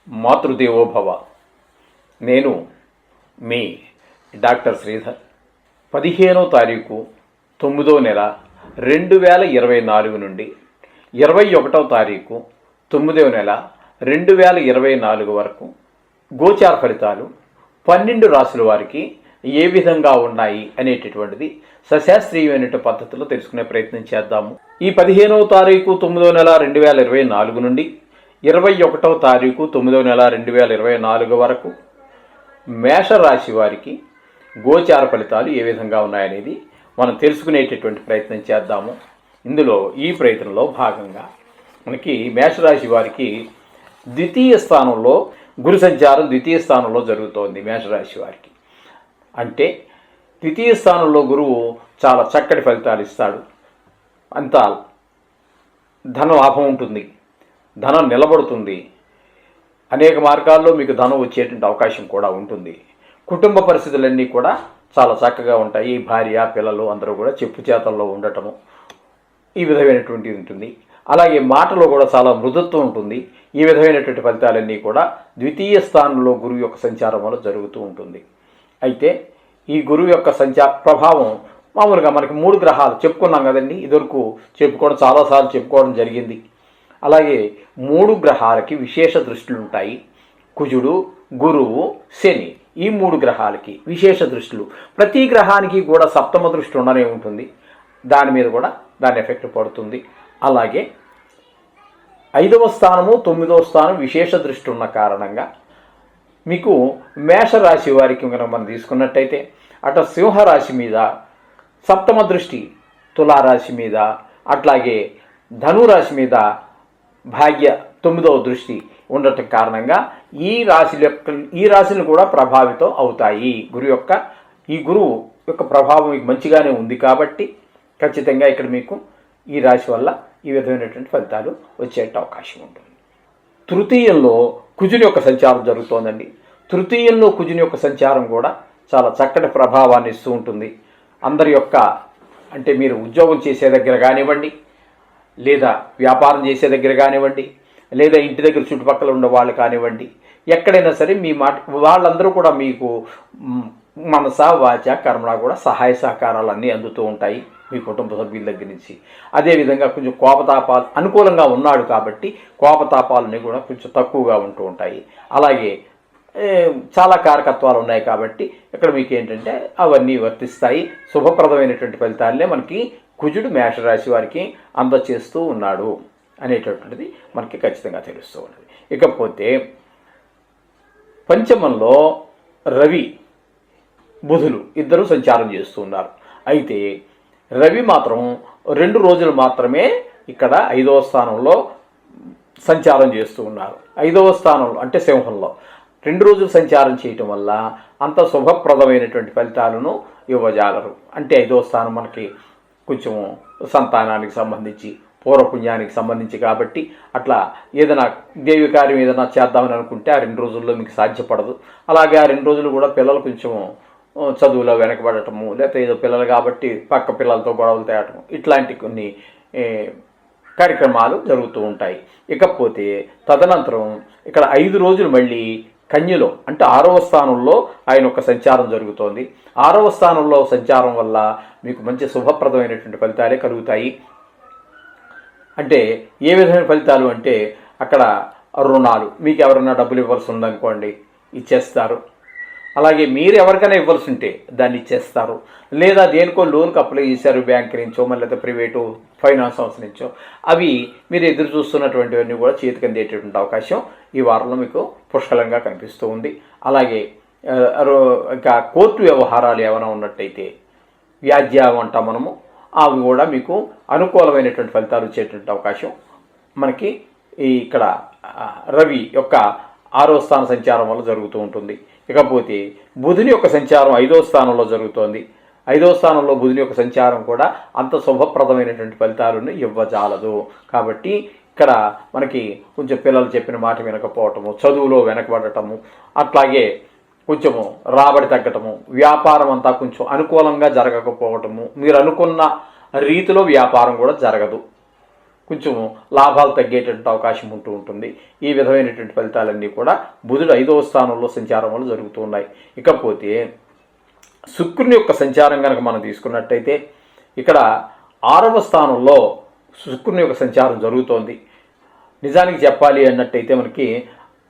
మాతృదేవోభవ. నేను మీ డాక్టర్ శ్రీధర్. 15వ తారీఖు 9వ నెల 2024 నుండి 21వ తారీఖు 9వ నెల 2024 వరకు గోచార ఫలితాలు 12 రాశుల వారికి ఏ విధంగా ఉన్నాయి అనేటటువంటిది సశాస్త్రీయమైన పద్ధతిలో తెలుసుకునే ప్రయత్నం చేద్దాము. ఈ 15వ తారీఖు 9వ నెల 2024 నుండి 21వ తారీఖు 9వ నెల 2024 వరకు మేషరాశి వారికి గోచార ఫలితాలు ఏ విధంగా ఉన్నాయనేది మనం తెలుసుకునేటటువంటి ప్రయత్నం చేద్దాము. ఇందులో ఈ ప్రయత్నంలో భాగంగా మనకి మేషరాశి వారికి ద్వితీయ స్థానంలో గురు సంచారం ద్వితీయ స్థానంలో జరుగుతోంది. మేషరాశి వారికి అంటే ద్వితీయ స్థానంలో గురువు చాలా చక్కటి ఫలితాలు ఇస్తాడు. అంతా ధన లాభం ఉంటుంది, ధనం నిలబడుతుంది, అనేక మార్గాల్లో మీకు ధనం వచ్చేటువంటి అవకాశం కూడా ఉంటుంది. కుటుంబ పరిస్థితులన్నీ కూడా చాలా చక్కగా ఉంటాయి. భార్య పిల్లలు అందరూ కూడా చెప్పు చేతల్లో ఉండటము ఈ విధమైనటువంటిది ఉంటుంది. అలాగే మాటలో కూడా చాలా మృదుత్వం ఉంటుంది. ఈ విధమైనటువంటి ఫలితాలన్నీ కూడా ద్వితీయ స్థానంలో గురువు యొక్క సంచారం వల్ల జరుగుతూ ఉంటుంది. అయితే ఈ గురువు యొక్క ప్రభావం మామూలుగా మనకి 3 గ్రహాలు చెప్పుకున్నాం కదండి. ఇదివరకు చెప్పుకోవడం చాలాసార్లు చెప్పుకోవడం జరిగింది. అలాగే 3 గ్రహాలకి విశేష దృష్టిలు ఉంటాయి. కుజుడు, గురువు, శని, ఈ 3 గ్రహాలకి విశేష దృష్టిలు. ప్రతి గ్రహానికి కూడా సప్తమ దృష్టి ఉండనే ఉంటుంది. దాని మీద కూడా దాని ఎఫెక్ట్ పడుతుంది. అలాగే 5వ స్థానము 9వ స్థానం విశేష దృష్టి ఉన్న కారణంగా మీకు మేషరాశి వారికి కనుక మనం తీసుకున్నట్టయితే అటు సింహరాశి మీద సప్తమ దృష్టి, తులారాశి మీద, అట్లాగే ధనురాశి మీద భాగ్య 9వ దృష్టి ఉండటం కారణంగా ఈ రాశులు కూడా ప్రభావితం అవుతాయి. ఈ గురువు యొక్క ప్రభావం మీకు మంచిగానే ఉంది కాబట్టి ఖచ్చితంగా ఇక్కడ మీకు ఈ రాశి వల్ల ఈ విధమైనటువంటి ఫలితాలు వచ్చే అవకాశం ఉంటుంది. తృతీయంలో కుజుని యొక్క సంచారం జరుగుతోందండి. తృతీయంలో కుజుని యొక్క సంచారం కూడా చాలా చక్కటి ప్రభావాన్ని ఇస్తూ ఉంటుంది. అందరి యొక్క అంటే మీరు ఉద్యోగం చేసే దగ్గర కానివ్వండి, లేదా వ్యాపారం చేసే దగ్గర కానివ్వండి, లేదా ఇంటి దగ్గర చుట్టుపక్కల ఉన్న వాళ్ళు కానివ్వండి, ఎక్కడైనా సరే మీ మాట వాళ్ళందరూ కూడా మీకు మనస వాచ కర్మణ కూడా సహాయ సహకారాలు అన్నీ అందుతూ ఉంటాయి మీ కుటుంబ సభ్యుల దగ్గర నుంచి. అదేవిధంగా కొంచెం కోపతాపాలు అనుకూలంగా ఉన్నాడు కాబట్టి కోపతాపాలన్నీ కూడా కొంచెం తక్కువగా ఉంటూ ఉంటాయి. అలాగే చాలా కారకత్వాలు ఉన్నాయి కాబట్టి ఇక్కడ మీకు ఏంటంటే అవన్నీ వర్తిస్తాయి. శుభప్రదమైనటువంటి ఫలితాలనే మనకి కుజుడు మేషరాశి వారికి అందచేస్తూ ఉన్నాడు అనేటటువంటిది మనకి ఖచ్చితంగా తెలుస్తూ ఉన్నది. ఇకపోతే పంచమంలో రవి, బుధులు ఇద్దరు సంచారం చేస్తూ ఉన్నారు. అయితే రవి మాత్రం 2 రోజులు మాత్రమే ఇక్కడ 5వ స్థానంలో సంచారం చేస్తూ ఉన్నారు. 5వ స్థానంలో అంటే సింహంలో 2 రోజులు సంచారం చేయటం వల్ల అంత శుభప్రదమైనటువంటి ఫలితాలను ఇవ్వజాలరు. అంటే 5వ స్థానం మనకి కొంచెం సంతానానికి సంబంధించి పూర్వపుణ్యానికి సంబంధించి కాబట్టి అట్లా ఏదైనా దేవి కార్యం ఏదైనా చేద్దామని అనుకుంటే ఆ 2 రోజుల్లో మీకు సాధ్యపడదు. అలాగే ఆ 2 రోజులు కూడా పిల్లలు కొంచెం చదువులో వెనకబడటము, లేకపోతే ఏదో పిల్లలు కాబట్టి పక్క పిల్లలతో గొడవలు తేయటము, ఇట్లాంటి కొన్ని కార్యక్రమాలు జరుగుతూ ఉంటాయి. ఇకపోతే తదనంతరం ఇక్కడ 5 రోజులు మళ్ళీ కన్యలో అంటే 6వ స్థానంలో ఆయన యొక్క సంచారం జరుగుతోంది. 6వ స్థానంలో సంచారం వల్ల మీకు మంచి శుభప్రదమైనటువంటి ఫలితాలే కలుగుతాయి. అంటే ఏ విధమైన ఫలితాలు అంటే అక్కడ రుణాలు, మీకు ఎవరైనా డబ్బులు ఇవ్వాల్సి ఉందనుకోండి ఇచ్చేస్తారు. అలాగే మీరు ఎవరికైనా ఇవ్వాల్సి ఉంటే దాన్ని ఇచ్చేస్తారు. లేదా దేనికో లోన్కి అప్లై చేశారు బ్యాంక్ నుంచో, మళ్ళీ లేదా ప్రైవేటు ఫైనాన్స్ సంస్థ నుంచో, అవి మీరు ఎదురు చూస్తున్నటువంటివన్నీ కూడా చేతికి అందేటటువంటి అవకాశం ఈ వారంలో మీకు పుష్కలంగా కనిపిస్తూ ఉంది. అలాగే ఇంకా కోర్టు వ్యవహారాలు ఏమైనా ఉన్నట్టయితే వ్యాజ్యం అంటాం మనము, అవి కూడా మీకు అనుకూలమైనటువంటి ఫలితాలు వచ్చేటువంటి అవకాశం మనకి ఇక్కడ రవి యొక్క 6వ స్థాన సంచారం వల్ల జరుగుతూ ఉంటుంది. ఇకపోతే బుధుని యొక్క సంచారం 5వ స్థానంలో జరుగుతోంది. 5వ స్థానంలో బుధుని యొక్క సంచారం కూడా అంత శుభప్రదమైనటువంటి ఫలితాలను ఇవ్వజాలదు. కాబట్టి ఇక్కడ మనకి కొంచెం పిల్లలు చెప్పిన మాట వినకపోవటము, చదువులో వెనకబడటము, అట్లాగే కొంచెము రాబడి తగ్గటము, వ్యాపారం అంతా కొంచెం అనుకూలంగా జరగకపోవటము, మీరు అనుకున్న రీతిలో వ్యాపారం కూడా జరగదు. కొంచెం లాభాలు తగ్గేటువంటి అవకాశం ఉంటూ ఉంటుంది. ఈ విధమైనటువంటి ఫలితాలన్నీ కూడా బుధుడు 5వ స్థానంలో సంచారం వల్ల జరుగుతూ ఉన్నాయి. ఇకపోతే శుక్రుని యొక్క సంచారం కనుక మనం తీసుకున్నట్టయితే ఇక్కడ 6వ స్థానంలో శుక్రుని యొక్క సంచారం జరుగుతోంది. నిజానికి చెప్పాలి అన్నట్టయితే మనకి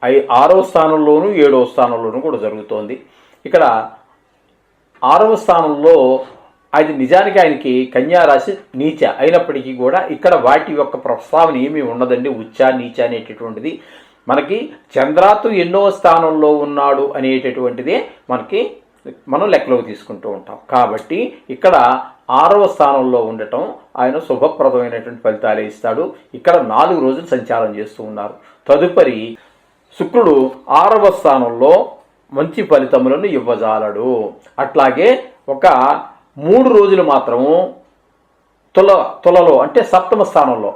6వ స్థానంలోనూ 7వ స్థానంలోనూ కూడా జరుగుతోంది. ఇక్కడ 6వ స్థానంలో అది నిజానికి ఆయనకి కన్యారాశి నీచ అయినప్పటికీ కూడా ఇక్కడ వాటి యొక్క ప్రస్తావన ఏమీ ఉండదండి. ఉచ్చ నీచ అనేటటువంటిది మనకి చంద్రాతు ఎన్నో స్థానంలో ఉన్నాడు అనేటటువంటిదే మనం లెక్కలోకి తీసుకుంటూ ఉంటాం. కాబట్టి ఇక్కడ 6వ స్థానంలో ఉండటం ఆయన శుభప్రదమైనటువంటి ఫలితాలే ఇస్తాడు. ఇక్కడ 4 రోజులు సంచారం చేస్తూ ఉన్నారు. తదుపరి శుక్రుడు 6వ స్థానంలో మంచి ఫలితములను ఇవ్వజాలడు. అట్లాగే ఒక 3 రోజులు మాత్రము తులలో అంటే 7వ స్థానంలో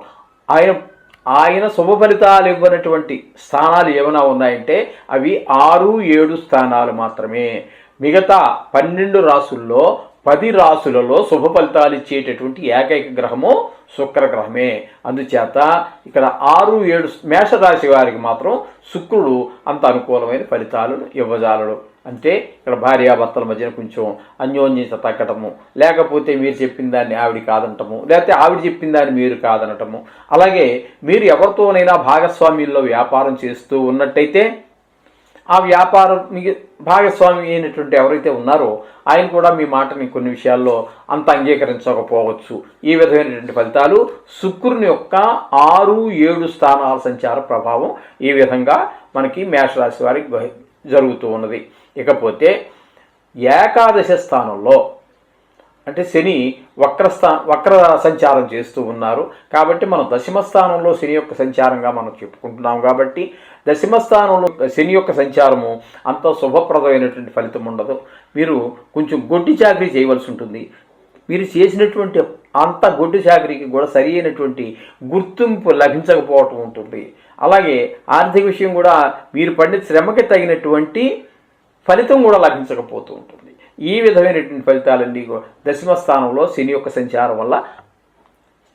ఆయన శుభ ఫలితాలు ఇవ్వనటువంటి స్థానాలు ఏమైనా ఉన్నాయంటే అవి 6, 7 స్థానాలు మాత్రమే. మిగతా 12 రాసుల్లో 10 రాసులలో శుభ ఫలితాలు ఇచ్చేటటువంటి ఏకైక గ్రహము శుక్రగ్రహమే. అందుచేత ఇక్కడ 6, 7 మేషరాశి వారికి మాత్రం శుక్రుడు అంత అనుకూలమైన ఫలితాలను ఇవ్వజాలడు. అంటే ఇక్కడ భార్యాభర్తల మధ్యన కొంచెం అన్యోన్యత తగ్గటము, లేకపోతే మీరు చెప్పిన దాన్ని ఆవిడ కాదనటము, లేకపోతే ఆవిడ చెప్పిన దాన్ని మీరు కాదనటము. అలాగే మీరు ఎవరితోనైనా భాగస్వామ్యంలో వ్యాపారం చేస్తూ ఉన్నట్టయితే ఆ వ్యాపారం భాగస్వామి అయినటువంటి ఎవరైతే ఉన్నారో ఆయన కూడా మీ మాటని కొన్ని విషయాల్లో అంత అంగీకరించకపోవచ్చు. ఈ విధమైనటువంటి ఫలితాలు శుక్రుని యొక్క 6, 7 స్థానాల సంచార ప్రభావం ఈ విధంగా మనకి మేషరాశి వారికి జరుగుతూ ఉన్నది. ఇకపోతే ఏకాదశ స్థానంలో అంటే శని వక్ర సంచారం చేస్తూ ఉన్నారు. కాబట్టి మనం 10వ స్థానంలో శని యొక్క సంచారంగా మనం చెప్పుకుంటున్నాం. కాబట్టి 10వ స్థానంలో శని యొక్క సంచారము అంత శుభప్రదమైనటువంటి ఫలితం ఉండదు. మీరు కొంచెం గొడ్డి చాకరీ చేయవలసి ఉంటుంది. మీరు చేసినటువంటి అంత గొడ్డు చాకరీకి కూడా సరి అయినటువంటి గుర్తింపు లభించకపోవటం ఉంటుంది. అలాగే ఆర్థిక విషయం కూడా మీరు పడిన శ్రమకి తగినటువంటి ఫలితం కూడా లభించకపోతూ ఉంటుంది. ఈ విధమైనటువంటి ఫలితాలన్నీ 10వ స్థానంలో శని యొక్క సంచారం వల్ల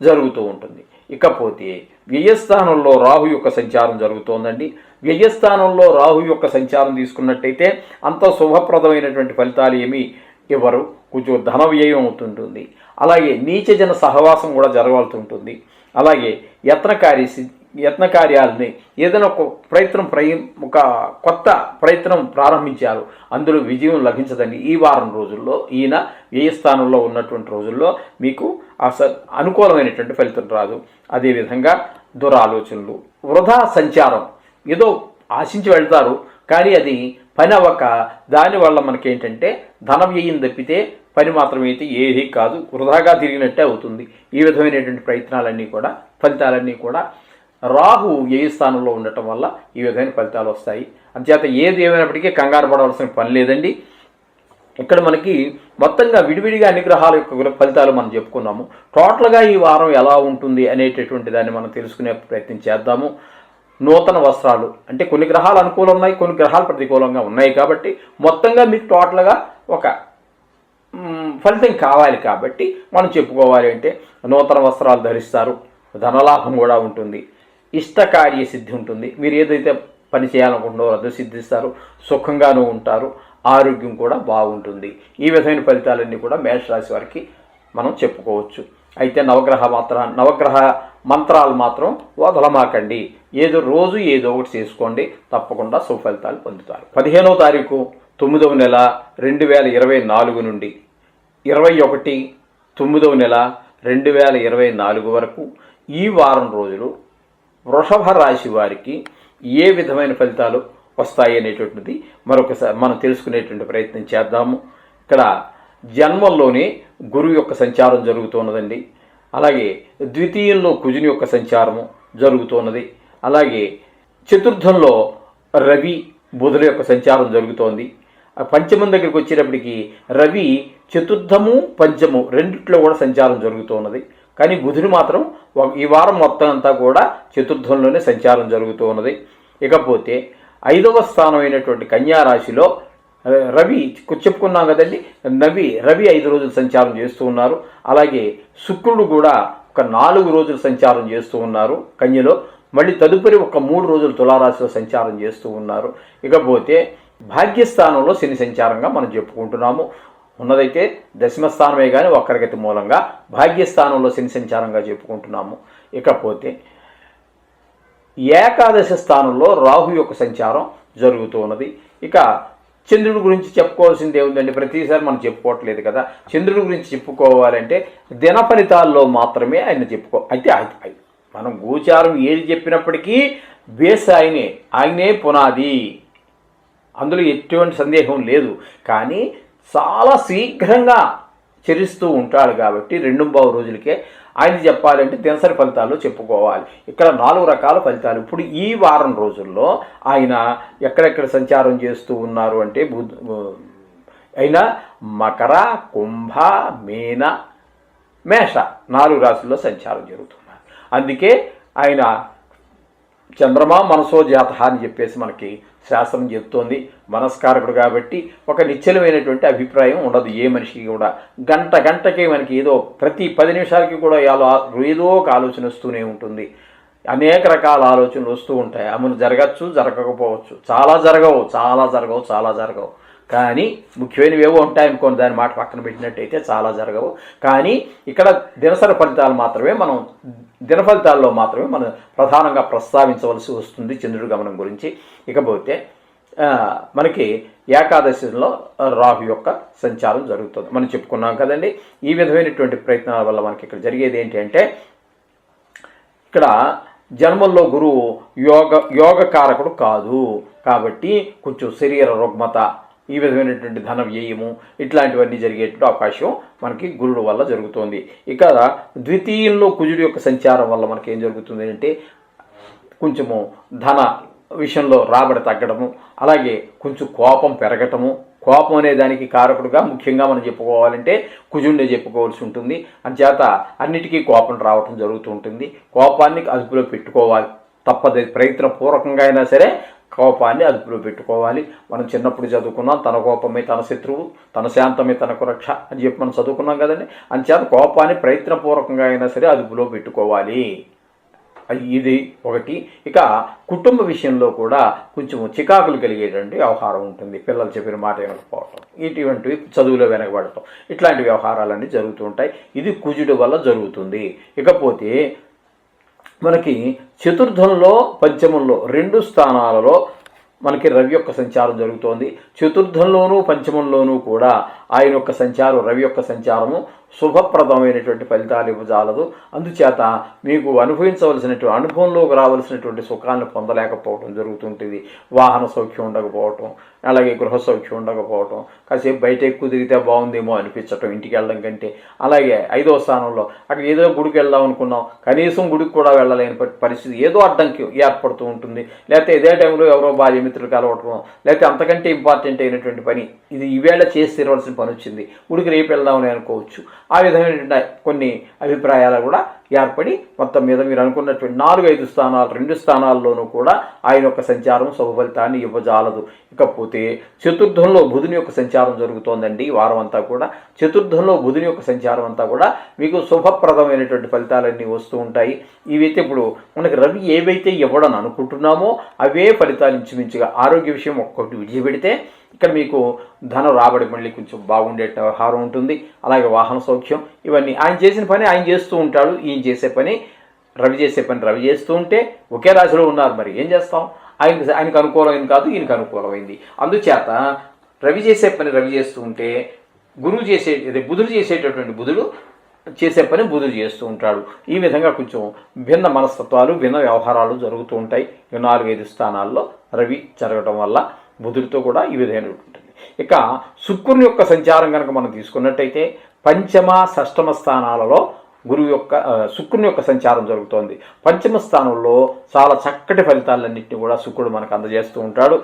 జరుగుతూ ఉంటుంది. ఇకపోతే వ్యయస్థానంలో రాహు యొక్క సంచారం జరుగుతోందండి. వ్యయస్థానంలో రాహు యొక్క సంచారం తీసుకున్నట్టయితే అంత శుభప్రదమైనటువంటి ఫలితాలు ఏమీ ఇవ్వరు. కొంచెం ధన వ్యయం అవుతుంటుంది. అలాగే నీచజన సహవాసం కూడా జరగాల్సి అలాగే యత్నకార్యాలని ఏదైనా ఒక కొత్త ప్రయత్నం ప్రారంభించారు, అందులో విజయం లభించదండి. ఈ వారం రోజుల్లో ఈయన వ్యయస్థానంలో ఉన్నటువంటి రోజుల్లో మీకు అనుకూలమైనటువంటి ఫలితం రాదు. అదేవిధంగా దురాలోచనలు, వృధా సంచారం, ఏదో ఆశించి వెళ్తారు కానీ అది పని అవ్వక దానివల్ల మనకేంటంటే ధన వ్యయం తప్పితే పని మాత్రమైతే ఏది కాదు, వృధాగా తిరిగినట్టే అవుతుంది. ఈ విధమైనటువంటి ఫలితాలన్నీ కూడా రాహు వ్యయ స్థానంలో ఉండటం వల్ల ఈ విధమైన ఫలితాలు వస్తాయి. అంచేత ఏది ఏమైనప్పటికీ కంగారు పడవలసిన పని లేదండి. ఇక్కడ మనకి మొత్తంగా విడివిడిగా అన్ని గ్రహాల యొక్క ఫలితాలు మనం చెప్పుకున్నాము. టోటల్గా ఈ వారం ఎలా ఉంటుంది అనేటటువంటి దాన్ని మనం తెలుసుకునే ప్రయత్నం చేద్దాము. నూతన వస్త్రాలు అంటే కొన్ని గ్రహాలు అనుకూలంగా ఉన్నాయి, కొన్ని గ్రహాలు ప్రతికూలంగా ఉన్నాయి. కాబట్టి మొత్తంగా మీకు టోటల్గా ఒక ఫలితం కావాలి. కాబట్టి మనం చెప్పుకోవాలి అంటే నూతన వస్త్రాలు ధరిస్తారు, ధనలాభం కూడా ఉంటుంది, ఇష్టకార్య సిద్ధి ఉంటుంది. మీరు ఏదైతే పని చేయాలనుకుంటున్నారో అది సిద్ధిస్తారు, సుఖంగానూ ఉంటారు, ఆరోగ్యం కూడా బాగుంటుంది. ఈ విధమైన ఫలితాలన్నీ కూడా మేషరాశి వారికి మనం చెప్పుకోవచ్చు. అయితే నవగ్రహ మంత్రాలు మాత్రం వదలమాకండి. రోజు ఏదో ఒకటి చేసుకోండి, తప్పకుండా సుఫలితాలు పొందుతారు. 15వ తారీఖు 9వ నెల 2024 నుండి 21/9వ నెల 2024 వరకు ఈ వారం రోజులు వృషభ రాశి వారికి ఏ విధమైన ఫలితాలు వస్తాయి అనేటువంటిది మరొకసారి మనం తెలుసుకునేటువంటి ప్రయత్నం చేద్దాము. ఇక్కడ జన్మంలోనే గురువు యొక్క సంచారం జరుగుతున్నదండి. అలాగే ద్వితీయంలో కుజుని యొక్క సంచారము జరుగుతున్నది. అలాగే చతుర్థంలో రవి బుధుల యొక్క సంచారం జరుగుతోంది. పంచమం దగ్గరికి వచ్చేటప్పటికి రవి చతుర్థము పంచము రెండిట్లో కూడా సంచారం జరుగుతున్నది. కానీ బుధుడు మాత్రం ఈ వారం మొత్తం అంతా కూడా చతుర్థంలోనే సంచారం జరుగుతూ ఉన్నది. ఇకపోతే 5వ స్థానం అయినటువంటి కన్యారాశిలో రవి చెప్పుకున్నాం కదండి, రవి 5 రోజులు సంచారం చేస్తూ ఉన్నారు. అలాగే శుక్రుడు కూడా ఒక 4 రోజులు సంచారం చేస్తూ ఉన్నారు కన్యలో. మళ్ళీ తదుపరి ఒక 3 రోజులు తులారాశిలో సంచారం చేస్తూ ఉన్నారు. ఇకపోతే భాగ్యస్థానంలో శని సంచారంగా మనం చెప్పుకుంటున్నాము. ఉన్నదైతే దశమస్థానమే కానీ వక్రగతి మూలంగా భాగ్యస్థానంలో శని సంచారంగా చెప్పుకుంటున్నాము. ఇకపోతే ఏకాదశ స్థానంలో రాహు యొక్క సంచారం జరుగుతూ ఉన్నది. ఇక చంద్రుడి గురించి చెప్పుకోవాల్సింది ఏముందండి, ప్రతిసారి మనం చెప్పుకోవట్లేదు కదా. చంద్రుడి గురించి చెప్పుకోవాలంటే దిన ఫలితాల్లో మాత్రమే ఆయన అయితే మనం గోచారం ఏది చెప్పినప్పటికీ బేస్ ఆయనే పునాది, అందులో ఎటువంటి సందేహం లేదు. కానీ చాలా శీఘ్రంగా చరిస్తూ ఉంటాడు కాబట్టి 2 రోజులకే ఆయన చెప్పాలంటే దినసరి ఫలితాల్లో చెప్పుకోవాలి. ఇక్కడ 4 రకాల ఫలితాలు. ఇప్పుడు ఈ వారం రోజుల్లో ఆయన ఎక్కడెక్కడ సంచారం చేస్తూ ఉన్నారు అంటే ఆయన మకర, కుంభ, మీన, మేష 4 రాశుల్లో సంచారం జరుగుతున్నారు. అందుకే ఆయన చంద్రమా మనసో జాత అని చెప్పేసి మనకి శాస్త్రం చెప్తోంది. మనస్కారకుడు కాబట్టి ఒక నిశ్చలమైనటువంటి అభిప్రాయం ఉండదు ఏ మనిషికి కూడా. గంటకి మనకి ఏదో ప్రతి 10 నిమిషాలకి కూడా ఏదో ఒక ఆలోచన వస్తూనే ఉంటుంది. అనేక రకాల ఆలోచనలు వస్తూ ఉంటాయి. అమలు జరగచ్చు, జరగకపోవచ్చు, చాలా జరగవు. కానీ ముఖ్యమైనవి ఏవో ఉంటాయనుకోండి, దాని మాట పక్కన పెట్టినట్టయితే చాలా జరగవు. కానీ ఇక్కడ దినసరి ఫలితాల్లో మాత్రమే మనం ప్రధానంగా ప్రస్తావించవలసి వస్తుంది చంద్రుడి గమనం గురించి. ఇకపోతే మనకి ఏకాదశిలో రాహు యొక్క సంచారం జరుగుతుంది మనం చెప్పుకున్నాం కదండి. ఈ విధమైనటువంటి ప్రయత్నాల వల్ల మనకి ఇక్కడ జరిగేది ఏంటి అంటే, ఇక్కడ జన్మల్లో గురువు యోగకారకుడు కాదు కాబట్టి కొంచెం శరీర రుగ్మత, ఈ విధమైనటువంటి ధన వ్యయము ఇట్లాంటివన్నీ జరిగేటువంటి అవకాశం మనకి గురుడు వల్ల జరుగుతుంది. ఇక ద్వితీయంలో కుజుడి యొక్క సంచారం వల్ల మనకి ఏం జరుగుతుంది అంటే, కొంచెము ధన విషయంలో రాబడి తగ్గడము, అలాగే కొంచెం కోపం పెరగటము. కోపం అనే దానికి కారకుడుగా ముఖ్యంగా మనం చెప్పుకోవాలంటే కుజుడినే చెప్పుకోవాల్సి ఉంటుంది. అంచేత అన్నిటికీ కోపం రావటం జరుగుతూ ఉంటుంది. కోపాన్ని అదుపులో పెట్టుకోవాలి, తప్పదు. ప్రయత్నపూర్వకంగా అయినా సరే కోపాన్ని అదుపులో పెట్టుకోవాలి. మనం చిన్నప్పుడు చదువుకున్నాం, తన కోపమే తన శత్రువు, తన శాంతమే తనకు రక్ష అని చెప్పి మనం చదువుకున్నాం కదండి. అంచేత కోపాన్ని ప్రయత్నపూర్వకంగా అయినా సరే అదుపులో పెట్టుకోవాలి. ఇది ఒకటి. ఇక కుటుంబ విషయంలో కూడా కొంచెం చికాకులు కలిగేటువంటి వ్యవహారం ఉంటుంది. పిల్లలు చెప్పిన మాట వినకపోవటం, ఇటువంటివి చదువులో వెనకబడటం, ఇట్లాంటి వ్యవహారాలన్నీ జరుగుతూ ఉంటాయి. ఇది కుజుడి వల్ల జరుగుతుంది. ఇకపోతే మనకి చతుర్థంలో, పంచమంలో 2 స్థానాలలో మనకి రవి యొక్క సంచారం జరుగుతోంది. చతుర్థంలోనూ పంచమంలోనూ కూడా ఆయన యొక్క సంచారం, రవి యొక్క సంచారము శుభప్రదమైనటువంటి ఫలితాలు ఇవ్వజాలదు. అందుచేత మీకు అనుభవంలోకి రావాల్సినటువంటి సుఖాలను పొందలేకపోవడం జరుగుతుంటుంది. వాహన సౌఖ్యం ఉండకపోవటం, అలాగే గృహ సౌఖ్యం ఉండకపోవటం, కాసేపు బయట ఎక్కువ తిరిగితే బాగుందేమో అనిపించటం ఇంటికి వెళ్ళడం కంటే. అలాగే 5వ స్థానంలో అక్కడ ఏదో గుడికి వెళ్దాం అనుకున్నాం, కనీసం గుడికి కూడా వెళ్ళలేని పరిస్థితి, ఏదో అడ్డంకి ఏర్పడుతూ ఉంటుంది. లేకపోతే ఇదే టైంలో ఎవరో భార్య మిత్రులు కలవటం, లేకపోతే అంతకంటే ఇంపార్టెంట్ అయినటువంటి పని, ఇది ఈవేళ చేసి తీరవలసిన పని వచ్చింది, గుడికి రేపు వెళ్దామని అనుకోవచ్చు. ఆ విధమైన కొన్ని అభిప్రాయాలు కూడా ఏర్పడి మొత్తం మీద మీరు అనుకున్నటువంటి 4-5 స్థానాలు 2 స్థానాల్లోనూ కూడా ఆయన యొక్క సంచారం శుభ ఫలితాన్ని ఇవ్వజాలదు. ఇకపోతే చతుర్థంలో బుధుని యొక్క సంచారం జరుగుతోందండి వారం అంతా కూడా. చతుర్థంలో బుధుని యొక్క సంచారం అంతా కూడా మీకు శుభప్రదమైనటువంటి ఫలితాలన్నీ వస్తూ ఉంటాయి. ఇవైతే ఇప్పుడు మనకి రవి ఏవైతే ఇవ్వడని అనుకుంటున్నామో అవే ఫలితాలు ఇంచుమించుగా. ఆరోగ్య విషయం ఒక్కొక్కటి విడిచిపెడితే ఇక్కడ మీకు ధన రాబడి మళ్ళీ కొంచెం బాగుండే వ్యవహారం ఉంటుంది. అలాగే వాహన సౌఖ్యం, ఇవన్నీ ఆయన చేసిన పని ఆయన చేస్తూ ఉంటాడు. ఈయన చేసే పని రవి చేస్తూ ఉంటే ఒకే రాశిలో ఉన్నారు, మరి ఏం చేస్తాం? ఆయనకు అనుకూలమైంది కాదు, ఈయనకు అనుకూలమైంది. అందుచేత రవి చేసే పని రవి చేస్తూ ఉంటే బుధుడు చేసేటటువంటి బుధుడు చేసే పని బుధుడు చేస్తూ ఉంటాడు. ఈ విధంగా కొంచెం భిన్న మనస్తత్వాలు, భిన్న వ్యవహారాలు జరుగుతూ ఉంటాయి. 4-5 స్థానాల్లో రవి జరగడం వల్ల బుధుడితో కూడా ఈ విధంగా ఉంటుంది. ఇక శుక్రుని యొక్క సంచారం కనుక మనం తీసుకున్నట్టయితే 5మ, 6మ స్థానాలలో శుక్రుని యొక్క సంచారం జరుగుతోంది. 5మ స్థానంలో చాలా చక్కటి ఫలితాలన్నింటినీ కూడా శుక్రుడు మనకు అందజేస్తూ ఉంటాడు.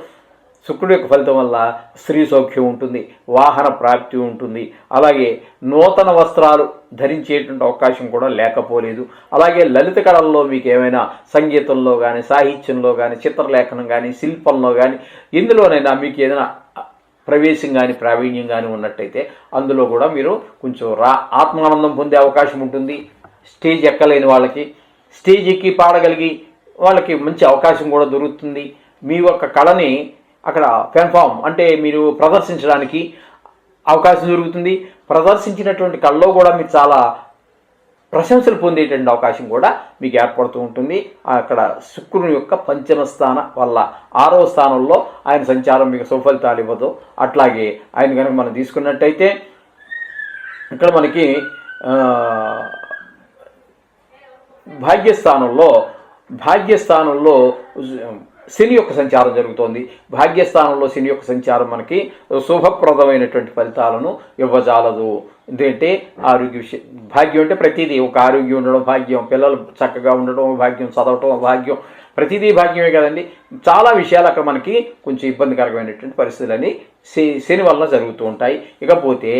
శుక్రుడి యొక్క ఫలితం వల్ల స్త్రీ సౌఖ్యం ఉంటుంది, వాహన ప్రాప్తి ఉంటుంది, అలాగే నూతన వస్త్రాలు ధరించేటువంటి అవకాశం కూడా లేకపోలేదు. అలాగే లలిత కళల్లో మీకు ఏమైనా సంగీతంలో కానీ, సాహిత్యంలో కానీ, చిత్రలేఖనం కానీ, శిల్పంలో కానీ, ఎందులోనైనా మీకు ఏదైనా ప్రవేశం కానీ ప్రావీణ్యం కానీ ఉన్నట్టయితే అందులో కూడా మీరు కొంచెం ఆత్మానందం పొందే అవకాశం ఉంటుంది. స్టేజ్ ఎక్కలేని వాళ్ళకి స్టేజ్ ఎక్కి పాడగలిగి వాళ్ళకి మంచి అవకాశం కూడా దొరుకుతుంది. మీ యొక్క కళని అక్కడ పెర్ఫామ్ అంటే మీరు ప్రదర్శించడానికి అవకాశం దొరుకుతుంది. ప్రదర్శించినటువంటి కళలో కూడా మీరు చాలా ప్రశంసలు పొందేటువంటి అవకాశం కూడా మీకు ఏర్పడుతూ ఉంటుంది. అక్కడ శుక్రుని యొక్క పంచమ స్థానం వల్ల 6వ స్థానంలో ఆయన సంచారం మీకు సుఫలితాలు ఇవ్వదు. అట్లాగే ఆయన కనుక మనం తీసుకున్నట్టయితే ఇక్కడ మనకి భాగ్యస్థానంలో శని యొక్క సంచారం జరుగుతోంది. భాగ్యస్థానంలో శని యొక్క సంచారం మనకి శుభప్రదమైనటువంటి ఫలితాలను ఇవ్వజాలదు. ఎందుకంటే ఆరోగ్య విషయం, భాగ్యం అంటే ప్రతిదీ, ఒక ఆరోగ్యం ఉండడం భాగ్యం, పిల్లలు చక్కగా ఉండడం భాగ్యం, చదవటం భాగ్యం, ప్రతిదీ భాగ్యమే కదండి. చాలా విషయాలు అక్కడ మనకి కొంచెం ఇబ్బందికరమైనటువంటి పరిస్థితులని శని వల్ల జరుగుతూ ఉంటాయి. ఇకపోతే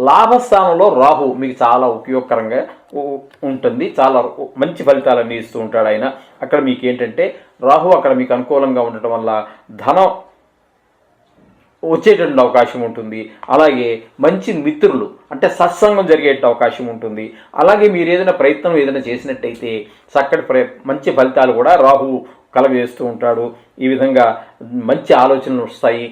లాభస్థానంలో రాహు మీకు చాలా ఉపయోగకరంగా ఉంటుంది, చాలా మంచి ఫలితాలన్నీ ఇస్తూ ఉంటాడు ఆయన. అక్కడ మీకు ఏంటంటే రాహు అక్కడ మీకు అనుకూలంగా ఉండటం వల్ల ధనం వచ్చేటువంటి అవకాశం ఉంటుంది. అలాగే మంచి మిత్రులు అంటే సత్సంగం జరిగే అవకాశం ఉంటుంది. అలాగే మీరు ఏదైనా చేసినట్టయితే చక్కటి మంచి ఫలితాలు కూడా రాహు కలగజేస్తూ ఉంటాడు. ఈ విధంగా మంచి ఆలోచనలు వస్తాయి,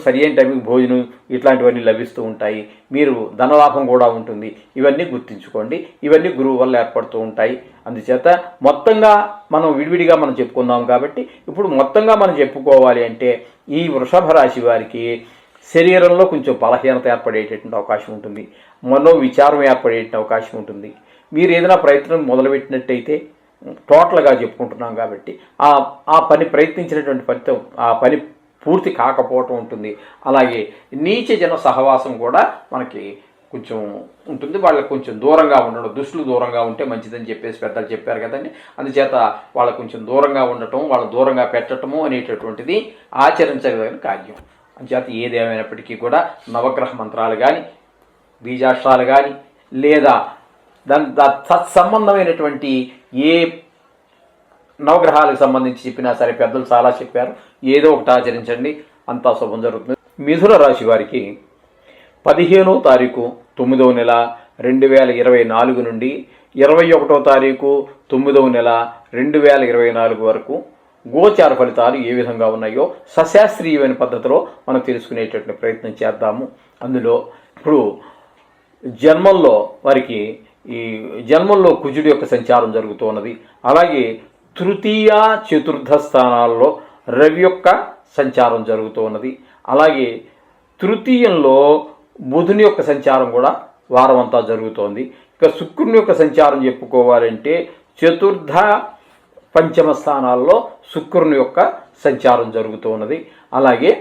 సరి అయిన టైంకి భోజనం ఇట్లాంటివన్నీ లభిస్తూ ఉంటాయి. మీరు ధనలాభం కూడా ఉంటుంది. ఇవన్నీ గుర్తుంచుకోండి. ఇవన్నీ గురువు వల్ల ఏర్పడుతూ ఉంటాయి. అందుచేత మొత్తంగా మనం విడివిడిగా మనం చెప్పుకుందాం కాబట్టి ఇప్పుడు మొత్తంగా మనం చెప్పుకోవాలి అంటే ఈ వృషభ రాశి వారికి శరీరంలో కొంచెం బలహీనత ఏర్పడేటటువంటి అవకాశం ఉంటుంది. విచారం ఏర్పడేటువంటి అవకాశం ఉంటుంది. మీరు ఏదైనా ప్రయత్నం మొదలుపెట్టినట్టయితే టోటల్గా చెప్పుకుంటున్నాం కాబట్టి ఆ పని ప్రయత్నించినటువంటి ఫలితం ఆ పని పూర్తి కాకపోవటం ఉంటుంది. అలాగే నీచ జన సహవాసం కూడా మనకి కొంచెం ఉంటుంది. వాళ్ళకి కొంచెం దూరంగా ఉండడం, దుష్టులు దూరంగా ఉంటే మంచిదని చెప్పేసి పెద్దలు చెప్పారు కదండి. అందుచేత వాళ్ళకు కొంచెం దూరంగా ఉండటం, వాళ్ళని దూరంగా పెట్టడము అనేటటువంటిది ఆచరించగలిగిన కార్యం. అందుచేత ఏదేమైనప్పటికీ కూడా నవగ్రహ మంత్రాలు కానీ, బీజాక్షరాలు కానీ, లేదా తత్సంబంధమైనటువంటి ఏ నవగ్రహాలకు సంబంధించి చెప్పినా సరే పెద్దలు చాలా చెప్పారు. ఏదో ఒకటి ఆచరించండి, అంతా శుభం జరుగుతుంది. మిథున రాశి వారికి 15వ తారీఖు 9వ నెల 2024 నుండి 21వ తారీఖు 9వ నెల 2024 వరకు గోచార ఫలితాలు ఏ విధంగా ఉన్నాయో సశాస్త్రీయమైన పద్ధతిలో మనం తెలుసుకునేటటువంటి ప్రయత్నం చేద్దాము. అందులో ఇప్పుడు జన్మంలో వారికి ఈ జన్మంలో కుజుడి యొక్క సంచారం జరుగుతూ ఉన్నది. అలాగే తృతీయ చతుర్థ స్థానాల్లో రవి యొక్క సంచారం జరుగుతూ ఉన్నది. అలాగే తృతీయంలో బుధుని యొక్క సంచారం కూడా వారం అంతా జరుగుతోంది. ఇక శుక్రుని యొక్క సంచారం చెప్పుకోవాలంటే చతుర్థ పంచమ స్థానాల్లో శుక్రుని యొక్క సంచారం జరుగుతూ ఉన్నది. అలాగే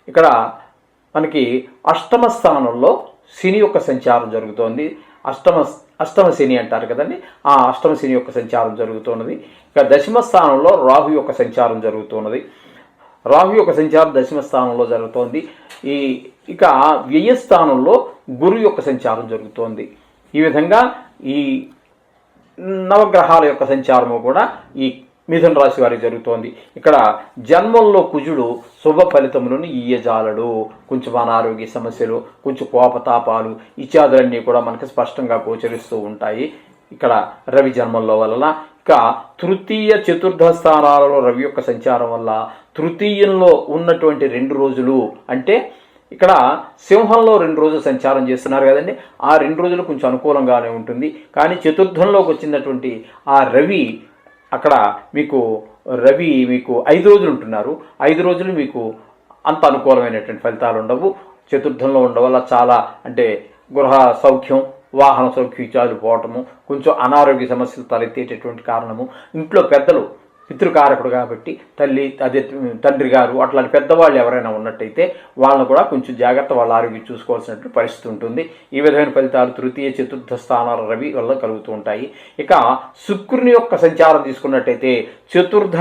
ఇక్కడ మనకి అష్టమ స్థానంలో శని యొక్క సంచారం జరుగుతోంది. అష్టమ శని అంటారు కదండి, ఆ అష్టమ శని యొక్క సంచారం జరుగుతున్నది. ఇక దశమ స్థానంలో రాహు యొక్క సంచారం జరుగుతున్నది. రాహు యొక్క సంచారం దశమ స్థానంలో జరుగుతోంది. ఇక వ్యయస్థానంలో గురువు యొక్క సంచారం జరుగుతోంది. ఈ విధంగా ఈ నవగ్రహాల యొక్క సంచారము కూడా ఈ మిథున రాశి వారికి జరుగుతోంది. ఇక్కడ జన్మంలో కుజుడు శుభ ఫలితములను ఇయ్యజాలడు. కొంచెం అనారోగ్య సమస్యలు, కొంచెం కోపతాపాలు ఇత్యాదులన్నీ కూడా మనకి స్పష్టంగా గోచరిస్తూ ఉంటాయి ఇక్కడ రవి జన్మంలో వలన. ఇక తృతీయ చతుర్థ స్థానాలలో రవి యొక్క సంచారం వల్ల తృతీయంలో ఉన్నటువంటి 2 రోజులు అంటే ఇక్కడ సింహంలో 2 రోజులు సంచారం చేస్తున్నారు కదండి, ఆ 2 రోజులు కొంచెం అనుకూలంగానే ఉంటుంది. కానీ చతుర్థంలోకి వచ్చినటువంటి ఆ రవి అక్కడ మీకు 5 రోజులు ఉంటున్నారు. 5 రోజులు మీకు అంత అనుకూలమైనటువంటి ఫలితాలు ఉండవు. చతుర్థంలో ఉండడం వల్ల చాలా అంటే గృహ సౌఖ్యం, వాహన సౌఖ్యం ఇత్యాదులు పోవటము, కొంచెం అనారోగ్య సమస్యలు తలెత్తేటటువంటి కారణము, ఇంట్లో పెద్దలు పితృకారకుడు కాబట్టి తండ్రి గారు అట్లాంటి పెద్దవాళ్ళు ఎవరైనా ఉన్నట్టయితే వాళ్ళని కూడా కొంచెం జాగ్రత్త, వాళ్ళ ఆరోగ్యం చూసుకోవాల్సినటువంటి పరిస్థితి ఉంటుంది. ఈ విధమైన ఫలితాలు తృతీయ చతుర్థ స్థానాల రవి వల్ల కలుగుతూ ఉంటాయి. ఇక శుక్రుని యొక్క సంచారం తీసుకున్నట్టయితే చతుర్థ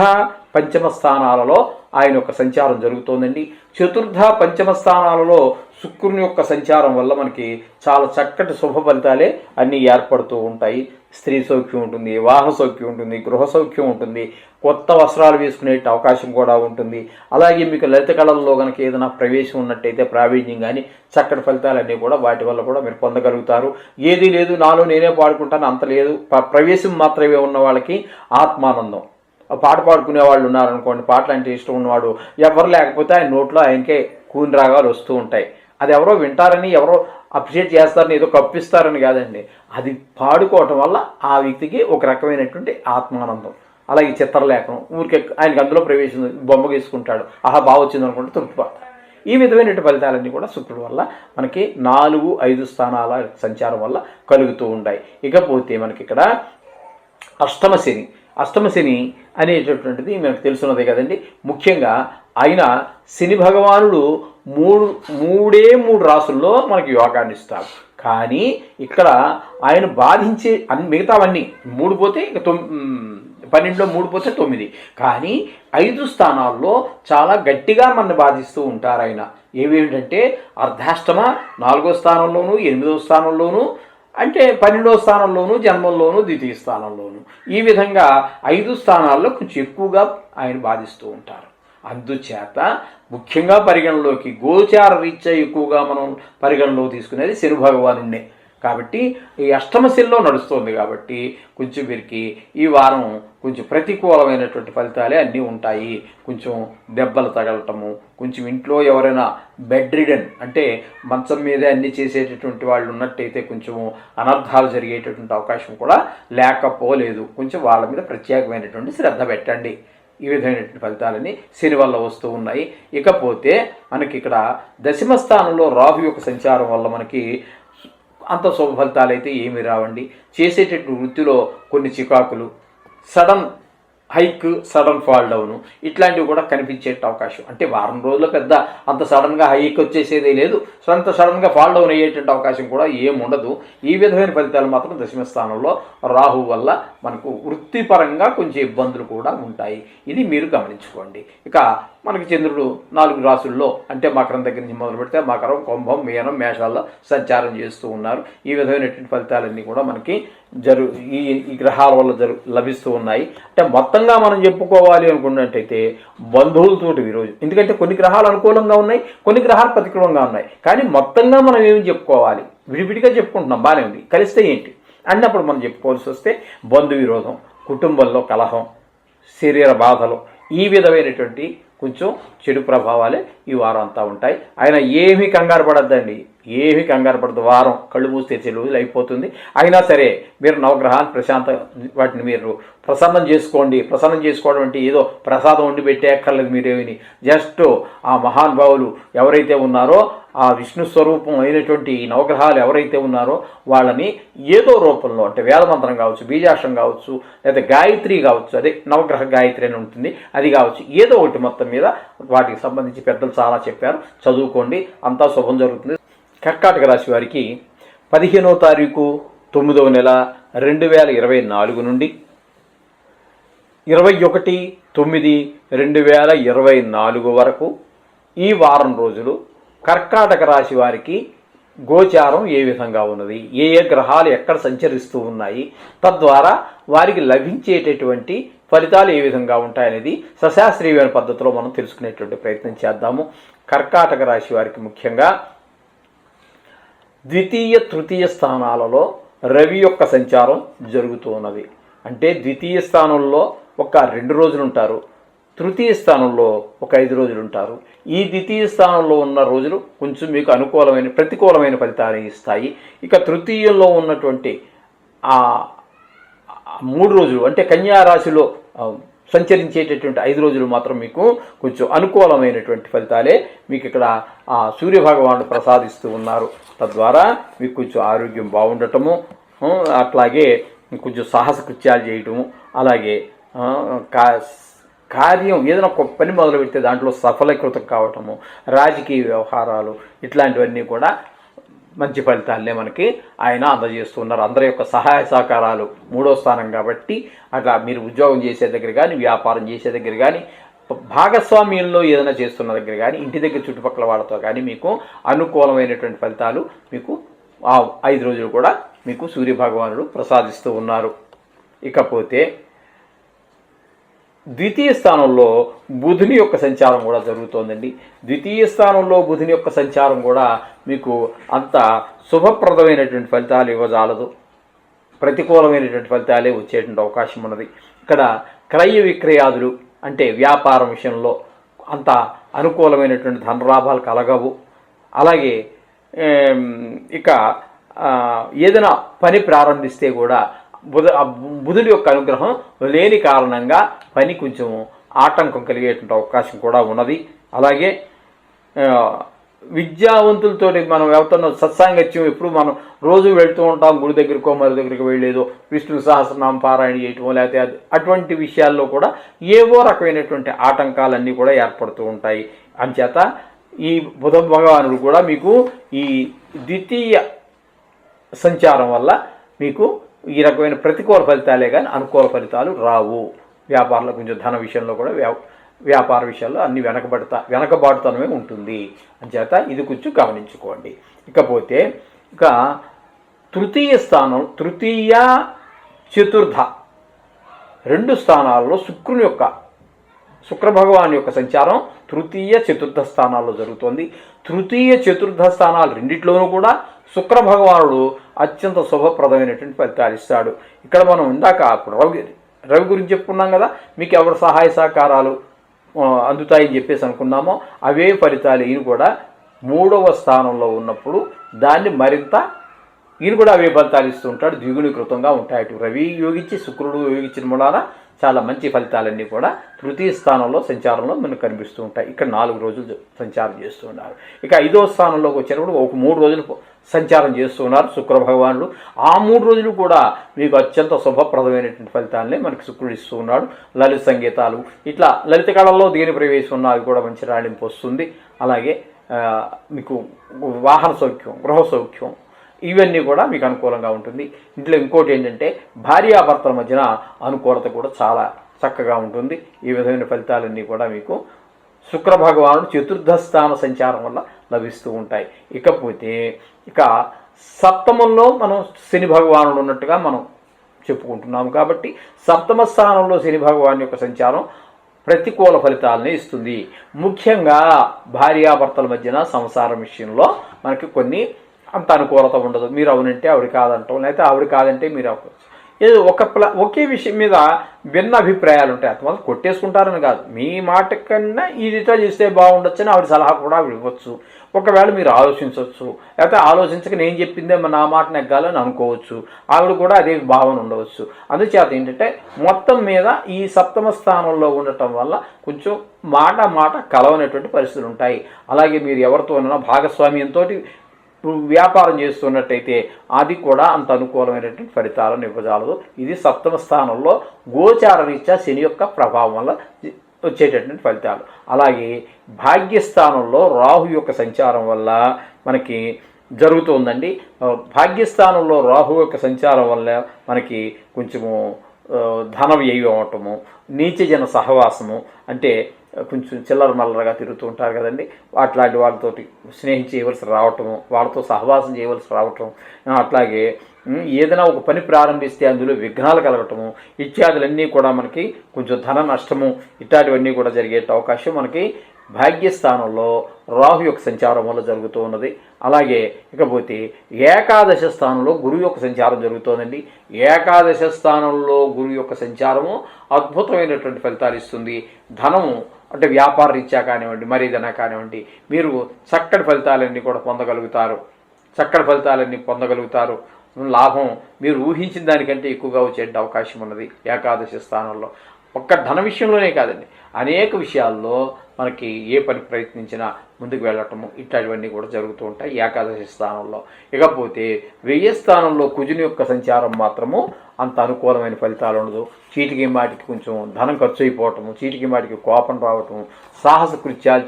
పంచమ స్థానాలలో ఆయన యొక్క సంచారం జరుగుతోందండి. చతుర్థ పంచమ స్థానాలలో శుక్రుని యొక్క సంచారం వల్ల మనకి చాలా చక్కటి శుభ ఫలితాలే అన్నీ ఏర్పడుతూ ఉంటాయి. స్త్రీ సౌఖ్యం ఉంటుంది, వాహన సౌఖ్యం ఉంటుంది, గృహ సౌఖ్యం ఉంటుంది, కొత్త వస్త్రాలు వేసుకునే అవకాశం కూడా ఉంటుంది. అలాగే మీకు లలిత కళల్లో కనుక ఏదైనా ప్రవేశం ఉన్నట్టయితే ప్రావీణ్యం కానీ చక్కటి ఫలితాలన్నీ కూడా వాటి వల్ల కూడా మీరు పొందగలుగుతారు. ఏది లేదు నాలో నేనే పాడుకుంటాను అంత లేదు, ప్రవేశం మాత్రమే ఉన్న వాళ్ళకి ఆత్మానందం. పాట పాడుకునే వాళ్ళు ఉన్నారనుకోండి, పాటలు అంటే ఇష్టం ఉన్నవాడు ఎవరు లేకపోతే ఆయన నోట్లో ఆయనకే కూని రాగాలు వస్తూ ఉంటాయి. అది ఎవరో వింటారని, ఎవరో అప్రిషియేట్ చేస్తారని, ఏదో కప్పిస్తారని కాదండి, అది పాడుకోవటం వల్ల ఆ వ్యక్తికి ఒక రకమైనటువంటి ఆత్మానందం. అలాగే చిత్రలేఖనం, ఊరికే ఆయనకి అందులో ప్రవేశం, బొమ్మ గీసుకుంటాడు, ఆహా బాగా వచ్చింది అనుకుంటే తృప్తిపడతాడు. ఈ విధమైనటువంటి ఫలితాలన్నీ కూడా శుక్రుడు వల్ల మనకి 4-5 స్థానాల సంచారం వల్ల కలుగుతూ ఉంటాయి. ఇకపోతే మనకి ఇక్కడ అష్టమ శని అనేటటువంటిది మనకు తెలుసున్నదే కదండి. ముఖ్యంగా ఆయన శని భగవానుడు మూడే 3 రాసుల్లో మనకి యోగాన్ని ఇస్తారు. కానీ ఇక్కడ ఆయన బాధించే మిగతావన్నీ 3 పోతే ఇక 12లో 3 పోతే 9, కానీ 5 స్థానాల్లో చాలా గట్టిగా మన బాధిస్తూ ఉంటారు ఆయన. ఏమేమిటంటే అర్ధాష్టమ 4వ స్థానంలోను, 8వ స్థానంలోను, అంటే 12వ స్థానంలోను, జన్మంలోను, ద్వితీయ స్థానంలోను, ఈ విధంగా 5 స్థానాల్లో కొంచెం ఎక్కువగా ఆయన బాధిస్తూ ఉంటారు. అందుచేత ముఖ్యంగా పరిగణలోకి గోచార రీత్యా ఎక్కువగా మనం పరిగణలో తీసుకునేది శని భగవానుడే. కాబట్టి ఈ అష్టమ శనిలో నడుస్తుంది కాబట్టి కొంచెం వీరికి ఈ వారం కొంచెం ప్రతికూలమైనటువంటి ఫలితాలే అన్నీ ఉంటాయి. కొంచెం దెబ్బలు తగలటము, కొంచెం ఇంట్లో ఎవరైనా బెడ్ రిడన్ అంటే మంచం మీదే అన్నీ చేసేటటువంటి వాళ్ళు ఉన్నట్టయితే కొంచెం అనర్థాలు జరిగేటటువంటి అవకాశం కూడా లేకపోలేదు. కొంచెం వాళ్ళ మీద ప్రత్యేకమైనటువంటి శ్రద్ధ పెట్టండి. ఈ విధమైనటువంటి ఫలితాలని శని వల్ల వస్తూ ఉన్నాయి. ఇకపోతే మనకి ఇక్కడ దశమ స్థానంలో రాహు యొక్క సంచారం వల్ల మనకి అంత శుభ ఫలితాలు అయితే ఏమి రావండి. చేసేటటువంటి వృత్తిలో కొన్ని చికాకులు, sudden hike, sudden fall down ఇట్లాంటివి కూడా కనిపించే అవకాశం. అంటే వారం రోజుల్లో పెద్ద అంత సడన్గా హైక్ వచ్చేసేదే లేదు, అంత సడన్గా ఫాల్ డౌన్ అయ్యేటువంటి అవకాశం కూడా ఏముండదు. ఈ విధమైన ఫలితాలు మాత్రం దశమ స్థానంలో రాహు వల్ల మనకు వృత్తిపరంగా కొంచెం ఇబ్బందులు కూడా ఉంటాయి. ఇది మీరు గమనించుకోండి. ఇక మనకి చంద్రుడు 4 రాసుల్లో అంటే మకరం దగ్గర నుంచి మొదలు పెడితే మకరం, కుంభం, మీనం, మేషాల్లో సంచారం చేస్తూ ఉన్నారు. ఈ విధమైనటువంటి ఫలితాలన్నీ కూడా మనకి ఈ గ్రహాల వల్ల లభిస్తూ ఉన్నాయి. అంటే మొత్తంగా మనం చెప్పుకోవాలి అనుకున్నట్టయితే బంధువులతోటి ఈరోజు, ఎందుకంటే కొన్ని గ్రహాలు అనుకూలంగా ఉన్నాయి, కొన్ని గ్రహాలు ప్రతికూలంగా ఉన్నాయి. కానీ మొత్తంగా మనం ఏమి చెప్పుకోవాలి, విడివిడిగా చెప్పుకుంటున్నాం, బాగానే ఉంది, కలిస్తే ఏంటి అన్నప్పుడు మనం చెప్పుకోవాల్సి వస్తే బంధు విరోధం, కుటుంబంలో కలహం, శరీర బాధలు, ఈ విధమైనటువంటి కొంచెం చెడు ప్రభావాలే ఈ వారం అంతా ఉంటాయి. ఆయన ఏమీ కంగారు పడద్దండి, ఏమీ కంగారు పడద్దు. వారం కళ్ళు మూసి తెరిచే రోజులు అయిపోతుంది. అయినా సరే మీరు నవగ్రహాన్ని వాటిని మీరు ప్రసన్నం చేసుకోండి. ప్రసన్నం చేసుకోవడం అంటే ఏదో ప్రసాదం వండి పెట్టేక్కర్లేదు మీరేమిని. జస్ట్ ఆ మహానుభావులు ఎవరైతే ఉన్నారో, ఆ విష్ణు స్వరూపం అయినటువంటి ఈ నవగ్రహాలు ఎవరైతే ఉన్నారో వాళ్ళని ఏదో రూపంలో, అంటే వేదమంత్రం కావచ్చు, బీజాక్షరం కావచ్చు, లేదా గాయత్రి కావచ్చు, అదే నవగ్రహ గాయత్రి అని ఉంటుంది, అది కావచ్చు, ఏదో ఒకటి మొత్తం మీద వాటికి సంబంధించి పెద్దలు చాలా చెప్పారు, చదువుకోండి, అంతా శుభం జరుగుతుంది. కర్కాటక రాశి వారికి 15వ తారీఖు 9వ నెల 2024 నుండి 21/9/2024 వరకు ఈ వారం రోజులు కర్కాటక రాశి వారికి గోచారం ఏ విధంగా ఉన్నది, ఏ ఏ గ్రహాలు ఎక్కడ సంచరిస్తూ ఉన్నాయి, తద్వారా వారికి లభించేటటువంటి ఫలితాలు ఏ విధంగా ఉంటాయనేది సశాస్త్రీయమైన పద్ధతిలో మనం తెలుసుకునేటువంటి ప్రయత్నం చేద్దాము. కర్కాటక రాశి వారికి ముఖ్యంగా ద్వితీయ, తృతీయ స్థానాలలో రవి యొక్క సంచారం జరుగుతూ ఉన్నది. అంటే ద్వితీయ స్థానంలో ఒక 2 రోజులు ఉంటారు, తృతీయ స్థానంలో ఒక 5 రోజులు ఉంటారు. ఈ ద్వితీయ స్థానంలో ఉన్న రోజులు కొంచెం మీకు ప్రతికూలమైన ఫలితాన్ని ఇస్తాయి. ఇక తృతీయంలో ఉన్నటువంటి ఆ 3 రోజులు అంటే కన్యా రాశిలో సంచరించేటటువంటి 5 రోజులు మాత్రం మీకు కొంచెం అనుకూలమైనటువంటి ఫలితాలే మీకు ఇక్కడ ఆ సూర్యభగవానుడు ప్రసాదిస్తూ ఉన్నారు. తద్వారా మీకు కొంచెం ఆరోగ్యం బాగుండటము, అట్లాగే కొంచెం సాహస కృత్యాలు చేయటము, అలాగే కార్యం ఏదైనా ఒక పని మొదలు పెడితే దాంట్లో సఫలీకృతం కావటము, రాజకీయ వ్యవహారాలు ఇట్లాంటివన్నీ కూడా మంచి ఫలితాలనే మనకి ఆయన అందజేస్తున్నారు. అందరి యొక్క సహాయ సహకారాలు 3వ స్థానం కాబట్టి అట్లా మీరు ఉద్యోగం చేసే దగ్గర కానీ, వ్యాపారం చేసే దగ్గర కానీ, భాగస్వామ్యంలో ఏదైనా చేస్తున్న దగ్గర కానీ ఇంటి దగ్గర చుట్టుపక్కల వాళ్ళతో కానీ మీకు అనుకూలమైనటువంటి ఫలితాలు మీకు ఆ 5 రోజులు కూడా మీకు సూర్యభగవానుడు ప్రసాదిస్తూ ఉన్నారు. ఇకపోతే ద్వితీయ స్థానంలో బుధుని యొక్క సంచారం కూడా జరుగుతోందండి. ద్వితీయ స్థానంలో బుధుని యొక్క సంచారం కూడా మీకు అంత శుభప్రదమైనటువంటి ఫలితాలు ఇవ్వజాలదు. ప్రతికూలమైనటువంటి ఫలితాలే వచ్చేటువంటి అవకాశం ఉన్నది. ఇక్కడ క్రయ విక్రయాదులు అంటే వ్యాపారం విషయంలో అంత అనుకూలమైనటువంటి ధనలాభాలు కలగవు. అలాగే ఇక ఏదైనా పని ప్రారంభిస్తే కూడా బుధుడి యొక్క అనుగ్రహం లేని కారణంగా పని కొంచెం ఆటంకం కలిగేటువంటి అవకాశం కూడా ఉన్నది. అలాగే విద్యావంతులతో మనం వెళ్తున్న సత్సాంగత్యం ఎప్పుడు మనం రోజు వెళ్తూ ఉంటాం, గుడి దగ్గరకో మరో దగ్గరికి వెళ్ళేదో విష్ణు సహస్రనామ పారాయణ చేయటమో లేకపోతే అటువంటి విషయాల్లో కూడా ఏవో రకమైనటువంటి ఆటంకాలన్నీ కూడా ఏర్పడుతూ ఉంటాయి. అంచేత ఈ బుధ భగవానుడు కూడా మీకు ఈ ద్వితీయ సంచారం వల్ల మీకు ఈ రకమైన ప్రతికూల ఫలితాలే కానీ అనుకూల ఫలితాలు రావు. వ్యాపారంలో కొంచెం ధన విషయంలో కూడా వ్యాపార విషయాల్లో అన్ని వెనకబాటుతనమే ఉంటుంది. అంచేత ఇది కొంచెం గమనించుకోండి. ఇకపోతే ఇక తృతీయ స్థానం, తృతీయ చతుర్థ 2 స్థానాల్లో శుక్ర భగవాన్ యొక్క సంచారం తృతీయ చతుర్థ స్థానాల్లో జరుగుతోంది. తృతీయ చతుర్థ స్థానాలు రెండిట్లోనూ కూడా శుక్ర భగవానుడు అత్యంత శుభప్రదమైనటువంటి ఫలితాలు ఇస్తాడు. ఇక్కడ మనం ఇందాక రవి గురించి చెప్పుకున్నాం కదా, మీకు ఎవరి సహాయ సహకారాలు అందుతాయని చెప్పేసి అనుకున్నామో అవే ఫలితాలు ఈయన కూడా 3వ స్థానంలో ఉన్నప్పుడు దాన్ని మరింత ఈయన కూడా అవే ఫలితాలు ఇస్తూ ఉంటాడు. ద్విగుణీకృతంగా ఉంటాయి. అటు రవి యోగించి శుక్రుడు యోగించిన మూలాన చాలా మంచి ఫలితాలన్నీ కూడా తృతీయ స్థానంలో సంచారంలో మనకు కనిపిస్తూ ఉంటాయి. ఇక్కడ 4 రోజులు సంచారం చేస్తూ ఉన్నారు. ఇక 5వ స్థానంలోకి వచ్చేటప్పుడు ఒక 3 రోజులు సంచారం చేస్తూ ఉన్నారు శుక్ర భగవానుడు. ఆ 3 రోజులు కూడా మీకు అత్యంత శుభప్రదమైనటువంటి ఫలితాలనే మనకి శుక్రుడు ఇస్తూ ఉన్నాడు. లలిత సంగీతాలు ఇట్లా లలిత కళల్లో దేని ప్రవేశం ఉన్నా అవి కూడా మంచి రాణింపు వస్తుంది. అలాగే మీకు వాహన సౌఖ్యం, గృహ సౌఖ్యం ఇవన్నీ కూడా మీకు అనుకూలంగా ఉంటుంది. ఇంట్లో ఇంకోటి ఏంటంటే భార్యాభర్తల మధ్యన అనుకూలత కూడా చాలా చక్కగా ఉంటుంది. ఈ విధమైన ఫలితాలన్నీ కూడా మీకు శుక్ర భగవానుడు చతుర్థ స్థాన సంచారం వల్ల లభిస్తూ ఉంటాయి. ఇకపోతే ఇక సప్తమంలో మనం శని భగవానుడు ఉన్నట్టుగా మనం చెప్పుకుంటున్నాము కాబట్టి సప్తమ స్థానంలో శని భగవాన్ యొక్క సంచారం ప్రతికూల ఫలితాలని ఇస్తుంది. ముఖ్యంగా భార్యాభర్తల మధ్యన సంసారం విషయంలో మనకి కొన్ని అంత అనుకూలత ఉండదు. మీరు అవునంటే ఆవిడ కాదంటాం, లేకపోతే ఆవిడ కాదంటే మీరు అవ్వచ్చు. ఏదో ఒకే విషయం మీద భిన్న అభిప్రాయాలు ఉంటాయి. అంతమంది కొట్టేసుకుంటారని కాదు, మీ మాట కన్నా ఇది ఇట్లా చేస్తే బాగుండొచ్చని ఆవిడ సలహా కూడా ఆవిడ ఇవ్వచ్చు. ఒకవేళ మీరు ఆలోచించవచ్చు, లేకపోతే ఆలోచించక నేను చెప్పిందే నా మాట నెగ్గాలని అనుకోవచ్చు. ఆవిడ కూడా అదే భావన ఉండవచ్చు. అందుచేత ఏంటంటే మొత్తం మీద ఈ సప్తమ స్థానంలో ఉండటం వల్ల కొంచెం మాట కలవనటువంటి పరిస్థితులు ఉంటాయి. అలాగే మీరు ఎవరితోనైనా భాగస్వామ్యంతో వ్యాపారం చేస్తున్నట్టయితే అది కూడా అంత అనుకూలమైనటువంటి ఫలితాలను ఇవ్వజాలదు. ఇది సప్తమ స్థానంలో గోచార రీత్యా శని యొక్క ప్రభావం వల్ల వచ్చేటటువంటి ఫలితాలు. అలాగే భాగ్యస్థానంలో రాహు యొక్క సంచారం వల్ల మనకి జరుగుతుందండి. భాగ్యస్థానంలో రాహు యొక్క సంచారం వల్ల మనకి కొంచెము ధన వ్యయం అవటము, నీచజన సహవాసము అంటే కొంచెం చిల్లర మల్లరగా తిరుగుతూ ఉంటారు కదండి, అట్లాంటి వాళ్ళతోటి స్నేహం చేయవలసి రావటము, వాళ్ళతో సహవాసం చేయవలసి రావటం, అట్లాగే ఏదైనా ఒక పని ప్రారంభిస్తే అందులో విఘ్నాలు కలగటము ఇత్యాదులన్నీ కూడా మనకి కొంచెం ధన నష్టము ఇట్లాంటివన్నీ కూడా జరిగే అవకాశం మనకి భాగ్యస్థానంలో రాహు యొక్క సంచారం వల్ల జరుగుతూ ఉన్నది. అలాగే ఇకపోతే ఏకాదశ స్థానంలో గురువు యొక్క సంచారం జరుగుతోందండి. ఏకాదశ స్థానంలో గురువు యొక్క సంచారము అద్భుతమైనటువంటి ఫలితాలు ఇస్తుంది. ధనము అంటే వ్యాపార రీత్యా కానివ్వండి, మరేదైనా కానివ్వండి, మీరు చక్కటి ఫలితాలన్నీ కూడా పొందగలుగుతారు. లాభం మీరు ఊహించిన దానికంటే ఎక్కువగా వచ్చే అవకాశం ఉన్నది ఏకాదశి స్థానంలో. ఒక్క ధన విషయంలోనే కాదండి, అనేక విషయాల్లో మనకి ఏ పని ప్రయత్నించినా ముందుకు వెళ్ళటము ఇట్లాంటివన్నీ కూడా జరుగుతూ ఉంటాయి ఏకాదశి స్థానంలో. ఇకపోతే 1000 స్థానంలో కుజుని యొక్క సంచారం మాత్రము అంత అనుకూలమైన ఫలితాలు ఉండదు. చీటికి మాటికి కొంచెం ధనం ఖర్చు అయిపోవటము, చీటికి మాటికి కోపం రావటము, సాహస కృత్యాలు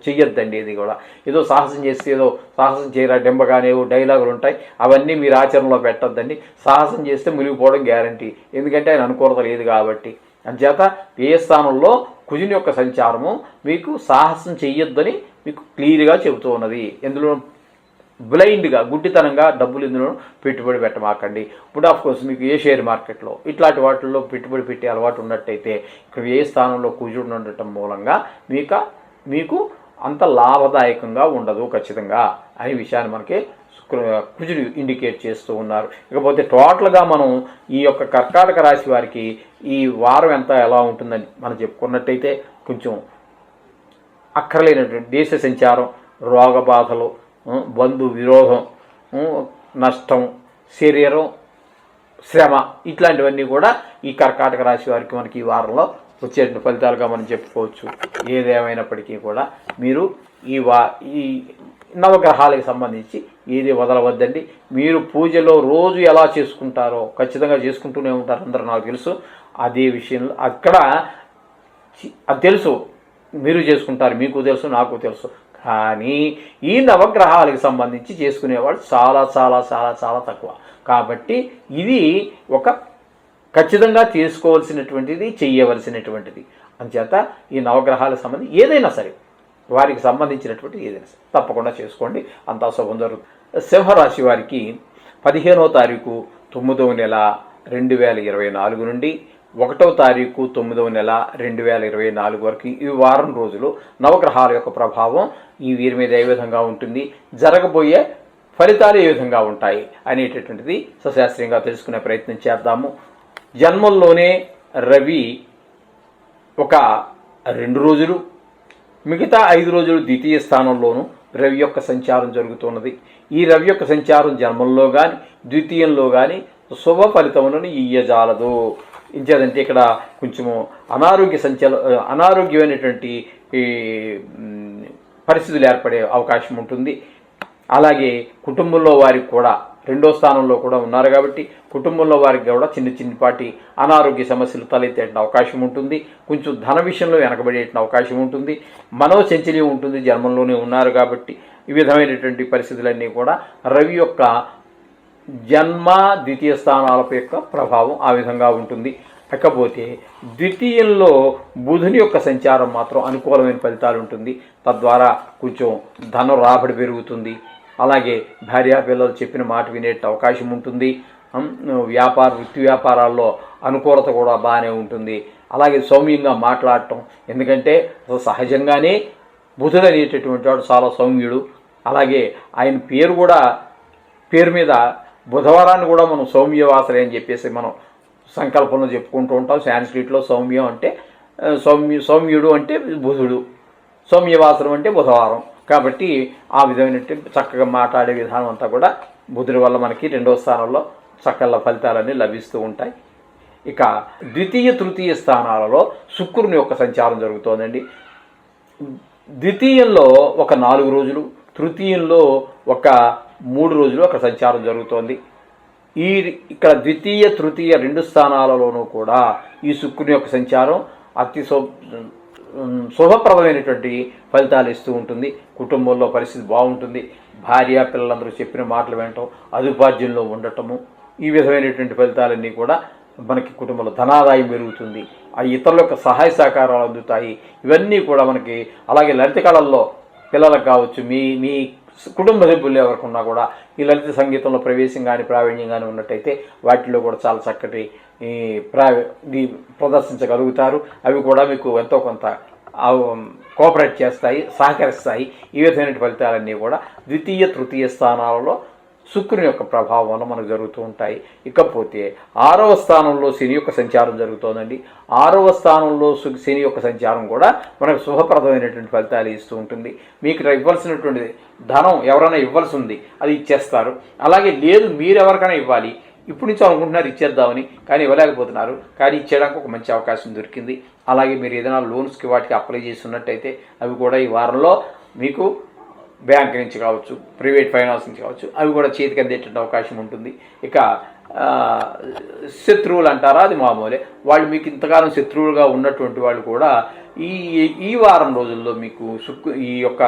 చెయ్యొద్దండి. ఇది కూడా ఏదో సాహసం చేస్తే ఏదో సాహసం చేయరా డెంబగానేవో డైలాగులు ఉంటాయి, అవన్నీ మీరు ఆచరణలో పెట్టొద్దండి. సాహసం చేస్తే మునిగిపోవడం గ్యారంటీ, ఎందుకంటే ఆయన అనుకూలత లేదు కాబట్టి. అంచేత వ్యయ స్థానంలో కుజుని యొక్క సంచారము మీకు సాహసం చెయ్యొద్దని మీకు క్లియర్గా చెబుతూ ఉన్నది. ఎందులో బ్లైండ్గా గుడ్డితనంగా డబ్బులు ఇందులో పెట్టుబడి పెట్టమాకండి. ఇప్పుడు కోర్స్ మీకు ఏ షేర్ మార్కెట్లో ఇట్లాంటి వాటిల్లో పెట్టుబడి పెట్టే అలవాటు ఉన్నట్టయితే ఇక్కడ ఏ స్థానంలో కుజుడు ఉండటం మూలంగా మీకు అంత లాభదాయకంగా ఉండదు ఖచ్చితంగా అనే విషయాన్ని మనకి కుజుడు ఇండికేట్ చేస్తూ ఉన్నారు. ఇకపోతే టోటల్గా మనం ఈ యొక్క కర్కాటక రాశి వారికి ఈ వారం ఎలా ఉంటుందని మనం చెప్పుకున్నట్టయితే కొంచెం అక్కర్లేనటువంటి దేశ సంచారం, రోగ బాధలు, బంధు విరోధం, నష్టం, శరీరం, శ్రమ ఇట్లాంటివన్నీ కూడా ఈ కర్కాటక రాశి వారికి మనకి ఈ వారంలో వచ్చేటువంటి ఫలితాలుగా మనం చెప్పుకోవచ్చు. ఏదేమైనప్పటికీ కూడా మీరు ఈ నవగ్రహాలకు సంబంధించి ఏది వదలవద్దండి. మీరు పూజలో రోజు ఎలా చేసుకుంటారో ఖచ్చితంగా చేసుకుంటూనే ఉంటారు అందరూ, నాకు తెలుసు. అదే విషయంలో అక్కడ అది తెలుసు, మీరు చేసుకుంటారు, మీకు తెలుసు, నాకు తెలుసు. కానీ ఈ నవగ్రహాలకు సంబంధించి చేసుకునేవాడు చాలా చాలా చాలా చాలా తక్కువ. కాబట్టి ఇది ఒక ఖచ్చితంగా చేసుకోవాల్సినటువంటిది, చెయ్యవలసినటువంటిది. అంచేత ఈ నవగ్రహాలకు సంబంధించి ఏదైనా సరే, వారికి సంబంధించినటువంటి ఏదైనా సరే తప్పకుండా చేసుకోండి, అంతా శుభం జరుగుతుంది. సింహరాశి వారికి 15వ తారీఖు 9వ నెల 2024 నుండి 1వ తారీఖు 9వ నెల 2024 వరకు ఈ వారం రోజులు నవగ్రహాల యొక్క ప్రభావం ఈ వీరి మీద ఏ విధంగా ఉంటుంది, జరగబోయే ఫలితాలు ఏ విధంగా ఉంటాయి అనేటటువంటిది సశాస్త్రీయంగా తెలుసుకునే ప్రయత్నం చేద్దాము. జన్మంలోనే రవి ఒక 2 రోజులు, మిగతా 5 రోజులు ద్వితీయ స్థానంలోనూ రవి యొక్క సంచారం జరుగుతున్నది. ఈ రవి యొక్క సంచారం జన్మంలో కానీ ద్వితీయంలో కానీ శుభ ఫలితములను ఇయ్యజాలదు. ఇంచేదంటే ఇక్కడ కొంచెము అనారోగ్యమైనటువంటి పరిస్థితులు ఏర్పడే అవకాశం ఉంటుంది. అలాగే కుటుంబంలో వారికి కూడా 2వ స్థానంలో కూడా ఉన్నారు కాబట్టి కుటుంబంలో వారికి కూడా చిన్నపాటి అనారోగ్య సమస్యలు తలెత్తే అవకాశం ఉంటుంది. కొంచెం ధన విషయంలో వెనకబడే అవకాశం ఉంటుంది. మనోచంచల్యం ఉంటుంది, జన్మంలోనే ఉన్నారు కాబట్టి. ఈ విధమైనటువంటి పరిస్థితులన్నీ కూడా రవి యొక్క జన్మ ద్వితీయ స్థానాలపై యొక్క ప్రభావం ఆ విధంగా ఉంటుంది. ఇకపోతే ద్వితీయంలో బుధుని యొక్క సంచారం మాత్రం అనుకూలమైన ఫలితాలు ఉంటుంది. తద్వారా కొంచెం ధన రాబడి పెరుగుతుంది. అలాగే భార్యాపిల్లలు చెప్పిన మాట వినే అవకాశం ఉంటుంది. వృత్తి వ్యాపారాల్లో అనుకూలత కూడా బాగానే ఉంటుంది. అలాగే సౌమ్యంగా మాట్లాడటం, ఎందుకంటే సహజంగానే బుధుడు అనేటటువంటి వాడు చాలా సౌమ్యుడు. అలాగే ఆయన పేరు మీద బుధవారాన్ని కూడా మనం సౌమ్యవాసరే అని చెప్పేసి మనం సంకల్పంలో చెప్పుకుంటూ ఉంటాం. సాంస్క్రిట్లో సౌమ్యం అంటే సౌమ్యుడు అంటే బుధుడు, సౌమ్యవాసరం అంటే బుధవారం. కాబట్టి ఆ విధమైన చక్కగా మాట్లాడే విధానం అంతా కూడా బుధుడి వల్ల మనకి 2వ స్థానంలో చక్కల ఫలితాలన్నీ లభిస్తూ ఉంటాయి. ఇక ద్వితీయ తృతీయ స్థానాలలో శుక్రుని యొక్క సంచారం జరుగుతోందండి. ద్వితీయంలో ఒక 4 రోజులు, తృతీయంలో ఒక 3 రోజులు అక్కడ సంచారం జరుగుతోంది. ఇక్కడ ద్వితీయ తృతీయ 2 స్థానాలలోనూ కూడా ఈ శుక్రుని యొక్క సంచారం అతి శుభప్రదమైనటువంటి ఫలితాలు ఇస్తూ ఉంటుంది. కుటుంబంలో పరిస్థితి బాగుంటుంది. భార్య పిల్లలందరూ చెప్పిన మాటలు వినటం, అదుపార్జనలో ఉండటము, ఈ విధమైనటువంటి ఫలితాలన్నీ కూడా మనకి కుటుంబంలో ధనాదాయం పెరుగుతుంది. ఆ ఇతరుల యొక్క సహాయ సహకారాలు అందుతాయి. ఇవన్నీ కూడా మనకి అలాగే లలిత కళల్లో పిల్లలకు కావచ్చు, మీ కుటుంబ సభ్యులు ఎవరికి ఉన్నా కూడా ఈ లలిత సంగీతంలో ప్రవేశం కానీ ప్రావీణ్యం కానీ ఉన్నట్టయితే వాటిలో కూడా చాలా చక్కటి ప్రదర్శించగలుగుతారు. అవి కూడా మీకు ఎంతో కొంత కోఆపరేట్ చేస్తాయి, సహకరిస్తాయి. ఈ విధమైన ఫలితాలన్నీ కూడా ద్వితీయ తృతీయ స్థానాలలో శుక్రుని యొక్క ప్రభావం వల్ల మనకు జరుగుతూ ఉంటాయి. ఇకపోతే 6వ స్థానంలో శని యొక్క సంచారం జరుగుతోందండి. 6వ స్థానంలో శని యొక్క సంచారం కూడా మనకు శుభప్రదమైనటువంటి ఫలితాలు ఇస్తూ ఉంటుంది. మీకు ఇవ్వాల్సినటువంటి ధనం ఎవరైనా ఇవ్వాల్సి ఉంది, అది ఇచ్చేస్తారు. అలాగే లేదు మీరు ఎవరికైనా ఇవ్వాలి, ఇప్పుడు నుంచి అనుకుంటున్నారు ఇచ్చేద్దామని, కానీ ఇవ్వలేకపోతున్నారు. కానీ ఇచ్చేయడానికి ఒక మంచి అవకాశం దొరికింది. అలాగే మీరు ఏదైనా లోన్స్కి వాటికి అప్లై చేస్తున్నట్టయితే అవి కూడా ఈ వారంలో మీకు బ్యాంక్ నుంచి కావచ్చు, ప్రైవేట్ ఫైనాన్స్ నుంచి కావచ్చు, అవి కూడా చేతికి అందేటువంటి అవకాశం ఉంటుంది. ఇక ఆ, శత్రువులు అంటారా, అది మామూలే. వాళ్ళు మీకు ఇంతకాలం శత్రువులుగా ఉన్నటువంటి వాళ్ళు కూడా ఈ ఈ వారం రోజుల్లో మీకు ఈ యొక్క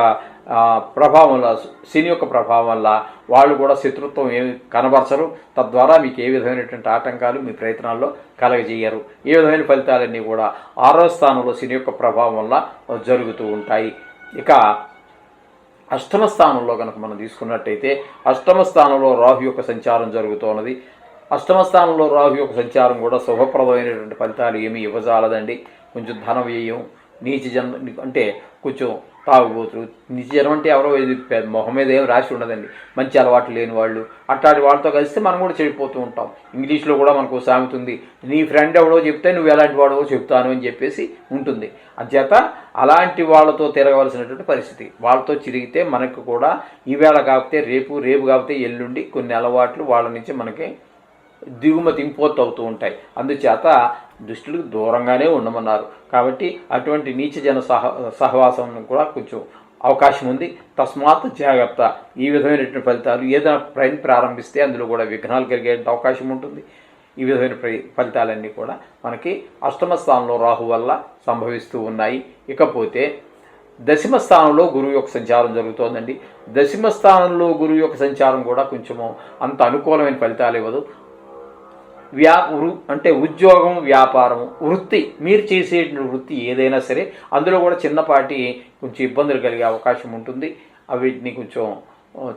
ప్రభావం వల్ల, శని యొక్క ప్రభావం వల్ల వాళ్ళు కూడా శత్రుత్వం ఏమి కనబరచరు. తద్వారా మీకు ఏ విధమైనటువంటి ఆటంకాలు మీ ప్రయత్నాల్లో కలగజేయరు. ఏ విధమైన ఫలితాలన్నీ కూడా 6వ స్థానంలో శని యొక్క ప్రభావం వల్ల జరుగుతూ ఉంటాయి. ఇక అష్టమ స్థానంలో కనుక మనం తీసుకున్నట్టయితే, అష్టమ స్థానంలో రాహు యొక్క సంచారం జరుగుతున్నది. అష్టమ స్థానంలో రాహు యొక్క సంచారం కూడా శుభప్రదమైనటువంటి ఫలితాలు ఏమీ ఇవ్వజాలదండి. కొంచెం ధన వ్యయం, నీచ జన్మ అంటే కొంచెం తాగుబోతులు. నీచ జన్మ అంటే ఎవరో మొహం మీద ఏం రాసి ఉండదండి, మంచి అలవాట్లు లేని వాళ్ళు. అట్లాంటి వాళ్ళతో కలిస్తే మనం కూడా చెడిపోతూ ఉంటాం. ఇంగ్లీష్లో కూడా మనకు సామెత ఉంది, నీ ఫ్రెండ్ ఎవడో చెప్తే నువ్వు ఎలాంటి వాడో చెప్తాను అని చెప్పేసి ఉంటుంది. అంచేత అలాంటి వాళ్ళతో తిరగవలసినటువంటి పరిస్థితి. వాళ్ళతో చిరిగితే మనకు కూడా ఈవేళ కాకపోతే రేపు, రేపు కాకపోతే ఎల్లుండి కొన్ని అలవాట్లు వాళ్ళ నుంచి మనకి దిగుమతి ఇంపోర్ట్ అవుతూ ఉంటాయి. అందుచేత దుష్టులకు దూరంగానే ఉండమన్నారు. కాబట్టి అటువంటి నీచ జన సహవాసం కూడా కొంచెం అవకాశం ఉంది. తస్మాత్ జాగ్రత్త. ఈ విధమైనటువంటి ఫలితాలు ఏదైనా ప్రారంభిస్తే అందులో కూడా విఘ్నాలు కలిగే అవకాశం ఉంటుంది. ఈ విధమైన ఫలితాలన్నీ కూడా మనకి అష్టమ స్థానంలో రాహు వల్ల సంభవిస్తూ ఉన్నాయి. ఇకపోతే దశమ స్థానంలో గురువు యొక్క సంచారం జరుగుతోందండి. దశమ స్థానంలో గురువు యొక్క సంచారం కూడా కొంచెము అంత అనుకూలమైన ఫలితాలు ఇవ్వదు. అంటే ఉద్యోగం, వ్యాపారము, వృత్తి, మీరు చేసే వృత్తి ఏదైనా సరే అందులో కూడా చిన్నపాటి కొంచెం ఇబ్బందులు కలిగే అవకాశం ఉంటుంది. వీటిని కొంచెం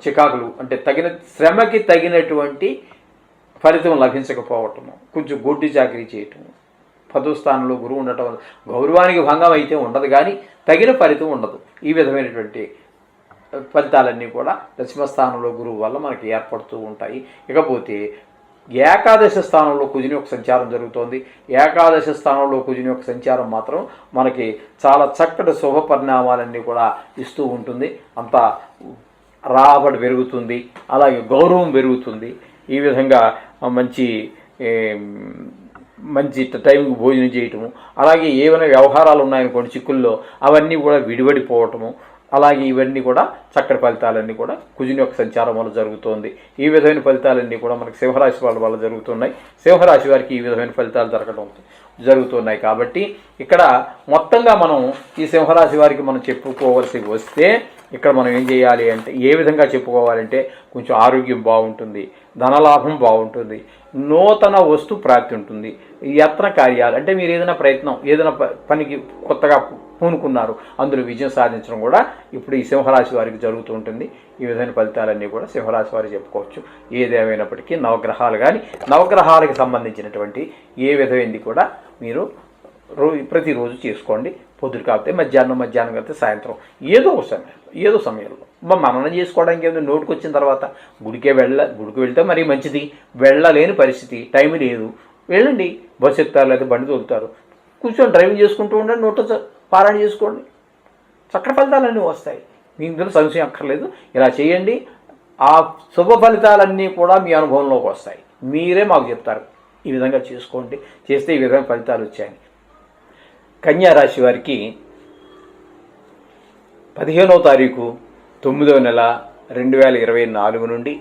చికాకులు అంటే తగిన శ్రమకి తగినటువంటి ఫలితం లభించకపోవటము, కొంచెం గొడ్డు చాకరీ చేయటము. 10వ స్థానంలో గురువు ఉండటం వల్ల గౌరవానికి భంగం అయితే ఉండదు, కానీ తగిన ఫలితం ఉండదు. ఈ విధమైనటువంటి ఫలితాలన్నీ కూడా దశమ స్థానంలో గురువు వల్ల మనకి ఏర్పడుతూ ఉంటాయి. ఇకపోతే ఏకాదశ స్థానంలో కుజుని యొక్క సంచారం జరుగుతోంది. ఏకాదశ స్థానంలో కుజుని యొక్క సంచారం మాత్రం మనకి చాలా చక్కటి శుభ పరిణామాలన్నీ కూడా ఇస్తూ ఉంటుంది. అంత రాబడి పెరుగుతుంది, అలాగే గౌరవం పెరుగుతుంది. ఈ విధంగా మంచి టైంకి భోజనం చేయటము, అలాగే ఏమైనా వ్యవహారాలు ఉన్నాయనుకోండి చిక్కుల్లో, అవన్నీ కూడా విడివడిపోవటము, అలాగే ఇవన్నీ కూడా చక్కటి ఫలితాలన్నీ కూడా కుజుని యొక్క సంచారం వల్ల జరుగుతోంది. ఈ విధమైన ఫలితాలన్నీ కూడా మనకి సింహరాశి వాళ్ళ వల్ల జరుగుతున్నాయి. సింహరాశి వారికి ఈ విధమైన ఫలితాలు జరుగుతున్నాయి. కాబట్టి ఇక్కడ మొత్తంగా మనం ఈ సింహరాశి వారికి మనం చెప్పుకోవాల్సి వస్తే, ఇక్కడ మనం ఏం చేయాలి అంటే, ఏ విధంగా చెప్పుకోవాలంటే, కొంచెం ఆరోగ్యం బాగుంటుంది, ధనలాభం బాగుంటుంది, నూతన వస్తు ప్రాప్తి ఉంటుంది, యత్న కార్యాలు అంటే మీరు ఏదైనా పనికి కొత్తగా పూనుకున్నారు, అందులో విజయం సాధించడం కూడా ఇప్పుడు ఈ సింహరాశి వారికి జరుగుతూ ఉంటుంది. ఈ విధమైన ఫలితాలన్నీ కూడా సింహరాశి వారికి చెప్పుకోవచ్చు. ఏదేమైనప్పటికీ నవగ్రహాలకు సంబంధించినటువంటి ఏ విధమైంది కూడా మీరు ప్రతిరోజు చేసుకోండి. పొద్దురు కాకపోతే మధ్యాహ్నం కాకపోతే సాయంత్రం ఏదో సమయంలో మననం చేసుకోవడానికి ఏదో నోటుకు వచ్చిన తర్వాత గుడికి వెళ్తే మరీ మంచిది. వెళ్ళలేని పరిస్థితి, టైం లేదు, వెళ్ళండి. బస్సు ఎక్కుతారు లేదా బండి తోలుతారు, కూర్చొని డ్రైవింగ్ చేసుకుంటూ ఉండండి, నోట పారాయణ చేసుకోండి, చక్కటి ఫలితాలన్నీ వస్తాయి. మీ ఇందులో సంశయం అక్కర్లేదు. ఇలా చేయండి, ఆ శుభ ఫలితాలన్నీ కూడా మీ అనుభవంలోకి వస్తాయి. మీరే మాకు చెప్తారు ఈ విధంగా చేసుకోండి, చేస్తే ఈ విధంగా ఫలితాలు వచ్చాయని. కన్యా రాశి వారికి 15వ తారీఖు 9వ నెల 2024 నుండి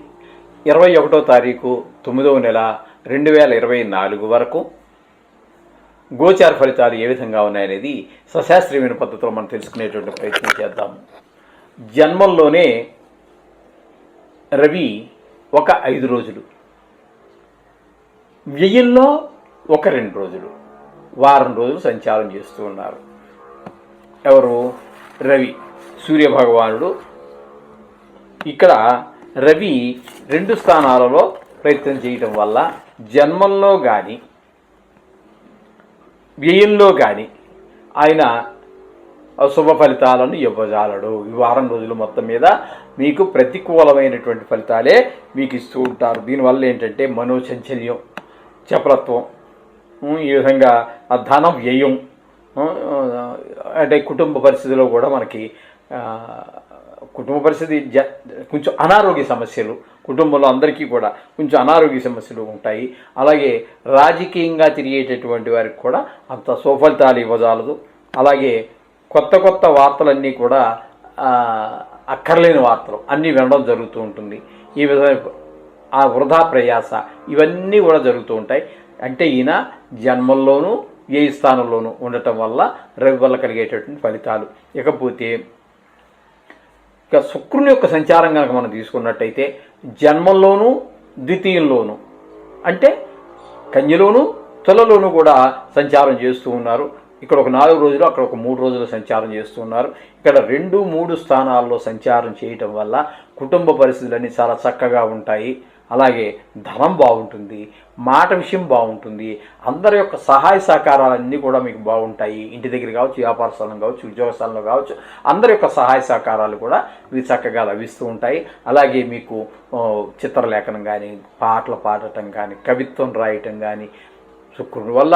21వ తారీఖు 9వ నెల 2024 వరకు గోచార ఫలితాలు ఏ విధంగా ఉన్నాయనేది సశాస్త్రీయమైన పద్ధతిలో మనం తెలుసుకునేటువంటి ప్రయత్నం చేద్దాము. జన్మంలోనే రవి ఒక 5 రోజులు, వ్యయంలో ఒక 2 రోజులు, వారం రోజులు సంచారం చేస్తూ ఉన్నారు. ఎవరు? రవి, సూర్యభగవానుడు. ఇక్కడ రవి 2 స్థానాలలో ప్రయత్నం చేయటం వల్ల జన్మంలో కానీ వ్యయంలో కానీ ఆయన అశుభ ఫలితాలను ఇవ్వజాలడు. ఈ వారం రోజులు మొత్తం మీద మీకు ప్రతికూలమైనటువంటి ఫలితాలే మీకు ఇస్తూ ఉంటారు. దీనివల్ల ఏంటంటే మనోచంచల్యం, చపలత్వం, ఈ విధంగా ధన వ్యయం, అంటే కుటుంబ పరిస్థితిలో కూడా మనకి కుటుంబ పరిస్థితి కొంచెం అనారోగ్య సమస్యలు, కుటుంబంలో అందరికీ కూడా కొంచెం అనారోగ్య సమస్యలు ఉంటాయి. అలాగే రాజకీయంగా తిరిగేటటువంటి వారికి కూడా అంత సుఫలితాలు ఇవ్వజాలదు. అలాగే కొత్త వార్తలన్నీ కూడా అక్కర్లేని వార్తలు అన్నీ వినడం జరుగుతూ ఉంటుంది. ఈ విధమైన ఆ వృధా ప్రయాస ఇవన్నీ కూడా జరుగుతూ ఉంటాయి. అంటే ఈయన జన్మల్లోనూ ఏ స్థానంలోనూ ఉండటం వల్ల రవి వల్ల కలిగేటటువంటి ఫలితాలు. ఇకపోతే ఇక శుక్రుని యొక్క సంచారం కనుక మనం తీసుకున్నట్టయితే జన్మల్లోనూ ద్వితీయంలోనూ అంటే కన్యలోను తులలోనూ కూడా సంచారం చేస్తూ ఉన్నారు. ఇక్కడ ఒక 4 రోజులు, అక్కడ ఒక 3 రోజులు సంచారం చేస్తూ ఉన్నారు. ఇక్కడ 2, 3 స్థానాల్లో సంచారం చేయటం వల్ల కుటుంబ పరిస్థితులన్నీ చాలా చక్కగా ఉంటాయి. అలాగే ధనం బాగుంటుంది, మాట విషయం బాగుంటుంది, అందరి యొక్క సహాయ సహకారాలన్నీ కూడా మీకు బాగుంటాయి. ఇంటి దగ్గర కావచ్చు, వ్యాపార స్థలం కావచ్చు, ఉద్యోగ స్థలంలో కావచ్చు, అందరి యొక్క సహాయ సహకారాలు కూడా మీకు చక్కగా లభిస్తూ ఉంటాయి. అలాగే మీకు చిత్రలేఖనం కానీ, పాటలు పాడటం కానీ, కవిత్వం రాయటం కానీ శుక్రుడి వల్ల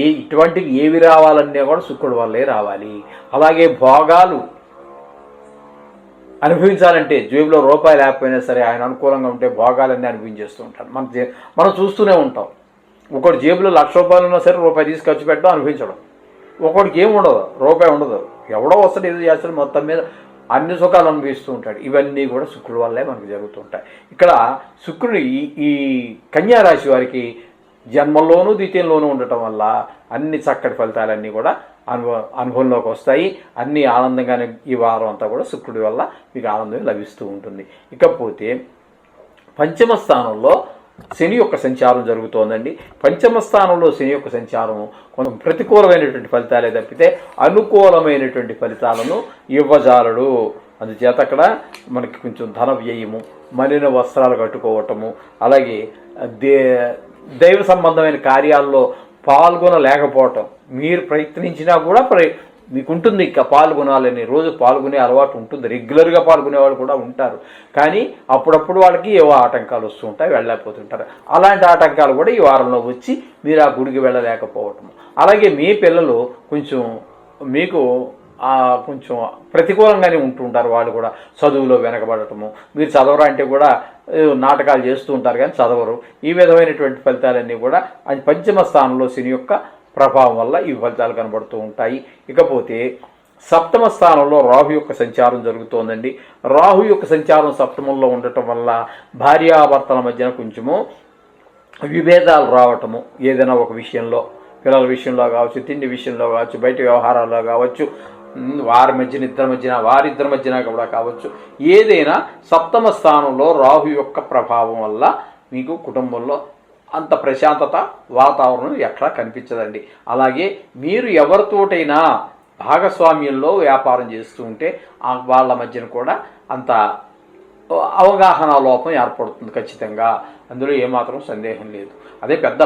ఇటువంటివి ఏవి రావాలన్నా కూడా శుక్రుడి వల్లే రావాలి. అలాగే భోగాలు అనుభవించాలంటే జేబులో రూపాయి లేకపోయినా సరే ఆయన అనుకూలంగా ఉంటే భోగాలన్నీ అనుభవించేస్తూ ఉంటారు. మనం చూస్తూనే ఉంటాం. ఒకటి జేబులో 1,00,000 రూపాయలు ఉన్నా సరే రూపాయి తీసి ఖర్చు పెట్టడం, అనుభవించడం. ఒకటికి ఏమి ఉండదు, రూపాయి ఉండదు, ఎవడో వస్తాడు ఏదో చేస్తాడు, మొత్తం మీద అన్ని సుఖాలు అనుభవిస్తూ ఉంటాడు. ఇవన్నీ కూడా శుక్రుడి వల్లే మనకు జరుగుతూ ఉంటాయి. ఇక్కడ శుక్రుడు ఈ కన్యా రాశి వారికి జన్మల్లోనూ ద్వితీయంలోనూ ఉండటం వల్ల అన్ని చక్కటి ఫలితాలన్నీ కూడా అనుభవంలోకి వస్తాయి. అన్ని ఆనందంగానే ఈ వారం అంతా కూడా శుక్రుడి వల్ల మీకు ఆనందం లభిస్తూ ఉంటుంది. ఇకపోతే పంచమ స్థానంలో శని యొక్క సంచారం జరుగుతోందండి. పంచమ స్థానంలో శని యొక్క సంచారం కొంచెం ప్రతికూలమైనటువంటి ఫలితాలే తప్పితే అనుకూలమైనటువంటి ఫలితాలను ఇవ్వజాలడు. అందుచేత అక్కడ మనకి కొంచెం ధన వ్యయము, మలిన వస్త్రాలు కట్టుకోవటము, అలాగే దైవ సంబంధమైన కార్యాల్లో పాల్గొనలేకపోవటం, మీరు ప్రయత్నించినా కూడా మీకు ఉంటుంది ఇక పాల్గొనాలని, రోజు పాల్గొనే అలవాటు ఉంటుంది, రెగ్యులర్గా పాల్గొనే వాళ్ళు కూడా ఉంటారు. కానీ అప్పుడప్పుడు వాళ్ళకి ఏవో ఆటంకాలు వస్తూ ఉంటాయి, వెళ్ళలేకపోతుంటారు. అలాంటి ఆటంకాలు కూడా ఈ వారంలో వచ్చి మీరు ఆ గుడికి వెళ్ళలేకపోవటం. అలాగే మీ పిల్లలు కొంచెం మీకు కొంచెం ప్రతికూలంగానే ఉంటూ ఉంటారు. వాళ్ళు కూడా చదువులో వెనకబడటము, మీరు చదవరా అంటే కూడా నాటకాలు చేస్తూ ఉంటారు కానీ చదవరు. ఈ విధమైనటువంటి ఫలితాలన్నీ కూడా పంచమ స్థానంలో శని యొక్క ప్రభావం వల్ల ఈ ఫలితాలు కనబడుతూ ఉంటాయి. ఇకపోతే సప్తమ స్థానంలో రాహు యొక్క సంచారం జరుగుతోందండి. రాహు యొక్క సంచారం సప్తమంలో ఉండటం వల్ల భార్యాభర్తల మధ్యన కొంచెము విభేదాలు రావటము, ఏదైనా ఒక విషయంలో, పిల్లల విషయంలో కావచ్చు, తిండి విషయంలో కావచ్చు, బయట వ్యవహారాల్లో కావచ్చు, వారిద్దరి మధ్యన కూడా కావచ్చు, ఏదైనా సప్తమ స్థానంలో రాహు యొక్క ప్రభావం వల్ల మీకు కుటుంబంలో అంత ప్రశాంతత వాతావరణం ఎక్కడా కనిపించదండి. అలాగే మీరు ఎవరితోటైనా భాగస్వామ్యంలో వ్యాపారం చేస్తూ ఉంటే వాళ్ళ మధ్యన కూడా అంత అవగాహన లోపం ఏర్పడుతుంది ఖచ్చితంగా. అందులో ఏమాత్రం సందేహం లేదు. అదే పెద్ద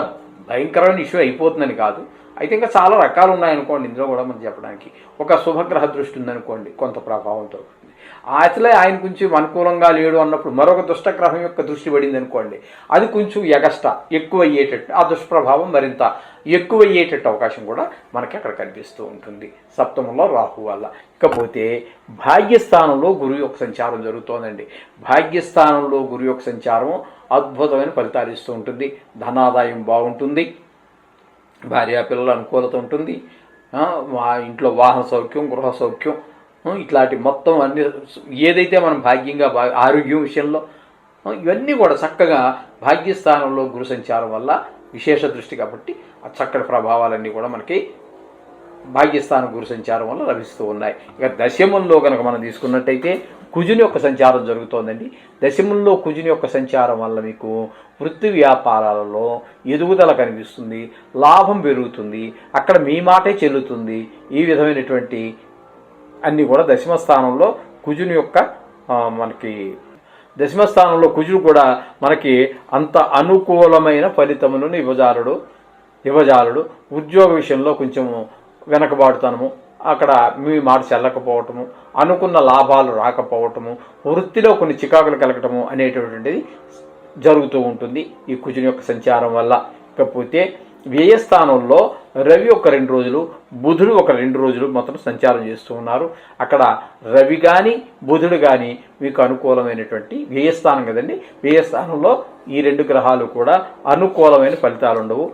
భయంకరమైన ఇష్యూ అయిపోతుందని కాదు, అయితే ఇంకా చాలా రకాలు ఉన్నాయనుకోండి. ఇందులో కూడా మనం చెప్పడానికి ఒక శుభగ్రహ దృష్టి ఉందనుకోండి, కొంత ప్రభావంతో అసలే ఆయన కొంచెం అనుకూలంగా లేడు అన్నప్పుడు మరొక దుష్టగ్రహం యొక్క దృష్టి పడింది అనుకోండి, అది కొంచెం ఎక్కువ అయ్యేటట్టు, ఆ దుష్ప్రభావం మరింత ఎక్కువ అయ్యేటట్టు అవకాశం కూడా మనకి అక్కడ కనిపిస్తూ ఉంటుంది సప్తమంలో రాహు వల్ల. ఇకపోతే భాగ్యస్థానంలో గురువు యొక్క సంచారం జరుగుతోందండి. భాగ్యస్థానంలో గురువు యొక్క సంచారం అద్భుతమైన ఫలితాలు ఇస్తూ ఉంటుంది. ధనాదాయం బాగుంటుంది, భార్యా పిల్లల అనుకూలత ఉంటుంది, మా ఇంట్లో వాహన సౌఖ్యం, గృహ సౌఖ్యం, ఇట్లాంటి మొత్తం అన్ని ఏదైతే మనం భాగ్యంగా ఆరోగ్యం విషయంలో ఇవన్నీ కూడా చక్కగా భాగ్యస్థానంలో గురు సంచారం వల్ల విశేష దృష్టి కాబట్టి ఆ చక్కటి ప్రభావాలన్నీ కూడా మనకి భాగ్యస్థానం గురు సంచారం వల్ల లభిస్తూ ఉన్నాయి. ఇక దశమంలో కనుక మనం తీసుకున్నట్టయితే కుజుని యొక్క సంచారం జరుగుతోందండి. దశమంలో కుజుని యొక్క సంచారం వల్ల మీకు వృత్తి వ్యాపారాలలో ఎదుగుదల కనిపిస్తుంది, లాభం పెరుగుతుంది, అక్కడ మీ మాటే చెల్లుతుంది. ఈ విధమైనటువంటి అన్నీ కూడా దశమస్థానంలో కుజుని యొక్క మనకి దశమస్థానంలో కుజుడు కూడా మనకి అంత అనుకూలమైన ఫలితములను ఇవ్వజాలడు. ఉద్యోగ విషయంలో కొంచెం వెనకబాటుతనము, అక్కడ మీ మాట చెల్లకపోవటము, అనుకున్న లాభాలు రాకపోవటము, వృత్తిలో కొన్ని చికాకులు కలగటము అనేటటువంటిది జరుగుతూ ఉంటుంది ఈ కుజుని యొక్క సంచారం వల్ల. ఇకపోతే వ్యయస్థానంలో రవి ఒక 2 రోజులు, బుధుడు ఒక 2 రోజులు మొత్తం సంచారం చేస్తూ ఉన్నారు. అక్కడ రవి కానీ బుధుడు కానీ మీకు అనుకూలమైనటువంటి వ్యయస్థానం కదండి. వ్యయస్థానంలో ఈ 2 గ్రహాలు కూడా అనుకూలమైన ఫలితాలు ఉండవు.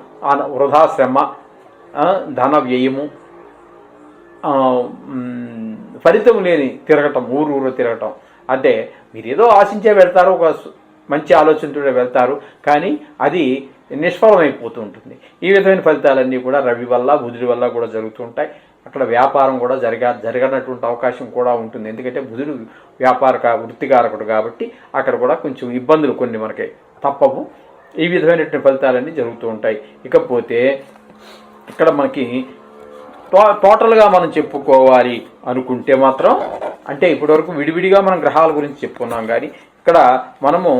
వృధాశ్రమ, ధన వ్యయము, ఫలితం లేని తిరగటం, ఊరు తిరగటం. అంటే మీరు ఏదో ఆశించే వెళ్తారు, ఒక మంచి ఆలోచనతో వెళ్తారు, కానీ అది నిష్ఫలమైపోతూ ఉంటుంది. ఈ విధమైన ఫలితాలన్నీ కూడా రవి వల్ల బుధుడి వల్ల కూడా జరుగుతూ ఉంటాయి. అక్కడ వ్యాపారం కూడా జరగనటువంటి అవకాశం కూడా ఉంటుంది. ఎందుకంటే బుధుడు వృత్తికారకుడు కాబట్టి అక్కడ కూడా కొంచెం ఇబ్బందులు కొన్ని మనకి తప్పవు. ఈ విధమైనటువంటి ఫలితాలన్నీ జరుగుతూ ఉంటాయి. ఇకపోతే ఇక్కడ మనకి టోటల్గా మనం చెప్పుకోవాలి అనుకుంటే మాత్రం, అంటే ఇప్పటివరకు విడివిడిగా మనం గ్రహాల గురించి చెప్పుకున్నాం, కానీ ఇక్కడ మనము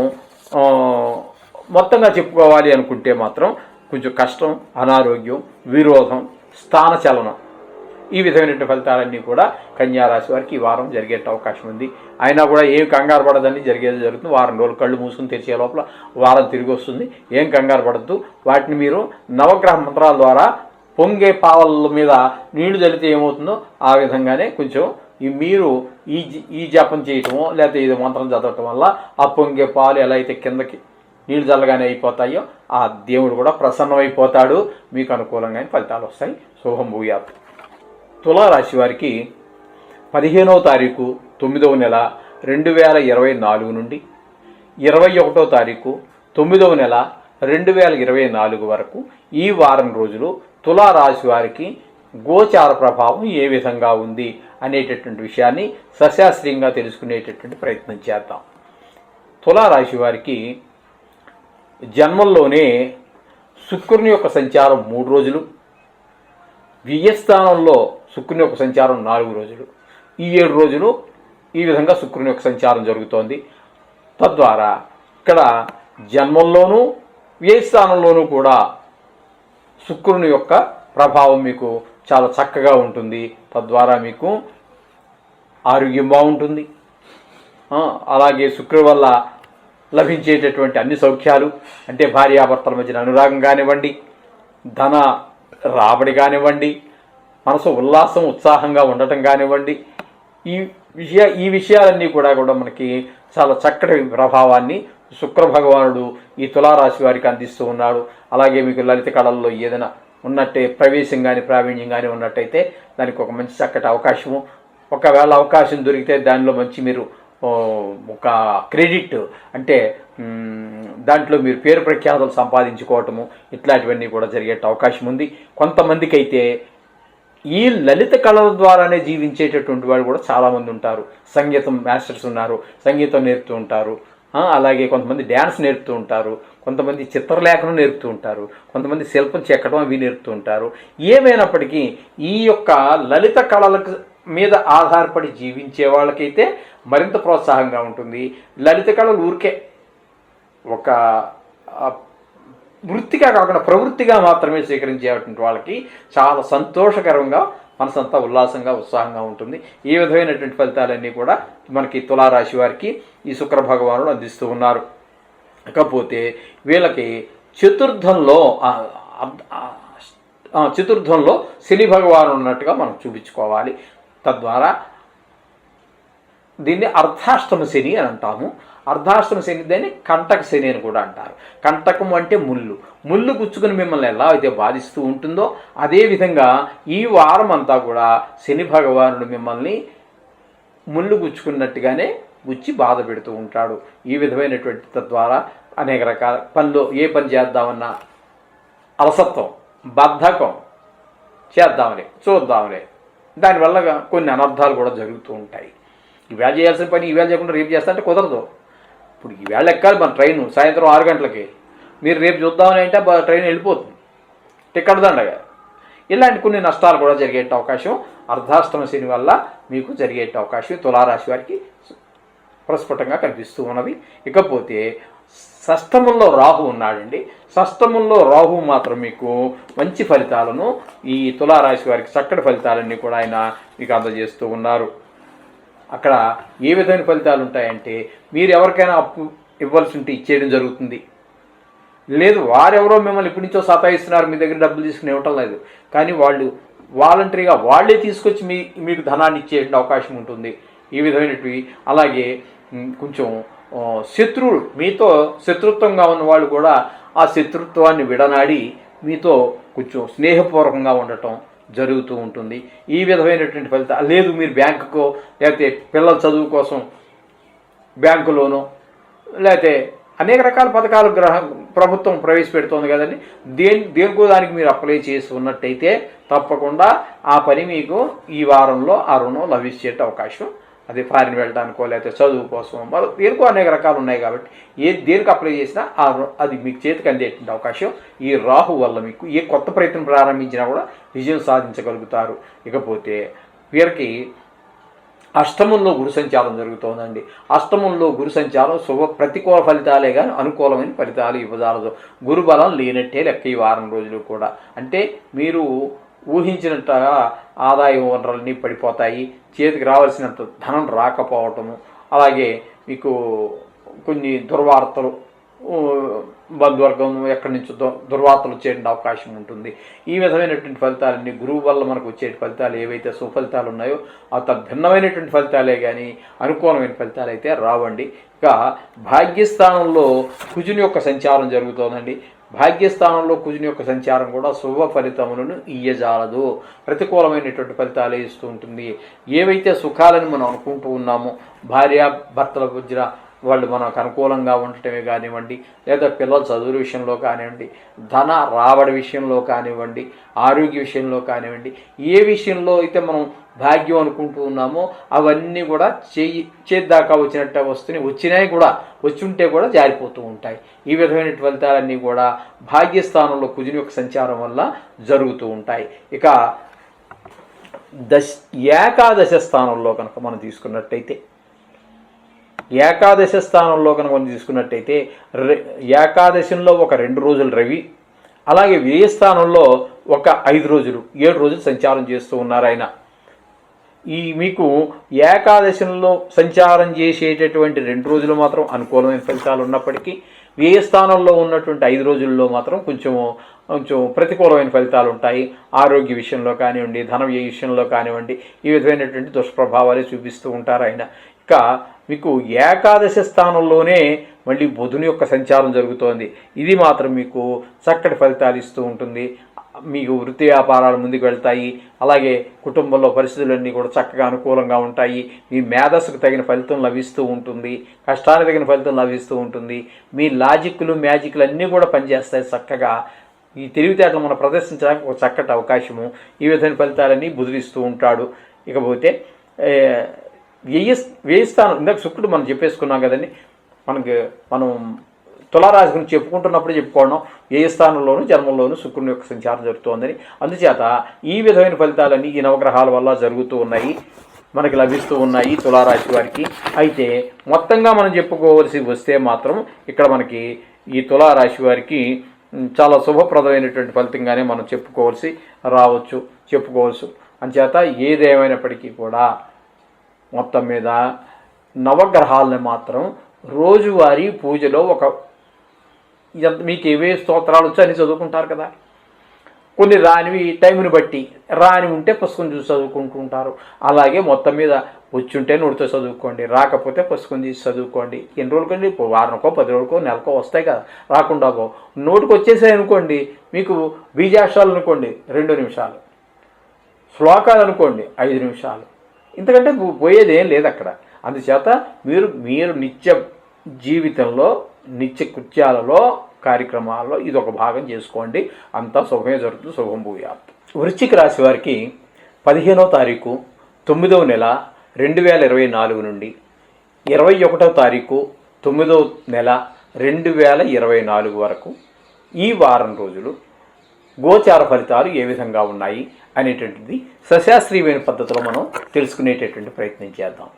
మొత్తంగా చెప్పుకోవాలి అనుకుంటే మాత్రం కొంచెం కష్టం, అనారోగ్యం, విరోధం, స్థానచలనం, ఈ విధమైనటువంటి ఫలితాలన్నీ కూడా కన్యారాశి వారికి ఈ వారం జరిగే అవకాశం ఉంది. అయినా కూడా ఏం కంగారు పడదని జరుగుతుంది. వారం రోజులు కళ్ళు మూసుకుని తెరిచే లోపల వారం తిరిగి వస్తుంది. ఏం కంగారు పడద్దు. వాటిని మీరు నవగ్రహ మంత్రాల ద్వారా పొంగే పావల మీద నీళ్లు చల్లితే ఏమవుతుందో ఆ విధంగానే కొంచెం మీరు ఈ జపం చేయటమో లేకపోతే ఇది మంత్రం చదవటం వల్ల ఆ పొంగే పాలు ఎలా అయితే కిందకి నీళ్లు చల్లగానే అయిపోతాయో ఆ దేవుడు కూడా ప్రసన్నమైపోతాడు. మీకు అనుకూలంగానే ఫలితాలు వస్తాయి. శుభం భూయాత్. తులారాశి వారికి 15వ తారీఖు 9వ నెల 2024 నుండి 21వ తారీఖు 9వ నెల 2024 వరకు ఈ వారం రోజులు తులారాశి వారికి గోచార ప్రభావం ఏ విధంగా ఉంది అనేటటువంటి విషయాన్ని సశాస్త్రీయంగా తెలుసుకునేటటువంటి ప్రయత్నం చేద్దాం. తులారాశి వారికి జన్మంలోనే శుక్రుని యొక్క సంచారం 3 రోజులు, వ్యయస్థానంలో శుక్రుని యొక్క సంచారం 4 రోజులు, ఈ 7 రోజులు ఈ విధంగా శుక్రుని యొక్క సంచారం జరుగుతోంది. తద్వారా ఇక్కడ జన్మంలోనూ వ్యయస్థానంలోనూ కూడా శుక్రుని యొక్క ప్రభావం మీకు చాలా చక్కగా ఉంటుంది. తద్వారా మీకు ఆరోగ్యం బాగుంటుంది. అలాగే శుక్రుడి వల్ల లభించేటటువంటి అన్ని సౌఖ్యాలు, అంటే భార్యాభర్తల మధ్యన అనురాగం కానివ్వండి, ధన రాబడి కానివ్వండి, మనసు ఉల్లాసం ఉత్సాహంగా ఉండటం కానివ్వండి, ఈ విషయాలన్నీ కూడా మనకి చాలా చక్కటి ప్రభావాన్ని శుక్ర భగవానుడు ఈ తులారాశి వారికి అందిస్తూ ఉన్నాడు. అలాగే మీకు లలిత కళల్లో ఏదైనా ఉన్నట్టే ప్రవేశం కానీ ప్రావీణ్యం కానీ ఉన్నట్టయితే దానికి ఒక మంచి చక్కటి అవకాశము, ఒకవేళ అవకాశం దొరికితే దానిలో మంచి మీరు ఒక క్రెడిట్, అంటే దాంట్లో మీరు పేరు ప్రఖ్యాతులు సంపాదించుకోవటము, ఇట్లాంటివన్నీ కూడా జరిగే అవకాశం ఉంది. కొంతమందికి అయితే ఈ లలిత కళల ద్వారానే జీవించేటటువంటి వాళ్ళు కూడా చాలామంది ఉంటారు. సంగీతం మాస్టర్స్ ఉన్నారు, సంగీతం నేర్పుతూ ఉంటారు. అలాగే కొంతమంది డ్యాన్స్ నేర్పుతూ ఉంటారు, కొంతమంది చిత్రలేఖనం నేర్పుతూ ఉంటారు, కొంతమంది శిల్పం చెక్కడం అవి నేర్పుతూ ఉంటారు. ఏమైనప్పటికీ ఈ యొక్క లలిత కళలకు మీద ఆధారపడి జీవించే వాళ్ళకైతే మరింత ప్రోత్సాహంగా ఉంటుంది. లలిత కళలు ఊరికే ఒక వృత్తిగా కాకుండా ప్రవృత్తిగా మాత్రమే స్వీకరించేటువంటి వాళ్ళకి చాలా సంతోషకరంగా మనసంతా ఉల్లాసంగా ఉత్సాహంగా ఉంటుంది. ఈ విధమైనటువంటి ఫలితాలన్నీ కూడా మనకి తులారాశి వారికి ఈ శుక్ర భగవానుడు అందిస్తూ ఉన్నారు. ఇకపోతే వీళ్ళకి చతుర్థంలో శని భగవాను ఉన్నట్టుగా మనం చూపించుకోవాలి. తద్వారా దీన్ని అర్ధాష్టమ శని అని అంటాము. అర్ధాష్టమ శని దాన్ని కంటక శని అని కూడా అంటారు. కంటకం అంటే ముళ్ళు గుచ్చుకుని మిమ్మల్ని ఎలా అయితే బాధిస్తూ ఉంటుందో అదేవిధంగా ఈ వారం అంతా కూడా శని భగవానుడు మిమ్మల్ని ముళ్ళు గుచ్చుకున్నట్టుగానే గుచ్చి బాధ పెడుతూ ఉంటాడు. ఈ విధమైనటువంటి తద్వారా అనేక రకాల పనులు, ఏ పని చేద్దామన్నా అలసత్వం, బద్ధకం, చూద్దాంలే దానివల్ల కొన్ని అనర్థాలు కూడా జరుగుతూ ఉంటాయి. ఈవేళ చేయాల్సిన పని ఈవేళ చేయకుండా రేపు చేస్తా అంటే కుదరదు. ఇప్పుడు ఈవేళ ఎక్కాలి మన ట్రైన్ సాయంత్రం 6 గంటలకి, మీరు రేపు చూద్దామని అంటే ట్రైన్ వెళ్ళిపోతుంది, టికెట్ దండగా. ఇలాంటి కొన్ని నష్టాలు కూడా జరిగే అవకాశం అర్ధాష్టమ శని వల్ల మీకు జరిగే అవకాశం తులారాశి వారికి ప్రస్ఫుటంగా కనిపిస్తూ ఉన్నది. ఇకపోతే షష్టమంలో రాహు ఉన్నాడండి. షష్టమంలో రాహు మాత్రం మీకు మంచి ఫలితాలను, ఈ తులారాశి వారికి చక్కటి ఫలితాలన్నీ కూడా ఆయన మీకు అందజేస్తూ ఉన్నారు. అక్కడ ఏ విధమైన ఫలితాలు ఉంటాయంటే, మీరు ఎవరికైనా అప్పు ఇవ్వాల్సి ఉంటే ఇచ్చేయడం జరుగుతుంది. లేదు వారెవరో మిమ్మల్ని ఇప్పటి నుంచో సతాయిస్తున్నారు, మీ దగ్గర డబ్బులు తీసుకుని ఇవ్వటం లేదు, కానీ వాళ్ళు వాలంటరీగా వాళ్ళే తీసుకొచ్చి మీకు ధనాన్ని ఇచ్చే అవకాశం ఉంటుంది. ఈ విధమైనవి. అలాగే కొంచెం శత్రువులు, మీతో శత్రుత్వంగా ఉన్న వాళ్ళు కూడా ఆ శత్రుత్వాన్ని విడనాడి మీతో కొంచెం స్నేహపూర్వకంగా ఉండటం జరుగుతూ ఉంటుంది. ఈ విధమైనటువంటి ఫలితాలు. లేదు మీరు బ్యాంకుకో లేకపోతే పిల్లల చదువు కోసం బ్యాంకులోనో లేకపోతే అనేక రకాల పథకాలు ప్రభుత్వం ప్రవేశపెడుతోంది కదండి. దేనికో దానికి మీరు అప్లై చేసి ఉన్నట్టయితే తప్పకుండా ఆ పని మీకు ఈ వారంలో ఆ రుణం లభించే అవకాశం, అది ఫారిన్ వెళ్ళడానికో లేకపోతే చదువు కోసం దేనికో అనేక రకాలు ఉన్నాయి కాబట్టి దేనికి అప్లై చేసినా అది మీకు చేతికి అందేటువంటి అవకాశం ఈ రాహు వల్ల మీకు ఏ కొత్త ప్రయత్నం ప్రారంభించినా కూడా విజయం సాధించగలుగుతారు. ఇకపోతే వీరికి అష్టమంలో గురు సంచారం జరుగుతోందండి. అష్టమంలో గురు సంచారం ప్రతికూల ఫలితాలే కానీ అనుకూలమైన ఫలితాలు ఇవ్వజాలదు. గురుబలం లేనట్టే లెక్క ఈ వారం రోజులు కూడా. అంటే మీరు ఊహించినట్టుగా ఆదాయ వనరులన్నీ పడిపోతాయి, చేతికి రావాల్సినంత ధనం రాకపోవటము, అలాగే మీకు కొన్ని దుర్వార్తలు, బంధువర్గం ఎక్కడి నుంచి దుర్వార్తలు వచ్చే అవకాశం ఉంటుంది. ఈ విధమైనటువంటి ఫలితాలన్నీ గురువు వల్ల మనకు వచ్చే ఫలితాలు ఏవైతే సుఫలితాలు ఉన్నాయో భిన్నమైనటువంటి ఫలితాలే కానీ అనుకూలమైన ఫలితాలు అయితే రావండి. ఇక భాగ్యస్థానంలో కుజుని యొక్క సంచారం జరుగుతోందండి. భాగ్యస్థానంలో కుజుని యొక్క సంచారం కూడా శుభ ఫలితములను ఇయ్యజాలదు, ప్రతికూలమైనటువంటి ఫలితాలే ఇస్తూ ఉంటుంది. ఏవైతే సుఖాలని మనం అనుకుంటూ ఉన్నామో భార్యాభర్తల మధ్య వాళ్ళు మనకు అనుకూలంగా ఉండటమే కానివ్వండి, లేదా పిల్లల చదువు విషయంలో కానివ్వండి, ధన రాబడి విషయంలో కానివ్వండి, ఆరోగ్య విషయంలో కానివ్వండి, ఏ విషయంలో అయితే మనం భాగ్యం అనుకుంటూ ఉన్నామో అవన్నీ కూడా చేద్దాకా వచ్చినట్టు వచ్చినాయి కూడా వచ్చి ఉంటే కూడా జారిపోతూ ఉంటాయి. ఈ విధమైన ఫలితాలన్నీ కూడా భాగ్యస్థానంలో కుజుని యొక్క సంచారం వల్ల జరుగుతూ ఉంటాయి. ఇక ఏకాదశ స్థానంలో కనుక మనం తీసుకున్నట్టయితే ఏకాదశ స్థానంలో కనుక మనం తీసుకున్నట్టయితే ఏకాదశంలో ఒక 2 రోజులు రవి, అలాగే వ్యయ స్థానంలో ఒక 5 రోజులు 7 రోజులు సంచారం చేస్తూ ఉన్నారు ఆయన. మీకు ఏకాదశంలో సంచారం చేసేటటువంటి 2 రోజులు మాత్రం అనుకూలమైన ఫలితాలు ఉన్నప్పటికీ వ్యయ స్థానంలో ఉన్నటువంటి 5 రోజుల్లో మాత్రం కొంచెం ప్రతికూలమైన ఫలితాలు ఉంటాయి. ఆరోగ్య విషయంలో కానివ్వండి, ధన వ్యయ విషయంలో కానివ్వండి, ఈ విధమైనటువంటి దుష్ప్రభావాలే చూపిస్తూ ఉంటారు ఆయన. ఇక మీకు ఏకాదశ స్థానంలోనే మళ్ళీ బుధుని యొక్క సంచారం జరుగుతోంది. ఇది మాత్రం మీకు చక్కటి ఫలితాలు ఇస్తూ ఉంటుంది. మీకు వృత్తి వ్యాపారాలు ముందుకు వెళ్తాయి, అలాగే కుటుంబంలో పరిస్థితులన్నీ కూడా చక్కగా అనుకూలంగా ఉంటాయి. మీ మేధస్సుకు తగిన ఫలితం లభిస్తూ ఉంటుంది, కష్టానికి తగిన ఫలితం లభిస్తూ ఉంటుంది. మీ లాజిక్లు మ్యాజిక్లు అన్నీ కూడా పనిచేస్తాయి చక్కగా. ఈ తెలివితేటలు మనం ప్రదర్శించడానికి ఒక చక్కటి అవకాశము ఈ విధమైన ఫలితాలన్నీ బుధుడిస్తూ ఉంటాడు. ఇకపోతే వ్యయస్థానం ఇందాక శుక్రుడు మనం చెప్పేసుకున్నాం కదండి. మనం తులారాశి గురించి చెప్పుకుంటున్నప్పుడు చెప్పుకోవడం వ్యయస్థానంలోనూ జన్మంలోనూ శుక్రుని యొక్క సంచారం జరుగుతోందని. అందుచేత ఈ విధమైన ఫలితాలన్నీ ఈ నవగ్రహాల వల్ల జరుగుతూ ఉన్నాయి, మనకి లభిస్తూ ఉన్నాయి తులారాశి వారికి. అయితే మొత్తంగా మనం చెప్పుకోవలసి వస్తే మాత్రం ఇక్కడ మనకి ఈ తులారాశి వారికి చాలా శుభప్రదమైనటువంటి ఫలితంగానే మనం చెప్పుకోవచ్చు. అంచేత ఏదేమైనప్పటికీ కూడా మొత్తం మీద నవగ్రహాలని మాత్రం రోజువారీ పూజలో మీకు ఏవే స్తోత్రాలు వచ్చి అని చదువుకుంటారు కదా. కొన్ని రానివి టైంని బట్టి రాని ఉంటే పుస్తకం చూసి చదువుకుంటూ ఉంటారు. అలాగే మొత్తం మీద వచ్చుంటే నోటితో చదువుకోండి, రాకపోతే పుస్తకం తీసి చదువుకోండి. ఎన్ని రోజులకండి, వారానికో 10 రోజులకో నెలకో వస్తాయి కదా, రాకుండా నోటికి వచ్చేసాయి అనుకోండి. మీకు బీజాక్షరాలు అనుకోండి 2 నిమిషాలు, శ్లోకాలు అనుకోండి 5 నిమిషాలు, ఇంతకంటే పోయేది ఏం లేదు అక్కడ. అందుచేత మీరు నిత్య జీవితంలో నిత్య కృత్యాలలో కార్యక్రమాల్లో ఇది ఒక భాగం చేసుకోండి. అంతా శుభమే జరుగుతుంది. శుభం భూయాత్. వృశ్చిక రాశి వారికి 15వ తారీఖు 9వ నెల 2024 నుండి 21వ తారీఖు 9వ నెల 2024 వరకు ఈ వారం రోజులు గోచార ఫలితాలు ఏ విధంగా ఉన్నాయి అనేటువంటిది సశాస్త్రీయమైన పద్ధతిలో మనం తెలుసుకునేటటువంటి ప్రయత్నం చేద్దాం.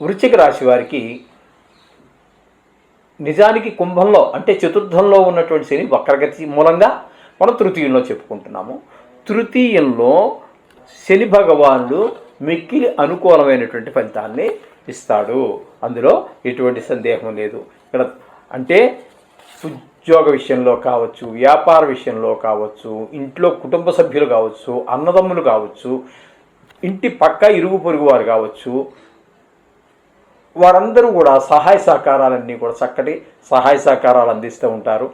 వృశ్చిక రాశి వారికి నిజానికి కుంభంలో అంటే చతుర్థంలో ఉన్నటువంటి శని వక్రగతి మూలంగా మనం తృతీయంలో చెప్పుకుంటున్నాము. తృతీయంలో శని భగవానుడు మిక్కిలి అనుకూలమైనటువంటి ఫలితాన్ని ఇస్తాడు, అందులో ఎటువంటి సందేహం లేదు. ఇక్కడ అంటే ఉద్యోగ విషయంలో కావచ్చు, వ్యాపార విషయంలో కావచ్చు, ఇంట్లో కుటుంబ సభ్యులు కావచ్చు, అన్నదమ్ములు కావచ్చు, ఇంటి పక్క ఇరుగు పొరుగు వారు కావచ్చు, వారందరూ కూడా సహాయ సహకారాలన్నీ కూడా చక్కటి సహాయ సహకారాలు అందిస్తూ ఉంటారు.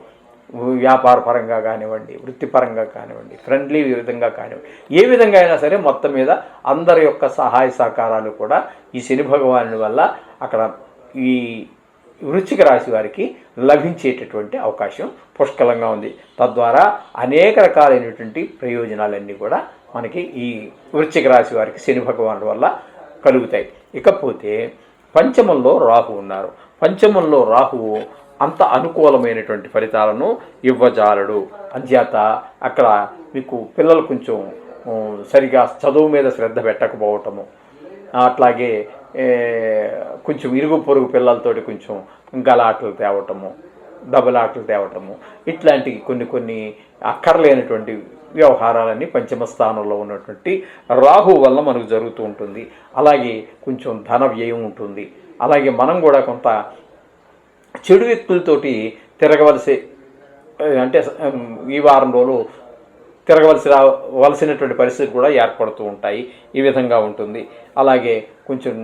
వ్యాపార పరంగా కానివ్వండి, వృత్తిపరంగా కానివ్వండి, ఫ్రెండ్లీ విధంగా కానివ్వండి, ఏ విధంగా అయినా సరే మొత్తం మీద అందరి యొక్క సహాయ సహకారాలు కూడా ఈ శని భగవానుడి వల్ల అక్కడ ఈ వృశ్చిక రాశి వారికి లభించేటటువంటి అవకాశం పుష్కలంగా ఉంది. తద్వారా అనేక రకాలైనటువంటి ప్రయోజనాలన్నీ కూడా మనకి ఈ వృశ్చిక రాశి వారికి శని భగవానుడి వల్ల కలుగుతాయి. ఇకపోతే పంచమంలో రాహు ఉన్నారు. పంచమంలో రాహువు అంత అనుకూలమైనటువంటి ఫలితాలను ఇవ్వజాలడు. అంచేత అక్కడ మీకు పిల్లలు కొంచెం సరిగా చదువు మీద శ్రద్ధ పెట్టకపోవటము, అట్లాగే కొంచెం ఇరుగు పొరుగు పిల్లలతోటి కొంచెం గలాటలు తేవటము, దెబ్బలాటలు తేవటము, ఇట్లాంటి కొన్ని అక్కర్లేనటువంటి వ్యవహారాలన్నీ పంచమ స్థానంలో ఉన్నటువంటి రాహు వల్ల మనకు జరుగుతూ ఉంటుంది. అలాగే కొంచెం ధన వ్యయం ఉంటుంది. అలాగే మనం కూడా కొంత చెడు వ్యక్తులతోటి తిరగవలసి, అంటే ఈ వారం రోజులు తిరగవలసినటువంటి పరిస్థితులు కూడా ఏర్పడుతూ ఉంటాయి. ఈ విధంగా ఉంటుంది. అలాగే కొంచెం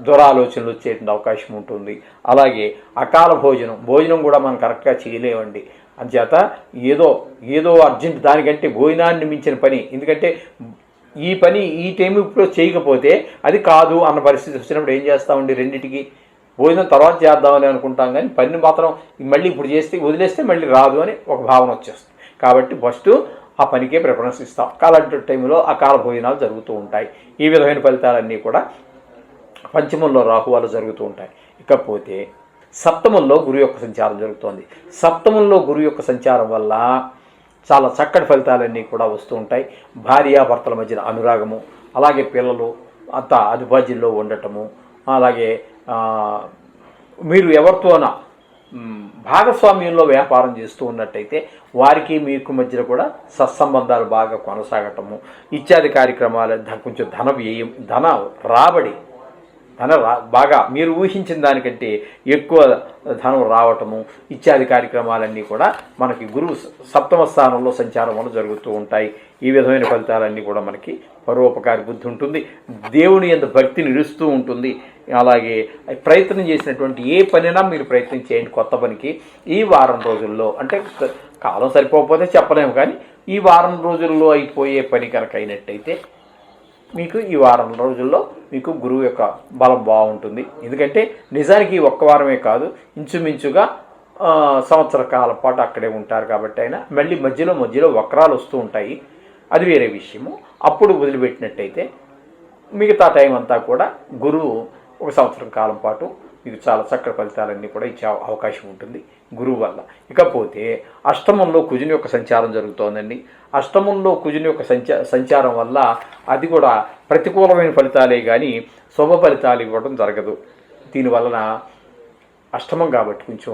దురాలోచనలు వచ్చేటువంటి అవకాశం ఉంటుంది. అలాగే అకాల భోజనం కూడా మనం కరెక్ట్గా చేయలేమండి. అంచేత ఏదో అర్జెంట్ దానికంటే భోజనాన్ని మించిన పని, ఎందుకంటే ఈ పని ఈ టైం ఇప్పుడు చేయకపోతే అది కాదు అన్న పరిస్థితి వచ్చినప్పుడు ఏం చేస్తామండి, రెండింటికి భోజనం తర్వాత చేద్దామని అనుకుంటాం, కానీ పని మాత్రం మళ్ళీ ఇప్పుడు వదిలేస్తే మళ్ళీ రాదు అని ఒక భావన వచ్చేస్తుంది. కాబట్టి ఫస్ట్ ఆ పనికే ప్రిఫరెన్స్ ఇస్తాం. అలాంటి టైంలో అకాల భోజనాలు జరుగుతూ ఉంటాయి. ఈ విధమైన ఫలితాలన్నీ కూడా పంచమంలో రాహు వల్ల జరుగుతూ ఉంటాయి. ఇకపోతే సప్తమంలో గురు యొక్క సంచారం జరుగుతోంది. సప్తమంలో గురు యొక్క సంచారం వల్ల చాలా చక్కటి ఫలితాలన్నీ కూడా వస్తూ ఉంటాయి. భార్యాభర్తల మధ్యన అనురాగము, అలాగే పిల్లలు అంత అదుబాజీల్లో ఉండటము, అలాగే మీరు ఎవరితోనా భాగస్వామ్యంలో వ్యాపారం చేస్తూ ఉన్నట్టయితే వారికి మీకు మధ్యలో కూడా సత్సంబంధాలు బాగా కొనసాగటము ఇత్యాది కార్యక్రమాలు, కొంచెం ధన వ్యయం, రాబడి బాగా మీరు ఊహించిన దానికంటే ఎక్కువ ధనం రావటము ఇత్యాది కార్యక్రమాలన్నీ కూడా మనకి గురువు సప్తమ స్థానంలో సంచారం వల్ల జరుగుతూ ఉంటాయి. ఈ విధమైన ఫలితాలన్నీ కూడా మనకి పరోపకారి బుద్ధి ఉంటుంది. దేవుని యందు భక్తి నిలుస్తూ ఉంటుంది. అలాగే ప్రయత్నం చేసినటువంటి ఏ పనైనా మీరు ప్రయత్నం చేయండి కొత్త పనికి. ఈ వారం రోజుల్లో, అంటే కాలం సరిపోకపోతే చెప్పలేము, కానీ ఈ వారం రోజుల్లో అయిపోయే పని కనుక అయినట్టయితే మీకు ఈ వారం రోజుల్లో మీకు గురువు యొక్క బలం బాగుంటుంది. ఎందుకంటే నిజానికి ఒక్క వారమే కాదు, ఇంచుమించుగా సంవత్సర కాలం పాటు అక్కడే ఉంటారు. కాబట్టి అయినా మళ్ళీ మధ్యలో వక్రాలు వస్తూ ఉంటాయి, అది వేరే విషయము. అప్పుడు వదిలిపెట్టినట్టయితే మిగతా టైం అంతా కూడా గురువు ఒక సంవత్సరం కాలం పాటు మీకు చాలా చక్కటి ఫలితాలన్నీ కూడా ఇచ్చే అవకాశం ఉంటుంది గురువు వల్ల. ఇకపోతే అష్టమంలో కుజుని యొక్క సంచారం జరుగుతోందండి. అష్టమంలో కుజుని యొక్క సంచారం వల్ల అది కూడా ప్రతికూలమైన ఫలితాలే కానీ శుభ ఫలితాలు ఇవ్వడం జరగదు. దీనివలన అష్టమం కాబట్టి కొంచెం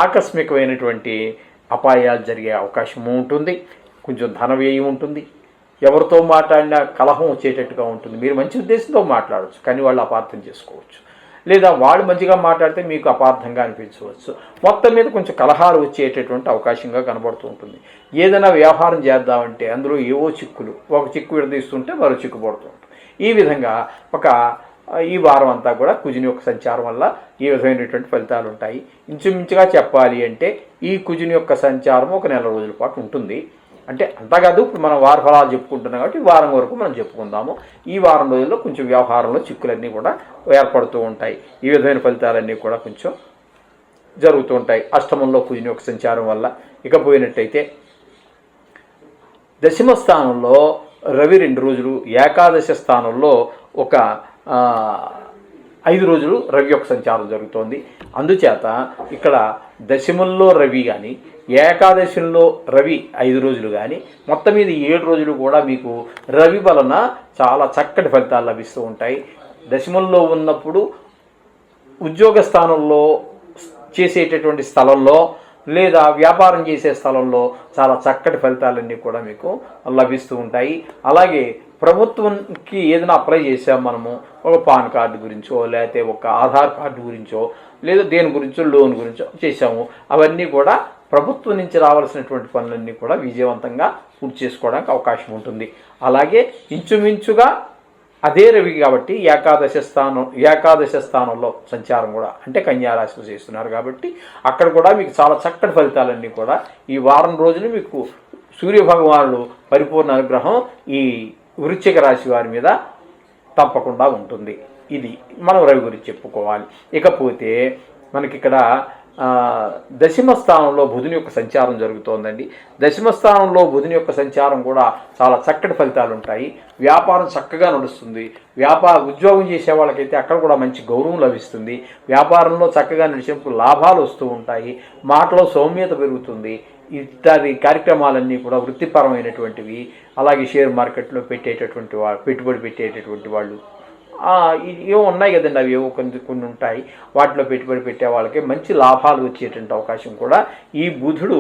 ఆకస్మికమైనటువంటి అపాయాలు జరిగే అవకాశం ఉంటుంది. కొంచెం ధన వ్యయం ఉంటుంది. ఎవరితో మాట్లాడినా కలహం వచ్చేటట్టుగా ఉంటుంది. మీరు మంచి ఉద్దేశంతో మాట్లాడవచ్చు, కానీ వాళ్ళు అపార్థం చేసుకోవచ్చు. లేదా వాళ్ళు మంచిగా మాట్లాడితే మీకు అపార్థంగా అనిపించవచ్చు. మొత్తం మీద కొంచెం కలహాలు వచ్చేటటువంటి అవకాశంగా కనబడుతూ ఉంటుంది. ఏదైనా వ్యవహారం చేద్దామంటే అందులో ఏవో చిక్కులు, ఒక చిక్కు విడదీస్తుంటే మరో చిక్కు పడుతూ ఉంటుంది. ఈ విధంగా ఈ వారం అంతా కూడా కుజుని యొక్క సంచారం వల్ల ఈ విధమైనటువంటి ఫలితాలు ఉంటాయి. ఇంచుమించుగా చెప్పాలి అంటే ఈ కుజుని యొక్క సంచారం ఒక నెల రోజుల పాటు ఉంటుంది. అంటే అంతా కాదు, ఇప్పుడు మనం వార ఫలాలు చెప్పుకుంటున్నాం కాబట్టి వారం వరకు మనం చెప్పుకుందాము. ఈ వారం రోజుల్లో కొంచెం వ్యవహారంలో చిక్కులన్నీ కూడా ఏర్పడుతూ ఉంటాయి. ఈ విధమైన ఫలితాలన్నీ కూడా కొంచెం జరుగుతూ ఉంటాయి అష్టమంలో కుజుని యొక్క సంచారం వల్ల. ఇకపోయినట్టయితే దశమ స్థానంలో రవి 2 రోజులు, ఏకాదశ స్థానంలో ఒక 5 రోజులు రవి యొక్క సంచారం జరుగుతోంది. అందుచేత ఇక్కడ దశమంలో రవి కానీ, ఏకాదశంలో రవి 5 రోజులు కానీ, మొత్తం మీద 7 రోజులు కూడా మీకు రవి వలన చాలా చక్కటి ఫలితాలు లభిస్తూ ఉంటాయి. దశమంలో ఉన్నప్పుడు ఉద్యోగ స్థానంలో చేసేటటువంటి స్థలంలో లేదా వ్యాపారం చేసే స్థలంలో చాలా చక్కటి ఫలితాలన్నీ కూడా మీకు లభిస్తూ ఉంటాయి. అలాగే ప్రభుత్వంకి ఏదైనా అప్లై చేసాం మనము, ఒక పాన్ కార్డు గురించో లేకపోతే ఒక ఆధార్ కార్డు గురించో లేదా దేని గురించో లోన్ గురించో చేసాము, అవన్నీ కూడా ప్రభుత్వం నుంచి రావాల్సినటువంటి పనులన్నీ కూడా విజయవంతంగా పూర్తి చేసుకోవడానికి అవకాశం ఉంటుంది. అలాగే ఇంచుమించుగా అదే రవి కాబట్టి ఏకాదశ స్థానంలో సంచారం కూడా, అంటే కన్యారాశిలో చేస్తున్నారు కాబట్టి అక్కడ కూడా మీకు చాలా చక్కటి ఫలితాలన్నీ కూడా ఈ వారం రోజులు మీకు సూర్యభగవానుడు పరిపూర్ణ అనుగ్రహం ఈ వృశ్చిక రాశి వారి మీద తప్పకుండా ఉంటుంది. ఇది మనం రవి గురించి చెప్పుకోవాలి. ఇకపోతే మనకి ఇక్కడ దశమ స్థానంలో బుధుని యొక్క సంచారం జరుగుతోందండి. దశమ స్థానంలో బుధుని యొక్క సంచారం కూడా చాలా చక్కటి ఫలితాలు ఉంటాయి. వ్యాపారం చక్కగా నడుస్తుంది. ఉద్యోగం చేసే వాళ్ళకైతే అక్కడ కూడా మంచి గౌరవం లభిస్తుంది. వ్యాపారంలో చక్కగా నడిచేందుకు లాభాలు వస్తూ ఉంటాయి. మాటలో సౌమ్యత పెరుగుతుంది. ఇత్యాది కార్యక్రమాలన్నీ కూడా వృత్తిపరమైనటువంటివి. అలాగే షేర్ మార్కెట్లో పెట్టేటటువంటి పెట్టుబడి పెట్టేటటువంటి వాళ్ళు ఏవో ఉన్నాయి కదండి, అవి ఏవో కొన్ని ఉంటాయి. వాటిలో పెట్టుబడి పెట్టే వాళ్ళకి మంచి లాభాలు వచ్చేటువంటి అవకాశం కూడా ఈ బుధుడు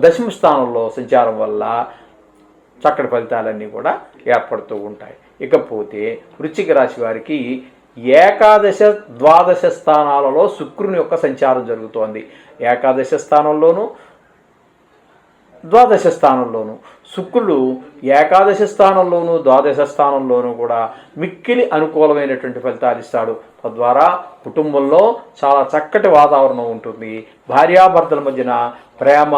దశమ స్థానంలో సంచారం వల్ల చక్కటి ఫలితాలన్నీ కూడా ఏర్పడుతూ ఉంటాయి. ఇకపోతే వృశ్చిక రాశి వారికి ఏకాదశ ద్వాదశ స్థానాలలో శుక్రుని యొక్క సంచారం జరుగుతోంది. ఏకాదశ స్థానంలోనూ ద్వాదశ స్థానంలోను శుక్రుడు ఏకాదశ స్థానంలోనూ ద్వాదశ స్థానంలోనూ కూడా మిక్కిలి అనుకూలమైనటువంటి ఫలితాలు ఇస్తాడు. తద్వారా కుటుంబంలో చాలా చక్కటి వాతావరణం ఉంటుంది. భార్యాభర్తల మధ్యన ప్రేమ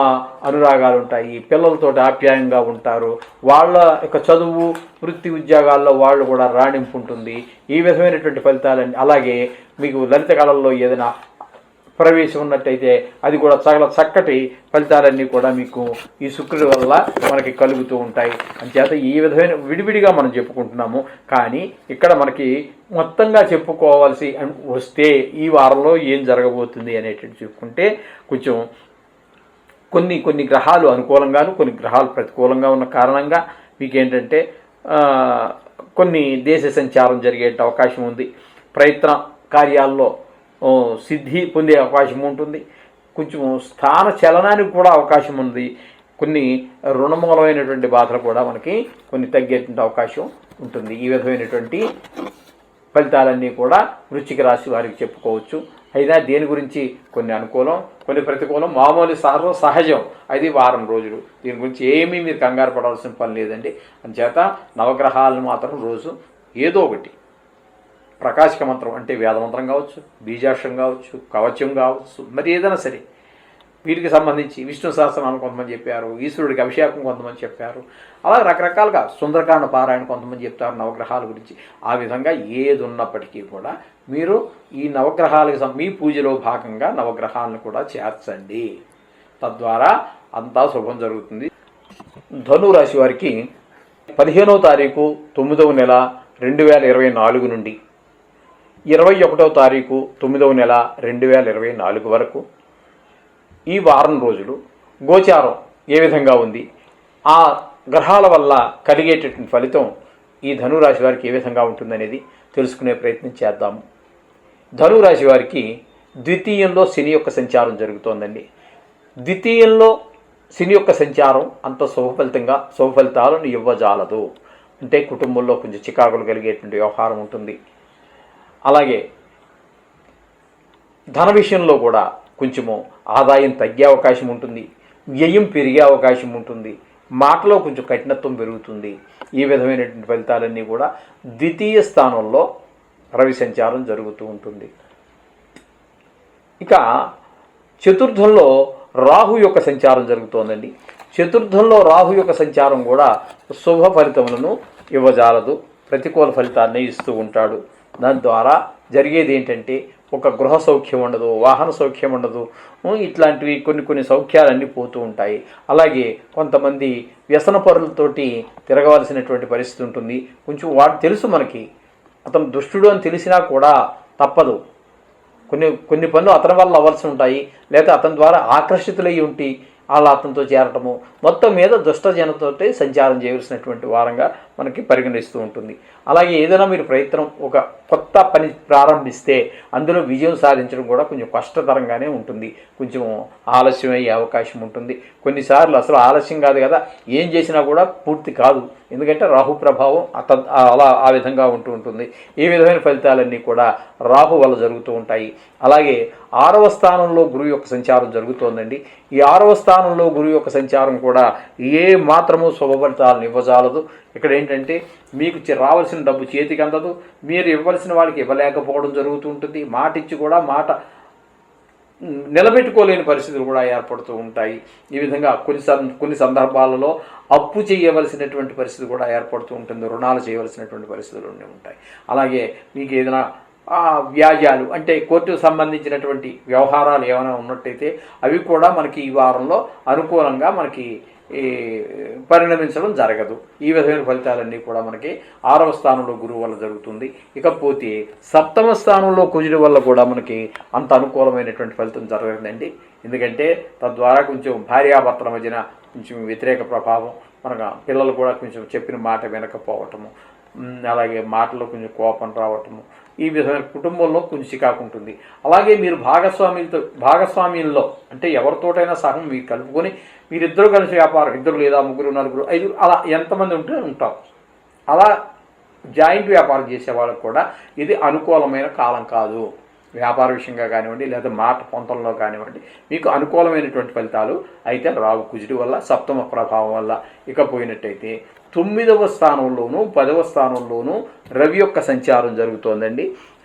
అనురాగాలు ఉంటాయి. పిల్లలతో ఆప్యాయంగా ఉంటారు. వాళ్ళ యొక్క చదువు వృత్తి ఉద్యోగాల్లో వాళ్ళు కూడా రాణింపు ఉంటుంది. ఈ విధమైనటువంటి ఫలితాలన్నీ. అలాగే మీకు లలిత కళల్లో ఏదైనా ప్రవేశం ఉన్నట్టయితే అది కూడా చాలా చక్కటి ఫలితాలన్నీ కూడా మీకు ఈ శుక్రుడి వల్ల మనకి కలుగుతూ ఉంటాయి. అంచేత ఈ విధమైన విడివిడిగా మనం చెప్పుకుంటున్నాము. కానీ ఇక్కడ మనకి మొత్తంగా చెప్పుకోవాల్సి వస్తే ఈ వారంలో ఏం జరగబోతుంది అనేటువంటి చెప్పుకుంటే కొంచెం కొన్ని గ్రహాలు అనుకూలంగాను కొన్ని గ్రహాలు ప్రతికూలంగా ఉన్న కారణంగా మీకేంటంటే కొన్ని దేశ సంచారం జరిగే అవకాశం ఉంది. ప్రయత్న కార్యాల్లో సిద్ధి పొందే అవకాశం ఉంటుంది. కొంచెం స్థాన చలనానికి కూడా అవకాశం ఉంది. కొన్ని రుణమూలమైనటువంటి బాధలు కూడా మనకి కొన్ని తగ్గేటువంటి అవకాశం ఉంటుంది. ఈ విధమైనటువంటి ఫలితాలన్నీ కూడా వృశ్చిక రాశి వారికి చెప్పుకోవచ్చు. అయినా దేని గురించి కొన్ని అనుకూలం కొన్ని ప్రతికూలం మామూలు సహజం. అది వారం రోజులు. దీని గురించి ఏమీ మీరు కంగారు పడాల్సిన పని లేదండి. అందుచేత నవగ్రహాలను మాత్రం రోజు ఏదో ఒకటి ప్రకాశక మంత్రం అంటే వేదమంత్రం కావచ్చు, బీజాక్షరం కావచ్చు, కవచం కావచ్చు, మరి ఏదైనా సరే వీటికి సంబంధించి విష్ణు సహస్రనామం కొంతమంది చెప్పారు, ఈశ్వరుడికి అభిషేకం కొంతమంది చెప్పారు. అలా రకరకాలుగా సుందరకాండ పారాయణ కొంతమంది చెప్తారు నవగ్రహాల గురించి. ఆ విధంగా ఏది ఉన్నప్పటికీ కూడా మీరు ఈ నవగ్రహాలకు మీ పూజలో భాగంగా నవగ్రహాలను కూడా చేర్చండి. తద్వారా అంతా శుభం జరుగుతుంది. ధనురాశి వారికి 15వ తారీఖు 9వ నెల 2024 నుండి 21వ తారీఖు 9వ నెల 2024 వరకు ఈ వారం రోజులు గోచారం ఏ విధంగా ఉంది, ఆ గ్రహాల వల్ల కలిగేటటువంటి ఫలితం ఈ ధనురాశి వారికి ఏ విధంగా ఉంటుందనేది తెలుసుకునే ప్రయత్నం చేద్దాము. ధనురాశి వారికి ద్వితీయంలో శని యొక్క సంచారం జరుగుతోందండి. ద్వితీయంలో శని యొక్క సంచారం అంత శుభ ఫలితాలను ఇవ్వజాలదు. అంటే కుటుంబంలో కొంచెం చికాకులు కలిగేటువంటి వ్యవహారం ఉంటుంది. అలాగే ధన విషయంలో కూడా కొంచెము ఆదాయం తగ్గే అవకాశం ఉంటుంది. వ్యయం పెరిగే అవకాశం ఉంటుంది. మాటలో కొంచెం కఠినత్వం పెరుగుతుంది. ఈ విధమైనటువంటి ఫలితాలన్నీ కూడా ద్వితీయ స్థానంలో రవి సంచారం జరుగుతూ ఉంటుంది. ఇక చతుర్థంలో రాహు యొక్క సంచారం జరుగుతోందండి. చతుర్థంలో రాహు యొక్క సంచారం కూడా శుభ ఫలితములను ఇవ్వజాలదు. ప్రతికూల ఫలితాన్ని ఇస్తూ ఉంటాడు. దాని ద్వారా జరిగేది ఏంటంటే ఒక గృహ సౌఖ్యం ఉండదు, వాహన సౌఖ్యం ఉండదు. ఇట్లాంటివి కొన్ని సౌఖ్యాలన్నీ పోతూ ఉంటాయి. అలాగే కొంతమంది వ్యసన పరులతోటి తిరగవలసినటువంటి పరిస్థితి ఉంటుంది. కొంచెం వాడు తెలుసు మనకి అతను దుష్టుడు అని తెలిసినా కూడా తప్పదు. కొన్ని పనులు అతని వల్ల అవ్వాల్సి ఉంటాయి. లేదా అతని ద్వారా ఆకర్షితులై ఉండి అలా అతనితో చేరటము, మొత్తం మీద దుష్టజనతోటి సంచారం చేయవలసినటువంటి వారంగా మనకి పరిగణిస్తూ ఉంటుంది. అలాగే ఏదైనా మీరు ప్రయత్నం ఒక కొత్త పని ప్రారంభిస్తే అందులో విజయం సాధించడం కూడా కొంచెం కష్టతరంగానే ఉంటుంది. కొంచెం ఆలస్యం అయ్యే అవకాశం ఉంటుంది. కొన్నిసార్లు అసలు ఆలస్యం కాదు కదా, ఏం చేసినా కూడా పూర్తి కాదు. ఎందుకంటే రాహు ప్రభావం ఆ విధంగా ఉంటూ ఉంటుంది. ఈ విధమైన ఫలితాలన్నీ కూడా రాహు వల్ల జరుగుతూ ఉంటాయి. అలాగే 6వ స్థానంలో గురువు యొక్క సంచారం జరుగుతోందండి. ఈ 6వ స్థానంలో గురువు యొక్క సంచారం కూడా ఏ మాత్రము శుభ ఫలితాలను ఇవ్వజాలదు. ఇక్కడ ఏంటంటే మీకు రావాల్సిన డబ్బు చేతికి అందదు. మీరు ఇవ్వాల్సిన వాళ్ళకి ఇవ్వలేకపోవడం జరుగుతూ ఉంటుంది. మాట ఇచ్చి కూడా మాట నిలబెట్టుకోలేని పరిస్థితులు కూడా ఏర్పడుతూ ఉంటాయి. ఈ విధంగా కొన్ని సందర్భాలలో అప్పు చేయవలసినటువంటి పరిస్థితి కూడా ఏర్పడుతూ ఉంటుంది. రుణాలు చేయవలసినటువంటి పరిస్థితులు ఉంటాయి. అలాగే మీకు ఏదైనా వ్యాజ్యాలు అంటే కోర్టుకు సంబంధించినటువంటి వ్యవహారాలు ఏమైనా ఉన్నట్టయితే అవి కూడా మనకి ఈ వారంలో అనుకూలంగా మనకి పరిణమించడం జరగదు. ఈ విధమైన ఫలితాలన్నీ కూడా మనకి 6వ స్థానంలో గురువు వల్ల జరుగుతుంది. ఇకపోతే 7వ స్థానంలో కుజుడి వల్ల కూడా మనకి అంత అనుకూలమైనటువంటి ఫలితం జరగదండి. ఎందుకంటే తద్వారా కొంచెం భార్యాభర్తల మధ్యన కొంచెం వ్యతిరేక ప్రభావం, మనకు పిల్లలు కూడా కొంచెం చెప్పిన మాట వినకపోవటము, అలాగే మాటలో కొంచెం కోపం రావటము, ఈ విధమైన కుటుంబంలో కొంచెం చికాకు ఉంటుంది. అలాగే మీరు భాగస్వామ్యంలో అంటే ఎవరితోటైనా సహం మీరు కలుపుకొని మీరిద్దరూ కలిసి వ్యాపారం, 2 లేదా 3, 4, 5 అలా ఎంతమంది ఉంటే ఉంటారు. అలా జాయింట్ వ్యాపారం చేసే వాళ్ళకు కూడా ఇది అనుకూలమైన కాలం కాదు. వ్యాపార విషయంగా కానివ్వండి లేదా మాట పొంతంలో కానివ్వండి మీకు అనుకూలమైనటువంటి ఫలితాలు అయితే రావు కుజుడి వల్ల, 7వ ప్రభావం వల్ల. ఇకపోయినట్టయితే 9వ స్థానంలోనూ 10వ స్థానంలోనూ రవి యొక్క సంచారం జరుగుతోందండి.